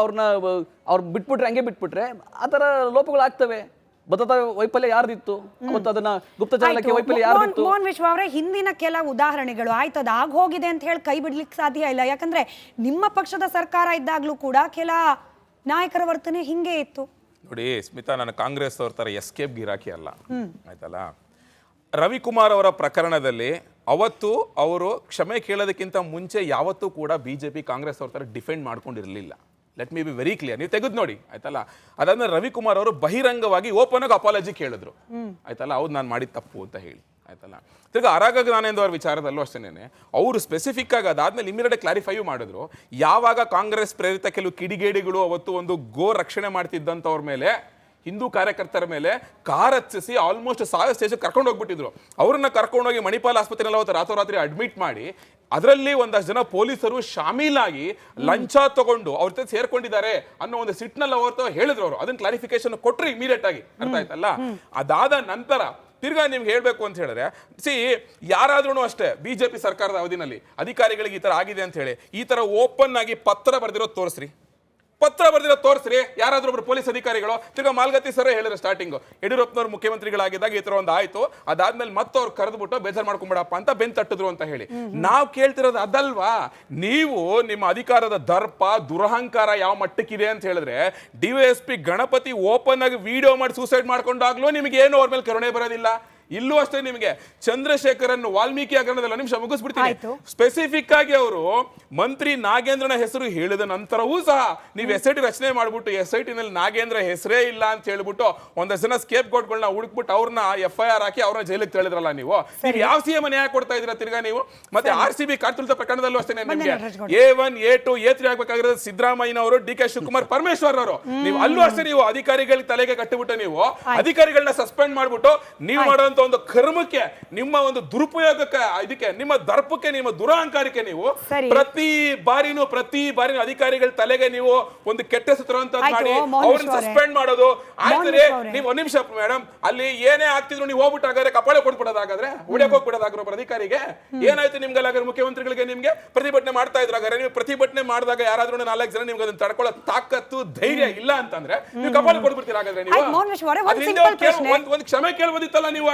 ಅವ್ರು ಬಿಟ್ಬಿಟ್ರೆ, ಹಂಗೆ ಬಿಟ್ಬಿಟ್ರೆ ಆ ಥರ ಲೋಪಗಳಾಗ್ತವೆ. ಭದ್ರತಾ ವೈಫಲ್ಯ ಯಾರ್ದಿತ್ತು ಮತ್ತು ಅದನ್ನ ಗುಪ್ತಚರ ಇಲಾಖೆ ವೈಫಲ್ಯ ಯಾರ್ದಿತ್ತು? ಮೋಹನ್ ವಿಶ್ವ ಅವರೇ, ಹಿಂದಿನ ಕೆಲ ಉದಾಹರಣೆಗಳು ಆಯ್ತದ ಆಗ ಹೋಗಿದೆ ಅಂತ ಹೇಳಿ ಕೈ ಬಿಡ್ಲಿಕ್ಕೆ ಸಾಧ್ಯ ಇಲ್ಲ. ಯಾಕಂದ್ರೆ ನಿಮ್ಮ ಪಕ್ಷದ ಸರ್ಕಾರ ಇದ್ದಾಗಲೂ ಕೂಡ ಕೆಲ ನಾಯಕರ ವರ್ತನೆ ಹಿಂಗೆ ಇತ್ತು. ನೋಡಿ ಸ್ಮಿತಾ, ನಾನು ಕಾಂಗ್ರೆಸ್ ಅವ್ರ ತರ ಎಸ್ಕೇಪ್ ಗಿರಾಕಿ ಅಲ್ಲ, ಆಯ್ತಲ್ಲ. ರವಿಕುಮಾರ್ ಅವರ ಪ್ರಕರಣದಲ್ಲಿ ಅವತ್ತು ಅವರು ಕ್ಷಮೆ ಕೇಳೋದಕ್ಕಿಂತ ಮುಂಚೆ ಯಾವತ್ತೂ ಕೂಡ BJP ಕಾಂಗ್ರೆಸ್ ಅವ್ರ ತರ ಡಿಫೆಂಡ್ ಮಾಡ್ಕೊಂಡಿರಲಿಲ್ಲ. Let me be very clear. ನೀವು ತೆಗೆದು ನೋಡಿ, ಆಯ್ತಲ್ಲ. ಅದಾದ್ಮೇಲೆ ರವಿಕುಮಾರ್ ಅವರು ಬಹಿರಂಗವಾಗಿ ಓಪನ್ ಆಗಿ ಅಪಾಲಜಿ ಕೇಳಿದ್ರು, ಆಯ್ತಲ್ಲ, ಹೌದು ನಾನು ಮಾಡಿದ ತಪ್ಪು ಅಂತ ಹೇಳಿ, ಆಯ್ತಲ್ಲ. ತಿರ್ಗಿ ಆರಾಗ ಜ್ಞಾನೇಂದ್ರ ಅವ್ರ ವಿಚಾರದಲ್ಲೂ ಅಷ್ಟೇನೆ ಅವರು ಸ್ಪೆಸಿಫಿಕ್ ಆಗಿ ಅದಾದ್ಮೇಲೆ ಇಮಿಡಿಯೇಟ್ ಕ್ಲಾರಿಫೈ ಮಾಡಿದ್ರು. ಯಾವಾಗ ಕಾಂಗ್ರೆಸ್ ಪ್ರೇರಿತ ಕೆಲವು ಕಿಡಿಗೇಡಿಗಳು ಅವತ್ತು ಒಂದು ಗೋ ರಕ್ಷಣೆ ಮಾಡ್ತಿದ್ದಂಥವ್ರ ಮೇಲೆ, ಹಿಂದೂ ಕಾರ್ಯಕರ್ತರ ಮೇಲೆ ಕಾರ್ ಹಚ್ಚಿಸಿ ಆಲ್ಮೋಸ್ಟ್ ಸಾಯೋ ಸ್ಟೇಜ್ ಕರ್ಕೊಂಡು ಹೋಗ್ಬಿಟ್ಟಿದ್ರು. ಅವ್ರನ್ನ ಕರ್ಕೊಂಡೋಗಿ ಮಣಿಪಾಲ್ ಆಸ್ಪತ್ರೆಯಲ್ಲಿ ಅವತ್ತು ರಾತ್ರೋರಾತ್ರಿ ಅಡ್ಮಿಟ್ ಮಾಡಿ ಅದರಲ್ಲಿ ಒಂದಷ್ಟು ಜನ ಪೊಲೀಸರು ಶಾಮೀಲಾಗಿ ಲಂಚ ತಗೊಂಡು ಅವ್ರ ಜೊತೆ ಸೇರ್ಕೊಂಡಿದ್ದಾರೆ ಅನ್ನೋ ಒಂದು ಸಿಟ್ನಲ್ಲಿ ಅವ್ರ ಹೇಳಿದ್ರು ಅವರು. ಅದನ್ನ ಕ್ಲಾರಿಫಿಕೇಶನ್ ಕೊಟ್ರಿ ಇಮಿಡಿಯೇಟ್ ಆಗಿ, ಅರ್ಥ ಆಯ್ತಲ್ಲ. ಅದಾದ ನಂತರ ತಿರ್ಗಾ ನಿಮ್ಗೆ ಹೇಳ್ಬೇಕು ಅಂತ ಹೇಳಿದ್ರೆ, ಯಾರಾದ್ರೂ ಅಷ್ಟೇ ಬಿಜೆಪಿ ಸರ್ಕಾರದ ಅವಧಿನಲ್ಲಿ ಅಧಿಕಾರಿಗಳಿಗೆ ಈ ತರ ಆಗಿದೆ ಅಂತ ಹೇಳಿ ಈ ತರ ಓಪನ್ ಆಗಿ ಪತ್ರ ಬರೆದಿರೋದು ತೋರಿಸ್ರಿ, ಪತ್ರ ಬರೆದಿರೋದು ತೋರಿಸ್ರಿ. ಯಾರಾದ್ರೂ ಒಬ್ರು ಪೊಲೀಸ್ ಅಧಿಕಾರಿಗಳು ತಿರ್ಗಾ ಮಾಲ್ಗತ್ತಿ ಸರ್ ಹೇಳಿದ್ರು ಸ್ಟಾರ್ಟಿಂಗ್ ಯಡಿಯೂರಪ್ಪನವ್ರು ಮುಖ್ಯಮಂತ್ರಿಗಳಾಗಿದ್ದಾಗ ಈ ತರ ಒಂದು ಆಯ್ತು, ಅದಾದ್ಮೇಲೆ ಮತ್ತೆ ಅವ್ರು ಕರೆದ್ಬಿಟ್ಟು ಬೇಜಾರು ಮಾಡ್ಕೊಂಬಿಡಪ್ಪ ಅಂತ ಬೆನ್ ತಟ್ಟಿದ್ರು ಅಂತ ಹೇಳಿ. ನಾವು ಕೇಳ್ತಿರೋದು ಅದಲ್ವಾ, ನೀವು ನಿಮ್ಮ ಅಧಿಕಾರದ ದರ್ಪ ದುರಹಂಕಾರ ಯಾವ ಮಟ್ಟಕ್ಕಿದೆ ಅಂತ ಹೇಳಿದ್ರೆ, DYSP ಗಣಪತಿ ಓಪನ್ ಆಗಿ ವಿಡಿಯೋ ಮಾಡಿ ಸೂಸೈಡ್ ಮಾಡ್ಕೊಂಡಾಗ್ಲೂ ನಿಮಗೆ ಏನು ಅವ್ರ ಮೇಲೆ ಕರುಣೆ ಬರೋದಿಲ್ಲ. ಇಲ್ಲೂ ಅಷ್ಟೇ, ನಿಮಗೆ ಚಂದ್ರಶೇಖರನ್ ವಾಲ್ಮೀಕಿ ಹಗರಣದಲ್ಲಿ ನಿಮಿಷ ಮುಗಿಸ್ಬಿಡ್ತೀನಿ. ಸ್ಪೆಸಿಫಿಕ್ ಆಗಿ ಅವರು ಮಂತ್ರಿ ನಾಗೇಂದ್ರನ ಹೆಸರು ಹೇಳಿದ ನಂತರವೂ ಸಹ ನೀವು SIT ರಚನೆ ಮಾಡ್ಬಿಟ್ಟು SIT ನಲ್ಲಿ ನಾಗೇಂದ್ರ ಹೆಸರೇ ಇಲ್ಲ ಅಂತ ಹೇಳ್ಬಿಟ್ಟು ಒಂದಷ್ಟು ಜನ ಸ್ಕೇಪ್ ಗೋಟ್ಗಳನ್ನ ಹುಡುಕ್ಬಿಟ್ಟು ಅವ್ರನ್ನ FIR ಹಾಕಿ ಅವ್ರನ್ನ ಜೈಲಿಗೆ ತಳ್ಳಿದ್ರಲ್ಲ. ನೀವು ಯಾವ CM ನ್ಯಾಯ ಕೊಡ್ತಾ ಇದ್ದೀರಾ ತಿರ್ಗಾ ನೀವು? ಮತ್ತೆ RCB ಕಾರ್ತುಳಿತ ಪ್ರಕರಣದಲ್ಲೂ ಅಷ್ಟೇ ನಿಮಗೆ A1 A2 A3 ಆಗ್ಬೇಕಾಗಿರೋದು ಸಿದ್ದರಾಮಯ್ಯನವರು, DK ಶಿವಕುಮಾರ್, ಪರಮೇಶ್ವರ್ ಅವರು. ನೀವು ಅಲ್ಲೂ ಅಷ್ಟೇ ನೀವು ಅಧಿಕಾರಿಗಳ ತಲೆಗೆ ಕಟ್ಟಿಬಿಟ್ಟು ನೀವು ಅಧಿಕಾರಿಗಳನ್ನ ಸಸ್ಪೆಂಡ್ ಮಾಡ್ಬಿಟ್ಟು ನೀವು ಮಾಡೋ ಒಂದು ಕರ್ಮಕ್ಕೆ, ನಿಮ್ಮ ಒಂದು ದುರುಪಯೋಗಕ್ಕೆ, ಇದಕ್ಕೆ ನಿಮ್ಮ ದರ್ಪಕ್ಕೆ, ನಿಮ್ಮ ದುರಹಂಕಾರಕ್ಕೆ ನೀವು ಪ್ರತಿ ಬಾರಿನೂ ಅಧಿಕಾರಿಗಳ ತಲೆಗೆ ನೀವು ಒಂದು ಕೆಟ್ಟ ಸೂತ್ರ ಮಾಡಿ ಅವ್ರನ್ನ ಸಸ್ಪೆಂಡ್ ಮಾಡೋದು. ಆಯ್ತದೆ, ನೀವು ಒಂದ್ ನಿಮಿಷ ಮೇಡಮ್, ಅಲ್ಲಿ ಏನೇ ಆಗ್ತಿದ್ರು ನೀವು ಹೋಗ್ಬಿಟ್ಟಾಗಾದ್ರೆ ಕಪಾಳ ಕೊಟ್ಬಿಡೋದಾಗಾದ್ರೆ ಹೊಡಿಯಕ್ ಹೋಗ್ಬಿಡೋದಾಗ್ರ ಒಬ್ಬ ಅಧಿಕಾರಿಗೆ ಏನಾಯ್ತು ನಿಮ್ಗೆಲ್ಲ ಮುಖ್ಯಮಂತ್ರಿಗಳಿಗೆ ನಿಮ್ಗೆ ಪ್ರತಿಭಟನೆ ಮಾಡ್ತಾ ಇದ್ರಾಗಾರೆ, ನೀವು ಪ್ರತಿಭಟನೆ ಮಾಡಿದಾಗ ಯಾರಾದ್ರೂ 4 ಜನ ನಿಮ್ಗೆ ಅದನ್ನ ತಡ್ಕೊಳ್ಳೋ ತಾಕತ್ತು ಧೈರ್ಯ ಇಲ್ಲ ಅಂತಂದ್ರೆ ನೀವು ಕಪಾಳ ಕೊಟ್ಬಿಡ್ತೀರಾ ಹಾಗಾದ್ರೆ ನೀವು? ಒಂದು ಕ್ಷಮೆ ಕೇಳ್ಬೋದಿತ್ತಲ್ಲ ನೀವು?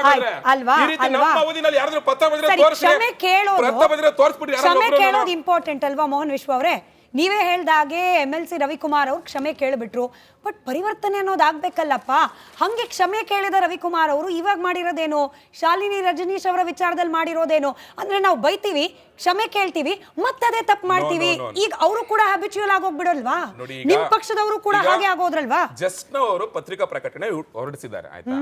ಇಂಪಾರ್ಟೆಂಟ್ ಅಲ್ವಾ ಮೋಹನ್ ವಿಶ್ವ ಅವರೇ? ನೀವೇ ಹೇಳ್ದಾಗೆ MLC ರವಿಕುಮಾರ್ ಅವ್ರು ಕ್ಷಮೆ ಕೇಳ್ಬಿಟ್ರು, ಬಟ್ ಪರಿವರ್ತನೆ ಅನ್ನೋದು ಆಗ್ಬೇಕಲ್ಲಪ್ಪ. ಹಂಗೆ ಕ್ಷಮೆ ಕೇಳಿದ ರವಿಕುಮಾರ್ ಅವರು ಇವಾಗ ಮಾಡಿರೋದೇನು, ಶಾಲಿನಿ ರಜನೀಶ್ ಅವರ ವಿಚಾರದಲ್ಲಿ ಮಾಡಿರೋದೇನು ಅಂದ್ರೆ, ನಾವು ಬೈತೀವಿ, ಕ್ಷಮೆ ಕೇಳ್ತೀವಿ, ಮತ್ತದೇ ತಪ್ಪು ಮಾಡ್ತೀವಿ. ಈಗ ಅವರು ಕೂಡ ಹ್ಯಾಬಿಚುಯಲ್ ಆಗೋಗ್ಬಿಡಲ್ವಾ? ನಿಮ್ ಪಕ್ಷದವರು ಕೂಡ ಹಾಗೆ ಆಗೋದ್ರಲ್ವಾ? ಜಸ್ಟ್ ಅವರು ಪತ್ರಿಕಾ ಪ್ರಕಟಣೆ ಹೊರಡಿಸಿದ್ದಾರೆ, ಆಯ್ತಾ?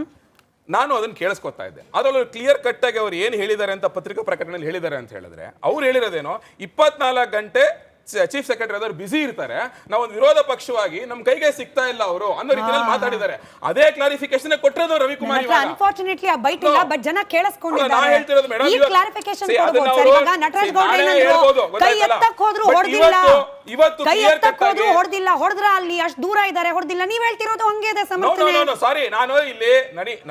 ನಾನು ಅದನ್ನ ಕೇಳಿಸ್ಕೊತಾ ಇದ್ದೆ. ಅದರಲ್ಲಿ ಕ್ಲಿಯರ್ ಕಟ್ ಆಗಿ ಅವ್ರು ಏನು ಹೇಳಿದ್ದಾರೆ ಅಂತ ಪತ್ರಿಕಾ ಪ್ರಕಟಣೆಯಲ್ಲಿ ಹೇಳಿದ್ದಾರೆ ಅಂತ ಹೇಳಿದ್ರೆ, ಅವ್ರು ಹೇಳಿರೋದೇನೋ 24 ಗಂಟೆ ಚೀಫ್ ಸೆಕ್ರೆಟರಿ ಆದವ್ರು ಬಿಸಿ ಇರ್ತಾರೆ, ನಾವೊಂದು ವಿರೋಧ ಪಕ್ಷವಾಗಿ ನಮ್ ಕೈಗೆ ಸಿಗ್ತಾ ಇಲ್ಲ ಅವರು ಅನ್ನೋ ರೀತಿಯಲ್ಲಿ ಮಾತಾಡಿದ್ದಾರೆ. ಅದೇ ಕ್ಲಾರಿಫಿಕೇಶನ್ ಕೊಟ್ಟಿರೋದು ರವಿಕುಮಾರ್. ಅನ್ಫಾರ್ಚುನೇಟ್ಲಿ ಆ ಬೈಟ್ ಇಲ್ಲ, ಬಟ್ ಜನ ಕೇಳಿಸ್ಕೊಂಡಿದ್ದಾರೆ. ಈ ಕ್ಲಾರಿಫಿಕೇಶನ್ ಕೊಡಬಹುದು ಸರ್. ಇವಾಗ ನಟರಾಜ್ ಗೌಡ ಏನಂದ್ರು, ಕೈ ಎತ್ತಕ್ಕೆ ಹೋದ್ರು ಹೊಡೆದಿಲ್ಲ, ಕೈ ಎತ್ತಕ್ಕೆ ಹೋದ್ರು ಹೊಡೆದಿಲ್ಲ, ಹೊಡೆದ್ರ ಅಲ್ಲಿ ಅಷ್ಟು ದೂರ ಇದ್ದಾರೆ, ಹೊಡೆದಿಲ್ಲ. ನೀವ್ ಹೇಳ್ತಿರೋದು ಹಂಗೆ ಇದೆ ಸಮರ್ಥನೆ. ಸಾರಿ, ನಾನು ಇಲ್ಲಿ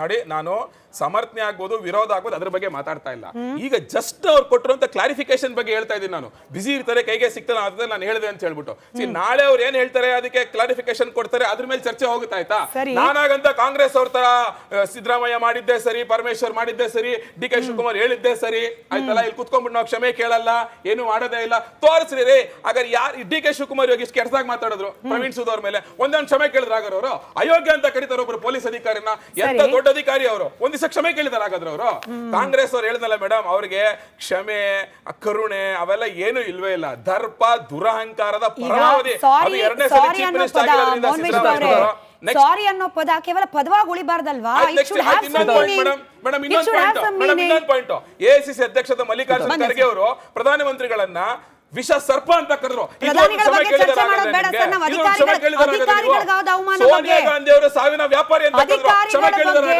ನೋಡಿ ನಾನು ಸಮರ್ಥನೆ ಆಗ್ಬೋದು, ವಿರೋಧ ಆಗ್ಬೋದು, ಅದ್ರ ಬಗ್ಗೆ ಮಾತಾಡ್ತಾ ಇಲ್ಲ. ಈಗ ಜಸ್ಟ್ ಅವ್ರು ಕೊಟ್ಟಿರುವಂತ ಕ್ಲಾರಿಫಿಕೇಶನ್ ಬಗ್ಗೆ ಹೇಳ್ತಾ ಇದ್ದೀನಿ. ನಾನು ಬಿಸಿ ಇರ್ತಾರೆ, ಕೈಗೆ ಸಿಗ್ತಾನೆ, ಅದ ನಾನು ಹೇಳಿದೆ ಅಂತ ಹೇಳ್ಬಿಟ್ಟು. ನಾಳೆ ಅವ್ರು ಏನ್ ಹೇಳ್ತಾರೆ ಅದಕ್ಕೆ ಕ್ಲಾರಿಫಿಕೇಶನ್ ಕೊಡ್ತಾರೆ, ಅದ್ರ ಮೇಲೆ ಚರ್ಚೆ ಹೋಗುತ್ತೆ, ಆಯ್ತಾ? ನಾನಾಗಂತ ಕಾಂಗ್ರೆಸ್ ಅವ್ರ ತರ ಸಿದ್ದರಾಮಯ್ಯ ಮಾಡಿದ್ದೆ ಸರಿ, ಪರಮೇಶ್ವರ್ ಮಾಡಿದ್ದೆ ಸರಿ, DK ಶಿವಕುಮಾರ್ ಹೇಳಿದ್ದೆ ಸರಿ, ಆಯ್ತಲ್ಲ? ಇಲ್ಲಿ ಕುತ್ಕೊಂಡ್ಬಿಟ್ಟು ನಾವು ಕ್ಷಮೆ ಕೇಳಲ್ಲ, ಏನು ಮಾಡೋದೇ ಇಲ್ಲ, ತೋರಿಸ್ರಿ ರೀ. ಹಾಗಾದ್ರೆ ಯಾರು DK ಶಿವಕುಮಾರ್ ಇವಾಗ ಇಷ್ಟು ಕೆಟ್ಟದಾಗಿ ಮಾತಾಡಿದ್ರು ಪ್ರವೀಣ್ ಸೂದ್ ಅವ್ರ ಮೇಲೆ, ಒಂದೊಂದು ಕ್ಷಮೆ ಕೇಳಿದ್ರ ಹಾಗಾದ್ರೆ ಅವರು ಅಯೋಗ್ಯ ಅಂತ ಕರೀತಾರೆ ಒಬ್ರು ಪೊಲೀಸ್ ಅಧಿಕಾರಿನ? ಎಂತ ದೊಡ್ಡ ಅಧಿಕಾರಿ ಅವರು, ಒಂದಿವ್ಸ ಕ್ಷಮೆ ಕೇಳಿದಾರೆ ಹಾಗಾದ್ರೆ ಅವರು? ಕಾಂಗ್ರೆಸ್ ಅವ್ರು ಹೇಳಿದ್ನಲ್ಲ ಮೇಡಮ್, ಅವ್ರಿಗೆ ಕ್ಷಮೆ ಕರುಣೆ ಅವೆಲ್ಲ ಏನು ಇಲ್ವೇ ಇಲ್ಲ. ದರ್ಪ ದುರಹಂಕಾರದ ಪರಮಾವಧಿ. ಸಾರಿ ಅನ್ನೋ ಪದ ಕೇವಲ ಪದವಾಗಿ ಉಳಿಬಾರ್ದಲ್ವಾ? ಇನ್ನೊಂದು ಪಾಯಿಂಟ್, AICC ಅಧ್ಯಕ್ಷದ ಮಲ್ಲಿಕಾರ್ಜುನ ಖರ್ಗೆ ಅವರು ಪ್ರಧಾನಮಂತ್ರಿಗಳನ್ನ ವಿಷ ಸರ್ಪ ಅಂತ ಕರೆದ್ರು. ಸೋನಿಯಾ ಗಾಂಧಿ ಅವರು ಸಾವಿನ ವ್ಯಾಪಾರಿ ಅಂತ ಕರೆದ್ರು, ಕ್ಷಮೆ ಕೇಳಿದಾರೆ.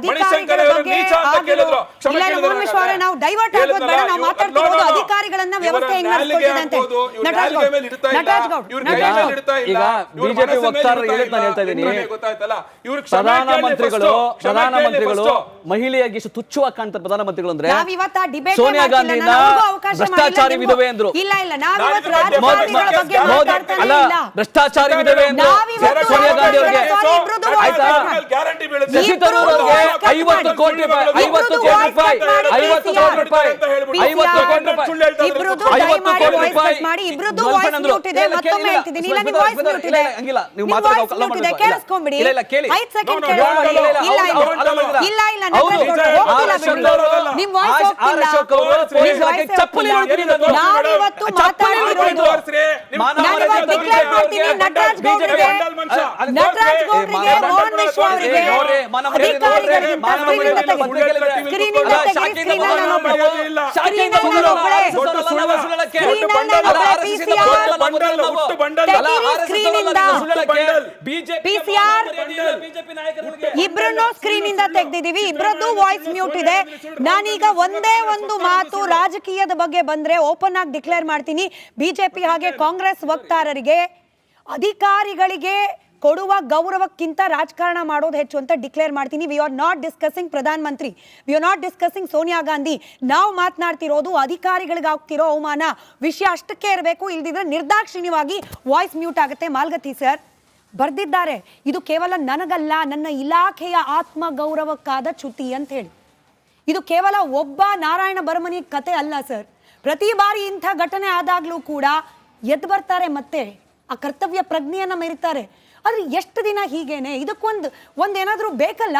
ಮಣಿಶಂಕರ್ ಅವರು ನೀಚ ಅಂತ ಕೇಳಿದ್ರು, ಕ್ಷಮೆ ಕೇಳಿದಾರೆ. ನಾವು ಡೈವರ್ಟ್ ಆಗೋದು ಬೇಡ, ನಾವು ಮಾತಾಡ್ತಿರೋದು ಅಧಿಕಾರಿಗಳನ್ನ ವ್ಯವಸ್ಥೆ ಹೆಂಗ್ ನಡೆಸ್ಕೊಳ್ತಿದೆ ಅಂತ. ನಟರಾಜ್ ಗೌಡ್ ಈಗ ಬಿಜೆಪಿ ವಕ್ತಾರರು ಹೇಳಿದ್ ನಾನು ಹೇಳ್ತಾ ಇದ್ದೀನಿ, ಪ್ರಧಾನಮಂತ್ರಿಗಳು ಮಹಿಳೆಯಾಗಿ ಎಷ್ಟು ತುಚ್ಛವಾಗಿ ಕಾಣ್ತಾರೆ ಪ್ರಧಾನಮಂತ್ರಿಗಳು ಅಂದ್ರೆ, ಸೋನಿಯಾ ಗಾಂಧಿನ ಭ್ರಷ್ಟಾಚಾರಿ ವಿಧವೆ ಅಂದ್ರು. ಭ್ರಷ್ಟಾಚಾರಿ ವಿಧವೆ ಎಂದು ಸೋನಿಯಾ ಗಾಂಧಿ ಅವರಿಗೆ ಆಯ್ತಾ? ಶಶಿ ತರೂರ್ ಅವರಿಗೆ 50 ಕೋಟಿ ರೂಪಾಯಿ ಹಂಗಿಲ್ಲ. ನೀವು ಮಾತಾಡ್ತಿರೋದು. ನಾನು ಇವಾಗ ಡಿಕ್ಲೇರ್ ಮಾಡ್ತೀನಿ ನಟರಾಜ್ ಗೌಡ್ರಿಗೆ, ನಟರಾಜ್ ಗೌಡ್ರಿಗೆ, ಮೋಹನ್ ವಿಶ್ವ ಅವರಿಗೆ, ಅಧಿಕಾರಿಗಳಿಗಿಂತ ಸ್ಕ್ರೀನಿಂದ ತೆಗೆದು, ಸ್ಕ್ರೀನಿಂದ ತೆಗೆದು, ಸ್ಕ್ರೀನಲ್ಲಿ ನಾನು ಒಬ್ಬಳೆ, ಸ್ಕ್ರೀನಲ್ಲಿ ನಾನು ಒಬ್ಬಳೆ, ಸ್ಕ್ರೀನಲ್ಲಿ ನಾನು ಒಬ್ಬಳೆ, PCR ಇಬ್ರನ್ನು ಸ್ಕ್ರೀನ್ ಇಂದ ತೆಗೆದಿದ್ದೀವಿ, ಇಬ್ರದ್ದು ವಾಯ್ಸ್ ಮ್ಯೂಟ್ ಇದೆ. ನಾನೀಗ ಒಂದೇ ಒಂದು ಮಾತು ರಾಜಕೀಯದ ಬಗ್ಗೆ ಬಂದ್ರೆ ಓಪನ್ ಆಗಿ ಡಿಕ್ಲೇರ್ ಮಾಡ್ತೀನಿ. ಬಿಜೆಪಿ ಹಾಗೆ ಕಾಂಗ್ರೆಸ್ ವಕ್ತಾರರಿಗೆ, ಅಧಿಕಾರಿಗಳಿಗೆ ಕೊಡುವ ಗೌರವಕ್ಕಿಂತ ರಾಜಕಾರಣ ಮಾಡೋದು ಹೆಚ್ಚು ಅಂತ ಡಿಕ್ಲೇರ್ ಮಾಡ್ತೀನಿ. We are not discussing Pradhan Mantri, we are not discussing Sonia Gandhi. ನಾವು ಮಾತನಾಡ್ತಿರೋದು ಅಧಿಕಾರಿಗಳಿಗೆ ಆಗ್ತಿರೋ ಅವಮಾನ ವಿಷಯ ಅಷ್ಟಕ್ಕೆ ಇರಬೇಕು, ಇಲ್ದಿದ್ರೆ ನಿರ್ದಾಕ್ಷಿಣ್ಯವಾಗಿ ವಾಯ್ಸ್ ಮ್ಯೂಟ್ ಆಗುತ್ತೆ. ಮಾಲ್ಗತಿ ಸರ್ ಬರ್ದಿದ್ದಾರೆ, ಇದು ಕೇವಲ ನನಗಲ್ಲ, ನನ್ನ ಇಲಾಖೆಯ ಆತ್ಮ ಗೌರವಕ್ಕಾದ ಚ್ಯುತಿ ಅಂತ ಹೇಳಿ. ಇದು ಕೇವಲ ಒಬ್ಬ ನಾರಾಯಣ ಬರಮನಿ ಕತೆ ಅಲ್ಲ ಸರ್. ಪ್ರತಿ ಬಾರಿ ಇಂಥ ಘಟನೆ ಆದಾಗ್ಲೂ ಕೂಡ ಎದ್ದು ಬರ್ತಾರೆ, ಮತ್ತೆ ಆ ಕರ್ತವ್ಯ ಪ್ರಜ್ಞೆಯನ್ನ ಮೆರಿತಾರೆ. ಆದ್ರೆ ಎಷ್ಟು ದಿನ ಹೀಗೇನೆ? ಒಂದೇನಾದ್ರೂ ಬೇಕಲ್ಲ,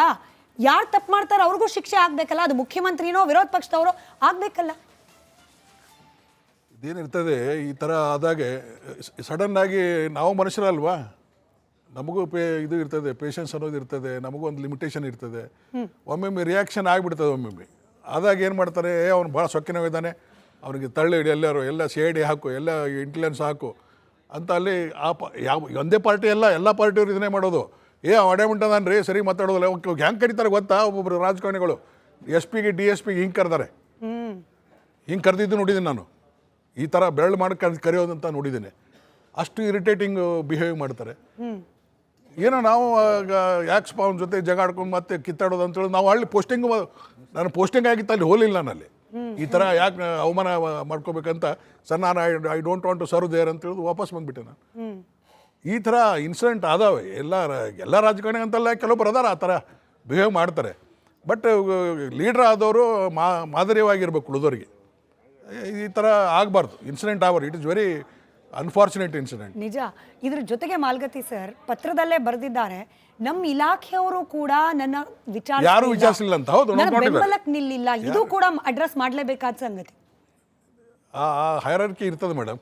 ಯಾರು ತಪ್ಪು ಮಾಡ್ತಾರೆ ಅವ್ರಿಗೂ ಶಿಕ್ಷೆ ಆಗ್ಬೇಕಲ್ಲ, ಅದು ಮುಖ್ಯಮಂತ್ರಿನೋ ವಿರೋಧ ಪಕ್ಷದವರೋ ಆಗ್ಬೇಕಲ್ಲ. ಇದೇನಿರ್ತದೆ ಈ ಥರ ಆದಾಗೆ ಸಡನ್ ಆಗಿ ನಾವು ಮನುಷ್ಯರಲ್ವಾ, ನಮಗೂ ಇದು ಇರ್ತದೆ, ಪೇಷನ್ಸ್ ಅನ್ನೋದು ಇರ್ತದೆ, ನಮಗೂ ಒಂದು ಲಿಮಿಟೇಷನ್ ಇರ್ತದೆ. ಒಮ್ಮೊಮ್ಮೆ ರಿಯಾಕ್ಷನ್ ಆಗಿಬಿಡ್ತದೆ. ಒಮ್ಮೊಮ್ಮೆ ಆದಾಗ ಏನು ಮಾಡ್ತಾರೆ, ಅವ್ನು ಭಾಳ ಸೊಕ್ಕಿನವಿದ್ದಾನೆ, ಅವನಿಗೆ ತಳ್ಳಿ ಹಿಡಿ, ಎಲ್ಲ CID ಹಾಕು, ಎಲ್ಲ ಇಂಟೆಲಿಜೆನ್ಸ್ ಹಾಕು ಅಂತ ಅಲ್ಲಿ ಯಾವ ಒಂದೇ ಪಾರ್ಟಿ ಎಲ್ಲ ಪಾರ್ಟಿಯವರು ಇದನ್ನೇ ಮಾಡೋದು. ಅಡ್ಯಾಮಿಂಟದಾನ ರೀ, ಸರಿ ಮಾತಾಡೋದಿಲ್ಲ. ಹೆಂಗೆ ಕರೀತಾರೆ ಗೊತ್ತಾ, ಒಬ್ಬೊಬ್ಬರು ರಾಜಕಾರಣಿಗಳು SP ಗೆ DSP ಗೆ ಹಿಂಗೆ ಕರೆದಾರೆ, ಹಿಂಗೆ ಕರೆದಿದ್ದು ನೋಡಿದ್ದೀನಿ ನಾನು. ಈ ಥರ ಬೆರಳು ಮಾಡಿ ಕರೆಯೋದಂತ ನೋಡಿದ್ದೀನಿ. ಅಷ್ಟು ಇರಿಟೇಟಿಂಗ್ ಬಿಹೇವ್ ಮಾಡ್ತಾರೆ. ಏನೋ ನಾವು ಯಾಕೆ ಅವನ ಜೊತೆ ಜಗಾಡ್ಕೊಂಡು ಮತ್ತೆ ಕಿತ್ತಾಡೋದು ಅಂತೇಳಿ ನಾವು ಅಲ್ಲಿ ನಾನು ಪೋಸ್ಟಿಂಗ್ ಆಗಿತ್ತು, ಅಲ್ಲಿ ಹೋಲಿಲ್ಲ ನಾನಲ್ಲಿ. ಈ ಥರ ಯಾಕೆ ಅವಮಾನ ಮಾಡ್ಕೋಬೇಕಂತ ಸರ್, ನಾನು I don't want to serve there ಅಂತ ಹೇಳಿದು ವಾಪಸ್ ಬಂದುಬಿಟ್ಟೆ ನಾನು. ಈ ಥರ ಇನ್ಸಿಡೆಂಟ್ ಆದಾವೆ ಎಲ್ಲ ರಾಜಕಾರಣಿ ಅಂತಲ್ಲ, ಕೆಲವೊಬ್ಬರು ಅದಾರ ಆ ಥರ ಬಿಹೇವ್ ಮಾಡ್ತಾರೆ. ಬಟ್ ಲೀಡ್ರ್ ಆದವರು ಮಾದರಿಯಾಗಿರ್ಬೇಕು ಉಳಿದವರಿಗೆ. ಈ ಥರ ಆಗಬಾರ್ದು ಇನ್ಸಿಡೆಂಟ್ ಆಗಬಾರ್ದು. It is very unfortunate incident. ನಿಜ. ಇದ್ರ ಜೊತೆಗೆ ಮಾಲ್ಗತಿ ಸರ್ ಪತ್ರದಲ್ಲೇ ಬರೆದಿದ್ದಾರೆ, ನಮ್ಮ ಇಲಾಖೆಯವರು ಕೂಡ ನನ್ನ ಯಾರು ವಿಚಾರಿಸಲಿಲ್ಲ ಅಂತ. ಹೌದು, ಬೆಂಬಲಕ್ಕೆ ನಿಲ್ಲಿಲ್ಲ. ಇದು ಕೂಡ ಅಡ್ರೆಸ್ ಮಾಡಲೇಬೇಕಾದ ಸಂಗತಿ. ಆ ಹೈರಾರ್ಕಿ ಇರ್ತದೆ ಮೇಡಮ್.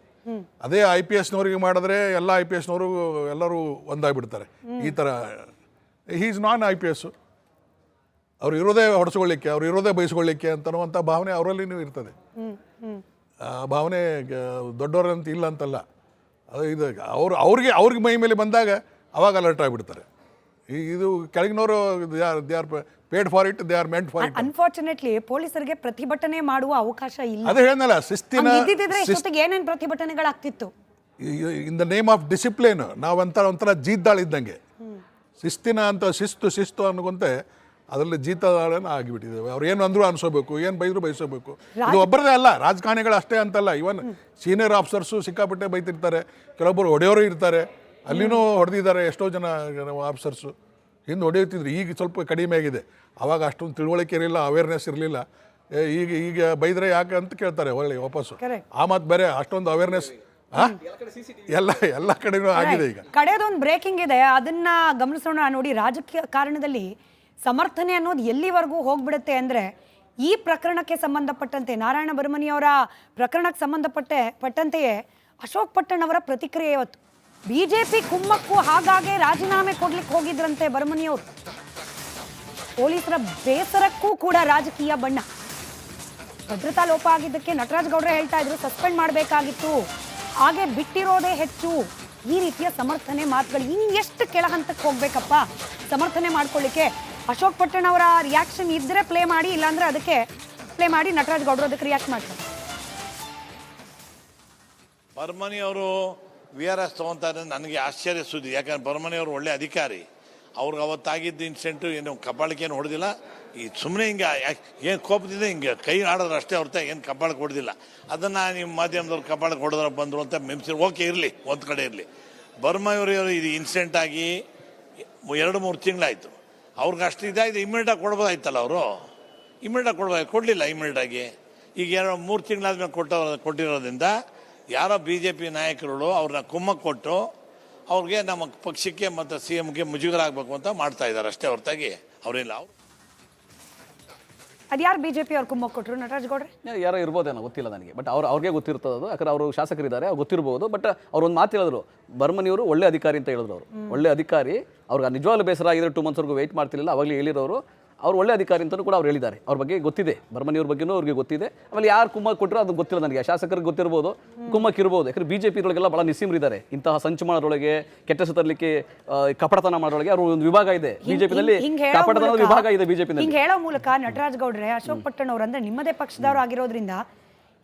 ಅದೇ IPSನವರಿಗೆ ಮಾಡಿದ್ರೆ ಎಲ್ಲ IPSನವರು ಎಲ್ಲರೂ ಒಂದಾಗ್ಬಿಡ್ತಾರೆ. ಈ ಥರ ಈಸ್ ನಾನ್ IPS, ಅವ್ರು ಇರೋದೇ ಹೊಡೆಸ್ಕೊಳ್ಳಿಕ್ಕೆ, ಅವ್ರು ಇರೋದೇ ಬಯಸ್ಕೊಳ್ಳಿಕ್ಕೆ ಅಂತನ್ನುವಂಥ ಭಾವನೆ ಅವರಲ್ಲಿನೂ ಇರ್ತದೆ. ಆ ಭಾವನೆ ದೊಡ್ಡವರಂತ ಇಲ್ಲ ಅಂತಲ್ಲ, ಅದು ಇದು ಅವ್ರಿಗೆ ಮೈ ಮೇಲೆ ಬಂದಾಗ ಅವಾಗ ಅಲರ್ಟ್ ಆಗಿಬಿಡ್ತಾರೆ. ಇದು ಕೆಳಗಿನವರು they are paid for it, they are meant for it. Unfortunately ಪೊಲೀಸರಿಗೆ ಪ್ರತಿಭಟನೆ ಮಾಡುವ ಅವಕಾಶ ಇಲ್ಲ. ಅದೇ ಹೇಳಿದ್ನಲ್ಲ, ಏನೇನು ಪ್ರತಿಭಟನೆಗಳಾಗ್ತಿತ್ತು. In the name of discipline ನಾವು ಒಂಥರ ಜೀದ್ದಾಳಿದ್ದಂಗೆ. ಶಿಸ್ತು ಅನ್ನೋಂತೆ ಅದರಲ್ಲಿ ಜೀತದಾಳನ ಆಗಿಬಿಟ್ಟಿದ್ದೇವೆ. ಅವ್ರು ಏನು ಅಂದರೂ ಅನ್ಸೋಬೇಕು, ಏನು ಬೈದ್ರು ಬಯಸೋಬೇಕು. ಇದು ಒಬ್ಬರದೇ ಅಲ್ಲ, ರಾಜಕಾರಣಿಗಳು ಅಷ್ಟೇ ಅಂತಲ್ಲ, ಇವನ್ ಸೀನಿಯರ್ ಆಫೀಸರ್ಸು ಸಿಕ್ಕಾಪಟ್ಟೆ ಬೈತಿರ್ತಾರೆ, ಕೆಲವೊಬ್ಬರು ಹೊಡೆಯೋರು ಇರ್ತಾರೆ. ಅಲ್ಲಿನೂ ಹೊಡೆದಿದ್ದಾರೆ ಎಷ್ಟೋ ಜನ ಆಫೀಸರ್ಸು. ಹಿಂದೆ ಹೊಡೆಯುತ್ತಿದ್ರು, ಈಗ ಸ್ವಲ್ಪ ಕಡಿಮೆ ಆಗಿದೆ. ಆವಾಗ ಅಷ್ಟೊಂದು ತಿಳುವಳಿಕೆ ಇರಲಿಲ್ಲ, ಅವೇರ್ನೆಸ್ ಇರಲಿಲ್ಲ. ಈಗ ಬೈದ್ರೆ ಯಾಕೆ ಅಂತ ಕೇಳ್ತಾರೆ ಒಳ್ಳೆ ವಾಪಸ್ಸು. ಆ ಮಾತು ಬೇರೆ, ಅಷ್ಟೊಂದು ಅವೇರ್ನೆಸ್ ಎಲ್ಲ ಕಡೆನೂ ಆಗಿದೆ. ಈಗ ಕಡೆದೊಂದು ಬ್ರೇಕಿಂಗ್ ಇದೆ, ಅದನ್ನ ಗಮನಿಸೋಣ. ನೋಡಿ, ರಾಜಕೀಯ ಕಾರಣದಲ್ಲಿ ಸಮರ್ಥನೆ ಅನ್ನೋದು ಎಲ್ಲಿವರೆಗೂ ಹೋಗ್ಬಿಡುತ್ತೆ ಅಂದರೆ, ಈ ಪ್ರಕರಣಕ್ಕೆ ಸಂಬಂಧಪಟ್ಟಂತೆ, ನಾರಾಯಣ ಬರಮನಿಯವರ ಪ್ರಕರಣಕ್ಕೆ ಸಂಬಂಧಪಟ್ಟಂತೆಯೇ ಅಶೋಕ್ ಪಟ್ಟಣ್ ಅವರ ಪ್ರತಿಕ್ರಿಯೆ ಇವತ್ತು. BJP ಕುಮ್ಮಕ್ಕು, ಹಾಗಾಗಿ ರಾಜೀನಾಮೆ ಕೊಡ್ಲಿಕ್ಕೆ ಹೋಗಿದ್ರಂತೆ ಬರಮನಿಯವರು. ಪೊಲೀಸರ ಬೇಸರಕ್ಕೂ ಕೂಡ ರಾಜಕೀಯ ಬಣ್ಣ. ಭದ್ರತಾ ಲೋಪ ಆಗಿದ್ದಕ್ಕೆ ನಟರಾಜ್ ಗೌಡ್ರೆ ಹೇಳ್ತಾ ಇದ್ರು ಸಸ್ಪೆಂಡ್ ಮಾಡಬೇಕಾಗಿತ್ತು, ಹಾಗೆ ಬಿಟ್ಟಿರೋದೇ ಹೆಚ್ಚು. ಈ ರೀತಿಯ ಸಮರ್ಥನೆ ಮಾತುಗಳು ಇನ್ನೆಷ್ಟು ಕೆಳ ಹಂತಕ್ಕೆ ಹೋಗ್ಬೇಕಪ್ಪ ಸಮರ್ಥನೆ ಮಾಡ್ಕೊಳ್ಳಿಕ್ಕೆ. ಅಶೋಕ್ ಪಟ್ಟಣ್ ಅವರ ರಿಯಾಕ್ಷನ್ ಇದ್ರೆ ಪ್ಲೇ ಮಾಡಿ, ಇಲ್ಲಾಂದ್ರೆ ಅದಕ್ಕೆ ಪ್ಲೇ ಮಾಡಿ. ನಟರಾಜ್ ಗೌಡ್ರು ಅದಕ್ಕೆ ರಿಯಾಕ್ಟ್ ಮಾಡ್ತಾರೆ. ಬರ್ಮನಿ ಅವರು VRS ತೊಗೊತಾರೆ, ನನಗೆ ಆಶ್ಚರ್ಯ ಸುದ್ದಿ. ಯಾಕಂದ್ರೆ ಬರ್ಮನಿ ಅವರು ಒಳ್ಳೆ ಅಧಿಕಾರಿ. ಅವ್ರಿಗೆ ಅವತ್ತಾಗಿದ್ದ ಇನ್ಸಿಡೆಂಟು ಏನು ಕಪಾಳಕ್ಕೆ ಏನು ಹೊಡೆದಿಲ್ಲ. ಈ ಸುಮ್ಮನೆ ಹಿಂಗೆ ಏನು ಕೋಪದಿಂದ ಹಿಂಗೆ ಕೈ ಆಡೋರು ಅಷ್ಟೇ ಹೊರತ ಏನು ಕಪಾಳಕ್ಕೆ ಹೊಡೆದಿಲ್ಲ. ಅದನ್ನು ನಿಮ್ಮ ಮಾಧ್ಯಮದವ್ರು ಕಪಾಳಕ್ಕೆ ಹೊಡೆದ್ರೆ ಬಂದರು ಅಂತ ಮೆಮ್ಸಿ ಓಕೆ ಇರಲಿ, ಒಂದು ಕಡೆ ಇರಲಿ. ಬರ್ಮನಿಯವರು ಇದು ಇನ್ಸಿಡೆಂಟ್ ಆಗಿ 2-3 ತಿಂಗಳಾಯಿತು. ಅವ್ರಿಗೆ ಅಷ್ಟು ಇದಾಗಿದೆ, ಇಮಿಡಿಯೇಟಾಗಿ ಕೊಡ್ಬೋದಾಯ್ತಲ್ಲ. ಅವರು ಇಮಿಡಿಯೇಟಾಗಿ ಕೊಡಲಿಲ್ಲ. ಇಮಿಡಿಯೇಟಾಗಿ ಈಗ 2-3 ತಿಂಗಳಾದ್ಮೇಲೆ ಕೊಟ್ಟಿರೋದ್ರಿಂದ ಯಾರೋ BJP ನಾಯಕರುಗಳು ಅವ್ರನ್ನ ಕುಮ್ಮಕ್ಕೆ ಕೊಟ್ಟು ಅವ್ರಿಗೆ ನಮ್ಮ ಪಕ್ಷಕ್ಕೆ ಮತ್ತು CMಗೆ ಮುಜುಗರ ಆಗಬೇಕು ಅಂತ ಮಾಡ್ತಾ ಇದ್ದಾರೆ ಅಷ್ಟೇ ಹೊರತಾಗಿ ಅವರಿಲ್ಲ. ಅದ್ಯಾರು ಬಿಜೆಪಿ ಅವ್ರು ಕುಮ್ಮಕ್ ಕೊಟ್ರು ನಟರಾಜ್ ಗೌಡ್ರೆ? ಯಾರೋ ಇರ್ಬೋದೇನೋ, ಗೊತ್ತಿಲ್ಲ ನನಗೆ. ಬಟ್ ಅವ್ರಿಗೆ ಗೊತ್ತಿರ್ತದೆ ಅದು, ಯಾಕಂದ್ರೆ ಅವರು ಶಾಸಕರಿದ್ದಾರೆ, ಅವ್ರು ಗೊತ್ತಿರ್ಬೋದು. ಬಟ್ ಅವ್ರು ಒಂದು ಮಾತು ಹೇಳಿದ್ರು, ಬರ್ಮನಿಯವರು ಒಳ್ಳೆ ಅಧಿಕಾರಿ ಅಂತ ಹೇಳಿದ್ರು. ಅವರು ಒಳ್ಳೆ ಅಧಿಕಾರಿ, ಅವ್ರಿಗೆ ನಿಜವಾಗ್ಲೂ ಬೇಸರ ಆಗಿದ್ರೆ 2 ಮಂತ್ಸ್ವರೆಗೂ ವೆಯ್ಟ್ ಮಾಡ್ತಿರಲಿಲ್ಲ, ಅವಾಗಲೇ ಹೇಳಿರೋರು. ಅವ್ರು ಒಳ್ಳೆ ಅಧಿಕಾರಿ ಅಂತಲೂ ಕೂಡ ಅವ್ರು ಹೇಳಿದ್ದಾರೆ. ಅವ್ರ ಬಗ್ಗೆ ಗೊತ್ತಿದೆ, ಬರ್ಮನಿಯವ್ರ ಬಗ್ಗೆನೂ ಅವ್ರಿಗೆ ಗೊತ್ತಿದೆ. ಆಮೇಲೆ ಯಾರು ಕುಮ್ಮಕ್ ಕೊಟ್ಟರು ಅದು ಗೊತ್ತಿಲ್ಲ ನನಗೆ. ಶಾಸಕರಿಗೆ ಗೊತ್ತಿರ್ಬೋದು, ಕುಮ್ಮಕ್ ಇರ್ಬೋದು. ಯಾಕಂದ್ರೆ ಬಿಜೆಪಿ ಒಳಗೆಲ್ಲ ಭಾಳ ನಿಸ್ಸೀಮರಿದ್ದಾರೆ. ಇಂತಹ ಸಂಚು ಮಾಡೋರೊಳಗೆ, ಕೆಟ್ಟ ಹೆಸರು ತರಲಿಕ್ಕೆ, ಕಪಟತನ ಮಾಡೋರೊಳಗೆ ಅವ್ರ ಒಂದು ವಿಭಾಗ ಇದೆ ಬಿಜೆಪಿನಲ್ಲಿ. ಕಪಟತನದ ವಿಭಾಗ ಇದೆ ಬಿಜೆಪಿನಲ್ಲಿ. ಹಿಂಗೆ ಹೇಳೋ ಮೂಲಕ ನಟರಾಜ್ ಗೌಡ್ರೆ, ಅಶೋಕ್ ಪಟ್ಟಣ್ ಅವರು ಅಂದ್ರೆ ನಿಮ್ಮದೇ ಪಕ್ಷದವರು ಆಗಿರೋದ್ರಿಂದ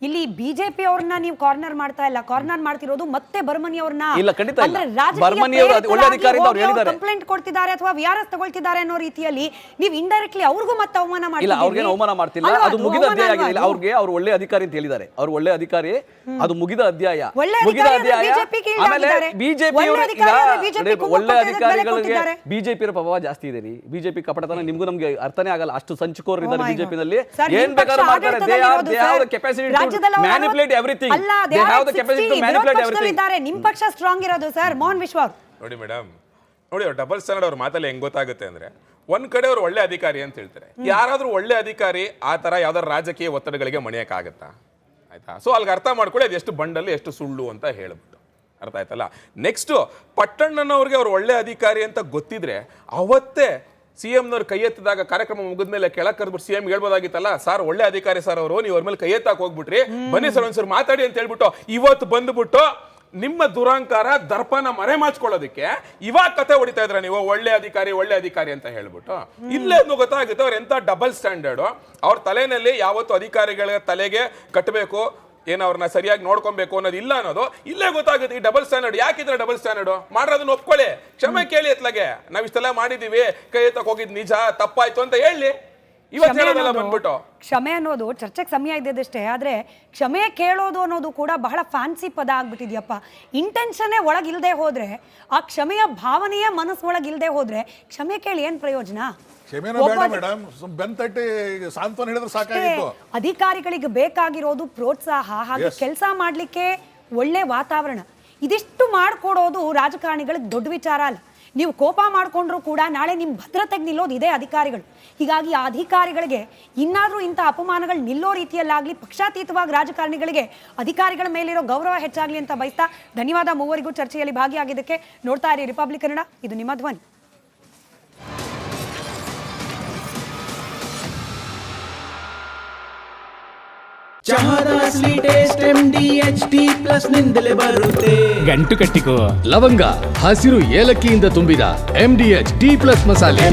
ಇಲ್ಲಿ ಬಿಜೆಪಿ ಅವ್ರನ್ನ ನೀವು ಕಾರ್ನರ್ ಮಾಡ್ತಾ ಇಲ್ಲ, ಕಾರ್ನರ್ ಮಾಡ್ತಿರೋದು ಮತ್ತೆ ಬರ್ಮನಿ ಅವ್ರನ್ನ. ಇಲ್ಲ, ಖಂಡಿತ ಇಲ್ಲ. ಬರ್ಮನಿ ಅವರು ಒಳ್ಳೆ ಅಧಿಕಾರಿ ಅಂತ ಅವ್ರು ಹೇಳಿದ್ದಾರೆ. ಕಂಪ್ಲೇಂಟ್ ಕೊಡ್ತಿದ್ದಾರೆ ಅಥವಾ ವಿಆರ್ಎಸ್ ತಗೊಳ್ತಿದ್ದಾರೆ ಅನ್ನೋ ರೀತಿಯಲ್ಲಿ ನೀವು ಇಂಡೈರೆಕ್ಟ್ಲಿ ಅವ್ರಿಗೂ ಮತ್ತೆ ಅವಮಾನ ಮಾಡ್ತಿದ್ದೀರಿ. ಇಲ್ಲ, ಅವ್ರಿಗೆ ಅವಮಾನ ಮಾಡ್ತಿಲ್ಲ, ಅದು ಮುಗಿದ ಅಧ್ಯಾಯ ಆಗಿದೆ. ಅವ್ರಿಗೆ ಅವ್ರು ಒಳ್ಳೆ ಅಧಿಕಾರಿ ಅಂತ ಹೇಳಿದ್ದಾರೆ. ಅವ್ರು ಒಳ್ಳೆ ಅಧಿಕಾರಿ, ಅದು ಮುಗಿದ ಅಧ್ಯಾಯ. ಮುಗಿದ ಅಧ್ಯಾಯ. ಆಮೇಲೆ ಬಿಜೆಪಿ ಒಳ್ಳೆ ಅಧಿಕಾರಿಗಳಿಗೆ ಬಿಜೆಪಿ ಪ್ರಭಾವ ಜಾಸ್ತಿ ಇದೆ ರೀ. ಬಿಜೆಪಿ ಕಪಟತನ ನಿಮ್ಗೂ ನಮ್ಗೆ ಅರ್ಥನೇ ಆಗಲ್ಲ. ಅಷ್ಟು ಸಂಚುಕೋರಿದ್ದಾರೆ ಬಿಜೆಪಿನಲ್ಲಿ. ಏನ್ ಬೇಕಾದ್ರೂ ಮಾಡ್ತಾರೆ. They have the capacity manipulate everything. They have the capacity to manipulate everything. ನಿಮ್ಮ ಪಕ್ಷ ಸ್ಟ್ರಾಂಗ್ ಇರೋದು ಸರ್. ಮೋಹನ್ ವಿಶ್ವ ನೋಡಿ ಮೇಡಮ್, ನೋಡಿ ಅವ್ರು ಡಬಲ್ ಸ್ಟ್ಯಾಂಡರ್ಡ್ ಅವ್ರ ಮಾತಲ್ಲಿ ಹೆಂಗ್ ಗೊತ್ತಾಗುತ್ತೆ ಅಂದ್ರೆ, ಒಂದ್ ಕಡೆ ಅವ್ರು ಒಳ್ಳೆ ಅಧಿಕಾರಿ ಅಂತ ಹೇಳ್ತಾರೆ. ಯಾರಾದ್ರೂ ಒಳ್ಳೆ ಅಧಿಕಾರಿ ಆ ತರ ಯಾವ್ದಾದ್ರು ರಾಜಕೀಯ ಒತ್ತಡಗಳಿಗೆ ಮಣಿಯಕ್ಕಾಗತ್ತಾ? ಆಯ್ತಾ? ಸೊ ಅಲ್ಲಿಗೆ ಅರ್ಥ ಮಾಡ್ಕೊಳ್ಳಿ ಅದು ಎಷ್ಟು ಬಂಡಲ್ಲಿ ಎಷ್ಟು ಸುಳ್ಳು ಅಂತ ಹೇಳ್ಬಿಟ್ಟು. ಅರ್ಥ ಆಯ್ತಲ್ಲ? ನೆಕ್ಸ್ಟ್ ಪಟ್ಟಣ್ಣನವ್ರಿಗೆ ಅವ್ರು ಒಳ್ಳೆ ಅಧಿಕಾರಿ ಅಂತ ಗೊತ್ತಿದ್ರೆ ಅವತ್ತೇ ಸಿಎಂನವ್ರು ಕೈ ಎತ್ತಿದಾಗ ಕಾರ್ಯಕ್ರಮ ಮುಗಿದ್ಮೇಲೆ ಕೆಳಗೆ ಕರೆದ್ಬಿಟ್ಟು ಸಿಎಂ ಹೇಳ್ಬೋದಾಗಿತ್ತಲ್ಲ, ಸರ್ ಒಳ್ಳೆ ಅಧಿಕಾರಿ ಸರ್ ಅವರು, ನೀವು ಅವ್ರ ಮೇಲೆ ಕೈ ಎತ್ತಾಕ್ ಹೋಗ್ಬಿಟ್ರಿ, ಬನ್ನಿ ಸರ್ ಒಂದ್ಸರಿ ಮಾತಾಡಿ ಅಂತ ಹೇಳ್ಬಿಟ್ಟು ಇವತ್ತು ಬಂದ್ಬಿಟ್ಟು ನಿಮ್ಮ ದುರಂಕಾರ ದರ್ಪನ ಮರೆ ಮಾಚ್ಕೊಳ್ಳೋದಕ್ಕೆ ಇವಾಗ ಕತೆ ಹೊಡಿತಾ ಇದ್ರ ನೀವು. ಒಳ್ಳೆ ಅಧಿಕಾರಿ ಅಂತ ಹೇಳ್ಬಿಟ್ಟು ಇಲ್ಲೇ ಗೊತ್ತಾಗುತ್ತೆ ಅವ್ರ ಎಂತ ಡಬಲ್ ಸ್ಟ್ಯಾಂಡರ್ಡ್. ಅವ್ರ ತಲೆನಲ್ಲಿ ಯಾವತ್ತು ಅಧಿಕಾರಿಗಳ ತಲೆಗೆ ಕಟ್ಟಬೇಕು, ಏನು ಅವ್ರನ್ನ ಸರಿಯಾಗಿ ನೋಡ್ಕೊಬೇಕು ಅನ್ನೋದು ಇಲ್ಲ ಅನ್ನೋದು ಇಲ್ಲೇ ಗೊತ್ತಾಗುತ್ತೆ. ಈ ಡಬಲ್ ಸ್ಟ್ಯಾಂಡರ್ಡ್ ಯಾಕಿದ್ರೆ ಡಬಲ್ ಸ್ಟ್ಯಾಂಡರ್ಡ್ ಮಾಡೋದನ್ನ ಒಪ್ಕೊಳ್ಳಿ, ಕ್ಷಮೆ ಕೇಳಿ ಎತ್ಲಾಗೆ. ನಾವ್ ಇಷ್ಟೆಲ್ಲ ಮಾಡಿದೀವಿ, ಕೈ ಎತ್ತಕ್ ಹೋಗಿದ್ ನಿಜ, ತಪ್ಪಾಯ್ತು ಅಂತ ಹೇಳಿ. ಇವತ್ತು ಹೇಳೋದಲ್ಲ ಬಂದ್ಬಿಟ್ಟು ಕ್ಷಮೆ ಅನ್ನೋದು ಚರ್ಚೆಗೆ ಸಮಯ ಇದ್ದದಷ್ಟೇ, ಆದ್ರೆ ಕ್ಷಮೆ ಕೇಳೋದು ಅನ್ನೋದು ಕೂಡ ಬಹಳ ಫ್ಯಾನ್ಸಿ ಪದ ಆಗ್ಬಿಟ್ಟಿದ್ಯಪ್ಪ. ಇಂಟೆನ್ಷನ್ನೇ ಒಳಗಿಲ್ದೆ ಹೋದ್ರೆ, ಆ ಕ್ಷಮೆಯ ಭಾವನೆಯೇ ಮನಸ್ಸೊಳಗಿಲ್ದೆ ಹೋದ್ರೆ ಕ್ಷಮೆ ಕೇಳಿ ಏನ್ ಪ್ರಯೋಜನ? ಅಧಿಕಾರಿಗಳಿಗೆ ಬೇಕಾಗಿರೋದು ಪ್ರೋತ್ಸಾಹ, ಹಾಗೆ ಕೆಲಸ ಮಾಡ್ಲಿಕ್ಕೆ ಒಳ್ಳೆ ವಾತಾವರಣ. ಇದಿಷ್ಟು ಮಾಡ್ಕೊಡೋದು ರಾಜಕಾರಣಿಗಳಿಗೆ ದೊಡ್ಡ ವಿಚಾರ ಅಲ್ಲ. ನೀವು ಕೋಪ ಮಾಡ್ಕೊಂಡ್ರು ಕೂಡ ನಾಳೆ ನಿಮ್ಮ ಭದ್ರತೆಗೆ ನಿಲ್ಲೋದು ಇದೇ ಅಧಿಕಾರಿಗಳು. ಹೀಗಾಗಿ ಆ ಅಧಿಕಾರಿಗಳಿಗೆ ಇನ್ನಾದ್ರೂ ಇಂಥ ಅಪಮಾನಗಳು ನಿಲ್ಲೋ ರೀತಿಯಲ್ಲಾಗ್ಲಿ, ಪಕ್ಷಾತೀತವಾಗಿ ರಾಜಕಾರಣಿಗಳಿಗೆ ಅಧಿಕಾರಿಗಳ ಮೇಲಿರೋ ಗೌರವ ಹೆಚ್ಚಾಗ್ಲಿ ಅಂತ ಬಯಸ್ತಾ ಧನ್ಯವಾದ ಮೂವರಿಗೂ ಚರ್ಚೆಯಲ್ಲಿ ಭಾಗಿಯಾಗಿದ್ದಕ್ಕೆ. ನೋಡ್ತಾ ಇರಿ ರಿಪಬ್ಲಿಕ್ ಕನ್ನಡ, ಇದು ನಿಮ್ಮ ಧ್ವನಿ. ಚಹಾದ ಸ್ವೀಟೆಸ್ಟ್ MDHD+ ನಿಂದಲೇ ಬರುತ್ತೆ. ಗಂಟು ಕಟ್ಟಿಕೋ ಲವಂಗ, ಹಸಿರು ಏಲಕ್ಕಿಯಿಂದ ತುಂಬಿದ MDHD+ ಮಸಾಲೆ.